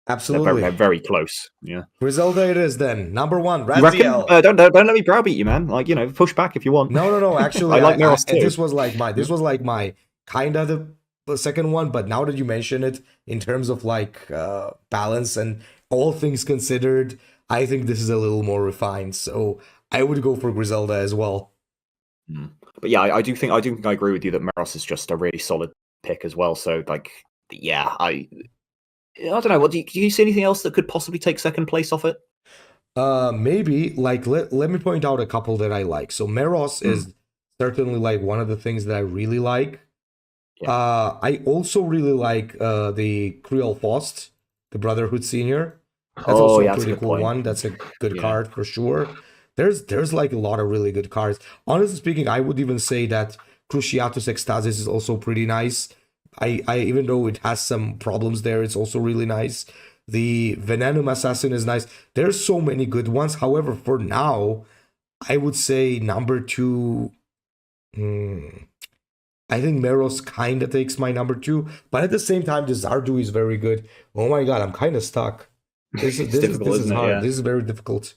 A: Absolutely,
B: they're very close. Yeah,
A: Griselda it is then. Number one, Raziel.
B: Don't let me browbeat you, man. Like push back if you want.
A: No. Actually,
B: I like Meros too.
A: This was like my kind of the second one, but now that you mention it, in terms of like balance and all things considered, I think this is a little more refined. So I would go for Griselda as well.
B: But yeah, I do think I agree with you that Meros is just a really solid pick as well. So like, yeah, I don't know. What do you see anything else that could possibly take second place off it?
A: Maybe like let me point out a couple that I like. So Meros is certainly like one of the things that I really like. I also really like the Creole Faust, the Brotherhood Senior. That's
B: Oh,
A: also
B: yeah,
A: a
B: that's a
A: pretty
B: good
A: cool
B: point.
A: one. That's a good
B: Yeah.
A: card for sure. There's like a lot of really good cards. Honestly speaking, I would even say that Cruciatus Ecstasis is also pretty nice. I even though it has some problems there, it's also really nice. The Venenum Assassin is nice. There's so many good ones. However, for now, I would say number 2. I think Meros kind of takes my number 2, but at the same time, the Zardu is very good. Oh my god, I'm kind of stuck. This is
B: It's difficult,
A: this is
B: isn't it?
A: hard.
B: Yeah.
A: This is very difficult.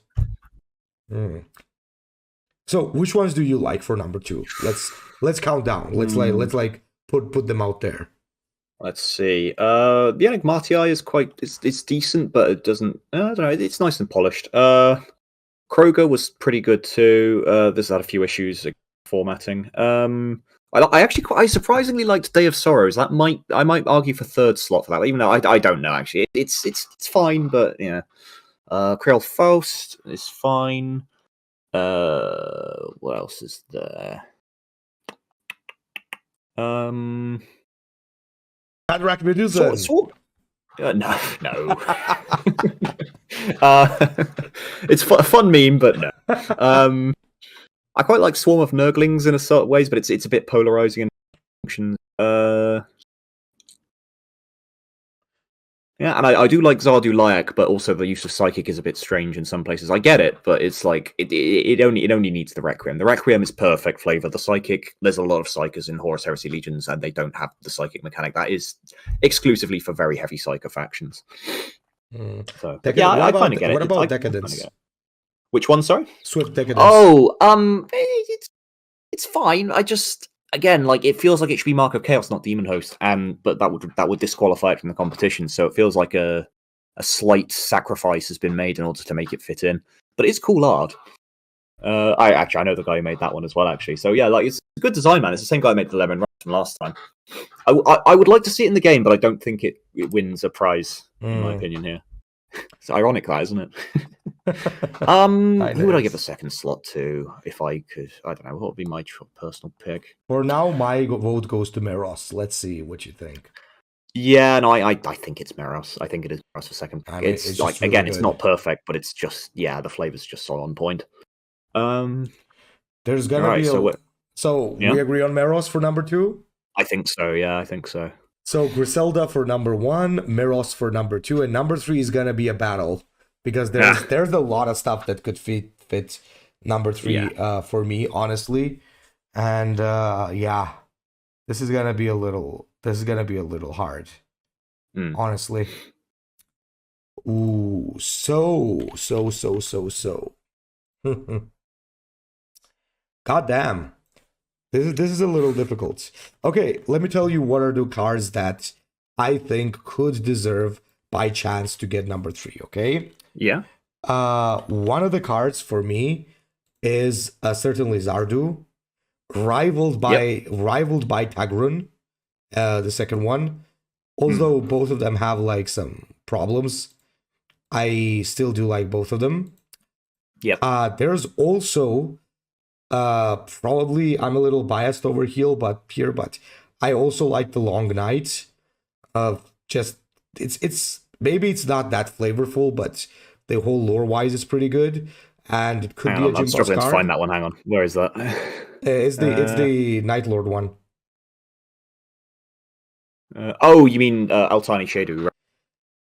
A: So, which ones do you like for number 2? Let's count down. Let's put them out there.
B: Let's see. The Enigmatii is it's decent, but it doesn't. I don't know. It's nice and polished. Kroger was pretty good too. This had a few issues formatting. I surprisingly liked Day of Sorrows. I might argue for third slot for that, even though I don't know actually. It's fine, but yeah. Creole Faust is fine. What else is there?
A: Hadrach Medusa.
B: No. It's a fun meme, but no. I quite like Swarm of Nurglings in a sort of ways, but it's a bit polarizing in functions. Yeah, and I do like Zardu Lyak, but also the use of Psychic is a bit strange in some places. I get it, but it's like it only needs the Requiem. The Requiem is perfect flavor. The Psychic, there's a lot of Psychers in Horus Heresy Legions, and they don't have the Psychic mechanic. That is exclusively for very heavy Psycho factions. So yeah, I kind of get it.
A: What about Decadence?
B: Which one? Sorry,
A: Swift Decadence.
B: Oh, it's fine. I just again like it feels like it should be Mark of Chaos, not Demon Host, but that would disqualify it from the competition. So it feels like a slight sacrifice has been made in order to make it fit in. But it's cool art. I know the guy who made that one as well. Actually, so yeah, like it's a good design, man. It's the same guy who made the Lemon Rush from last time. I would like to see it in the game, but I don't think it wins a prize in my opinion here. It's ironic, that isn't it? Who would I give a second slot to if I could? I don't know. What would be my personal pick?
A: For now, my vote goes to Meros. Let's see what you think.
B: Yeah, no, I think it's Meros. I think it is Meros for second.
A: I mean,
B: it's like really again, good. It's not perfect, but it's just the flavor's just so on point.
A: There's gonna be so we agree on Meros for number 2.
B: I think so. Yeah, I think so.
A: So Griselda for number 1, Meros for number 2, and number 3 is gonna be a battle because there's a lot of stuff that could fit number 3 for me, honestly, and this is gonna be a little hard, honestly. Ooh, so. God damn. This is a little difficult. Okay, let me tell you what are the cards that I think could deserve by chance to get number 3, okay?
B: Yeah.
A: One of the cards for me is certainly Zardu, rivaled by Tagrun, the second one. Although both of them have like some problems, I still do like both of them.
B: Yep.
A: There's also probably I'm a little biased over here, but I also like the Long Night. Just it's maybe it's not that flavorful, but the whole lore wise is pretty good, and it could be a Jim
B: I'm struggling
A: Boss
B: to
A: card.
B: find that one. Hang on, where is that?
A: It's the Night Lord one.
B: Oh, you mean Altani Shadu? Right?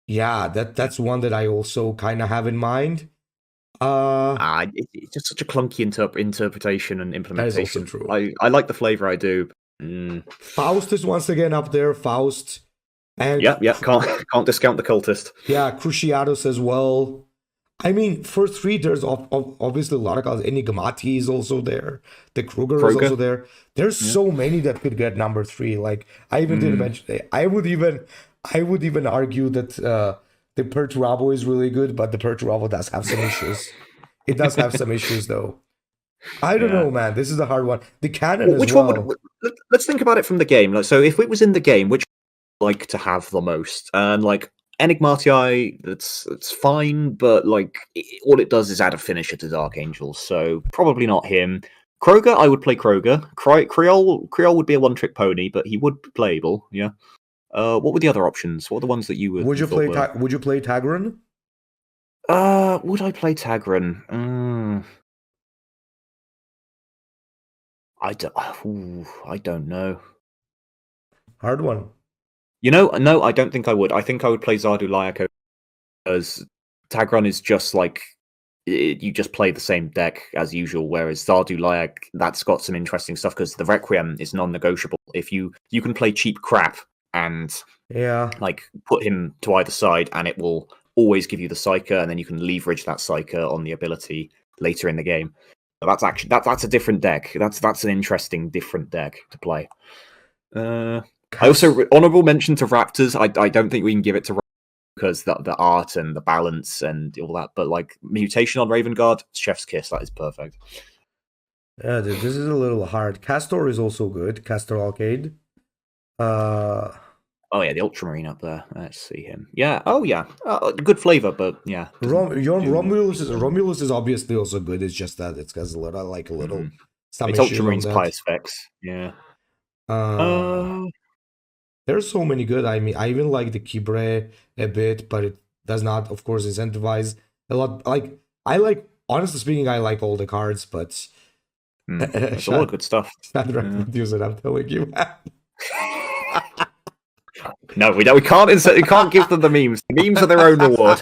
A: Yeah, that's one that I also kind of have in mind.
B: It's just such a clunky interpretation and implementation.
A: That is also true.
B: I like the flavor. I do.
A: Faust is once again up there. Faust, and
B: can't discount the cultist.
A: Yeah, Cruciatus as well. I mean, for 3, there's obviously a lot of cards. Enigmati is also there. The Kruger is also there. There's so many that could get number 3. Like I even didn't mention. I would even argue that the Perturabo is really good, but the Perturabo does have some issues. It does have some issues though. I don't know, man. This is a hard one. The canon as well.
B: Let's think about it from the game. Like, so if it was in the game, which would you like to have the most? And like Enigmatii, it's fine, but like all it does is add a finisher to Dark Angels, so probably not him. Kroger, I would play Kroger. Creole would be a one-trick pony, but he would be playable. Yeah. What were the other options? What were the ones that you would?
A: Would you play Tagron?
B: Would I play Tagron? I don't know.
A: Hard one.
B: No, I don't think I would. I think I would play Zardu Lyak because Tagron is just like you just play the same deck as usual, whereas Zardu Lyak, that's got some interesting stuff because the Requiem is non-negotiable. If you can play cheap crap and like put him to either side, and it will always give you the Psyker, and then you can leverage that Psyker on the ability later in the game. That's actually that's a different deck. That's an interesting different deck to play. I also honorable mention to Raptors. I don't think we can give it to Raptors because the art and the balance and all that, but like mutation on Raven Guard, chef's kiss. That is perfect.
A: Yeah, this is a little hard. Castor is also good. Castor Alcade.
B: Oh yeah, the Ultramarine up there. Let's see him. Yeah. Oh yeah. Good flavor, but yeah.
A: Romulus is obviously also good. It's just that it's got a little some
B: it's Ultramarines Pious Vex. Yeah.
A: There's so many good. I mean, I even like the Kibre a bit, but it does not, of course, incentivize a lot. Honestly speaking, I like all the cards, but
B: it's a lot of good stuff.
A: Use it. I'm telling you.
B: No, we don't. We can't give them the memes. The memes are their own reward.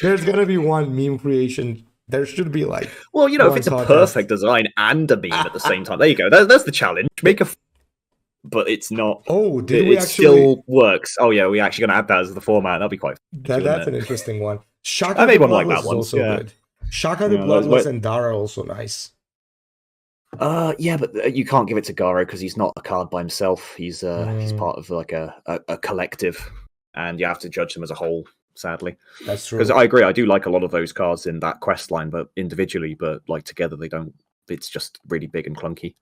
A: There's gonna be one meme creation. There should be like.
B: Well, if it's a perfect design and a meme at the same time, there you go. That's the challenge. Make a. But it's not.
A: Oh,
B: it still works. Oh yeah, we actually gonna add that as the format. That'll be quite.
A: That's an interesting one. Shaka
B: I made one like that one.
A: Also good. Shaka the Bloodless and Dara are also nice.
B: Yeah, but you can't give it to Garo because he's not a card by himself. He's part of like a collective, and you have to judge them as a whole. Sadly,
A: that's true.
B: Because I agree, I do like a lot of those cards in that quest line, but individually, but like together, they don't. It's just really big and clunky.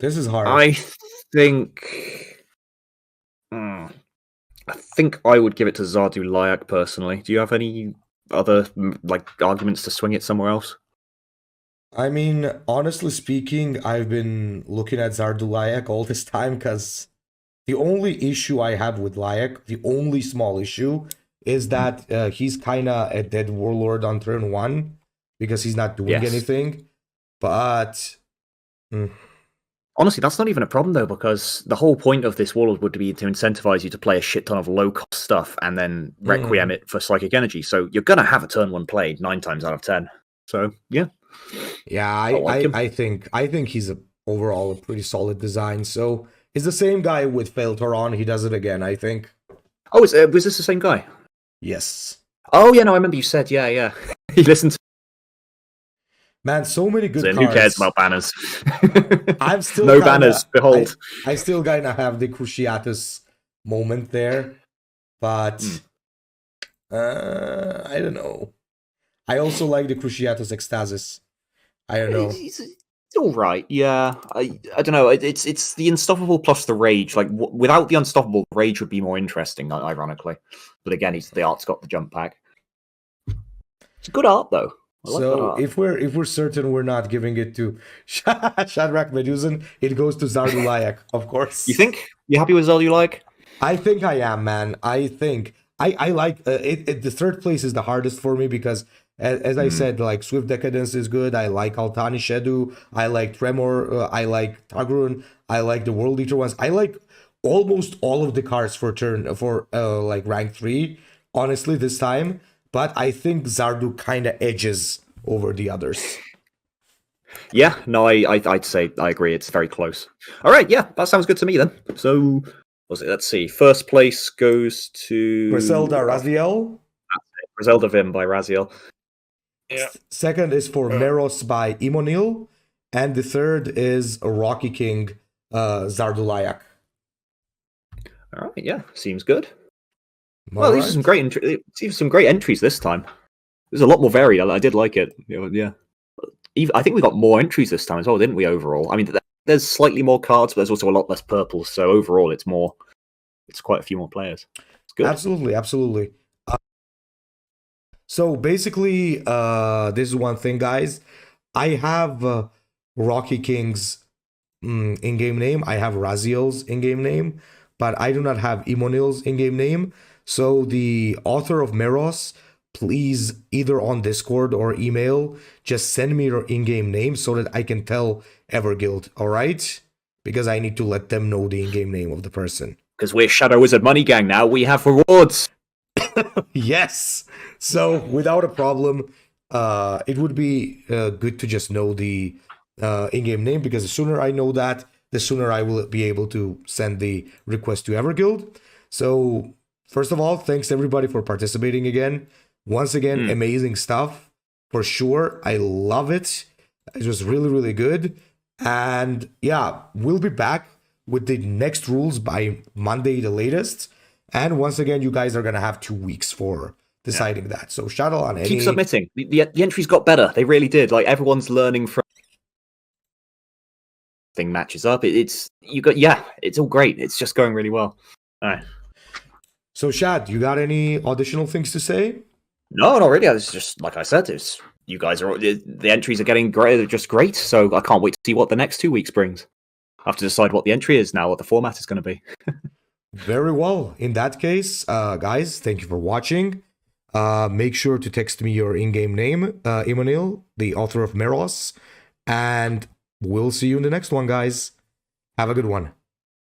A: This is hard.
B: I think I would give it to Zardu Lyak personally. Do you have any other arguments to swing it somewhere else?
A: I mean, honestly speaking, I've been looking at Zardu Lyak all this time because the only issue I have with Lyak, the only small issue, is that he's kind of a dead warlord on turn 1 because he's not doing anything. But
B: honestly, that's not even a problem though, because the whole point of this warlord would be to incentivize you to play a shit ton of low cost stuff and then requiem it for psychic energy. So you're gonna have a turn 1 played 9 times out of 10. So yeah.
A: Yeah, I think he's overall a pretty solid design. So it's the same guy with Fail Toron. He does it again, I think.
B: Oh, was this the same guy?
A: Yes.
B: Oh yeah, no, I remember you said yeah. He listened to.
A: Man, so many good cards.
B: Who cares about banners?
A: I'm still
B: no banners. Behold,
A: I still kind of have the Cruciatus moment there, but I don't know. I also like the Cruciatus Ecstasis. I don't know.
B: It's all right. Yeah, I don't know. It's the Unstoppable plus the Rage. Like without the Unstoppable, Rage would be more interesting, ironically. But again, the art's got the jump pack. It's good art though.
A: So if we're certain we're not giving it to Shadrach Medusan, it goes to Zardu Lyak, of course.
B: You think? You happy with Zardu Lyak?
A: I think I am, man. I think I like it. The third place is the hardest for me because, as I said, like Swift Decadence is good. I like Altani Shedu. I like Tremor. I like Tagrun. I like the World Eater ones. I like almost all of the cards for rank 3. Honestly, this time. But I think Zardu kind of edges over the others.
B: Yeah, no, I'd say I agree. It's very close. All right, yeah, that sounds good to me then. So, let's see. First place goes to
A: Griselda Raziel.
B: Griselda Vim by Raziel. Yeah.
A: Second is for Meros by Imonil. And the third is Rocky King Zardu Lyak.
B: All right, yeah, seems good. Well, these are some great entries this time. There's a lot more varied. I did like it. Yeah. I think we got more entries this time as well, didn't we? Overall, I mean, there's slightly more cards, but there's also a lot less purple. So overall, it's quite a few more players. It's good.
A: Absolutely. So basically, this is one thing, guys. I have Rocky King's in-game name. I have Raziel's in-game name, but I do not have Imonil's in-game name. So the author of Meros, please either on Discord or email, just send me your in-game name so that I can tell Everguild, all right? Because I need to let them know the in-game name of the person.
B: Because we're Shadow Wizard Money Gang now, we have rewards.
A: Yes. So without a problem, it would be good to just know the in-game name, because the sooner I know that, the sooner I will be able to send the request to Everguild. So first of all, thanks everybody for participating again. Once again, amazing stuff for sure. I love it. It was really, really good. And yeah, we'll be back with the next rules by Monday, the latest. And once again, you guys are going to have 2 weeks for deciding that. So Shadow on any...
B: Keep submitting. The entries got better. They really did. Like, everyone's learning from... Thing matches up. It's all great. It's just going really well. All right.
A: So Shad, you got any additional things to say?
B: No, not really. It's just, like I said, you guys are... The entries are getting great. They're just great. So I can't wait to see what the next 2 weeks brings. I have to decide what the entry is now, what the format is going to be.
A: Very well. In that case, guys, thank you for watching. Make sure to text me your in-game name, Imanil, the author of Meros, and we'll see you in the next one, guys. Have a good one.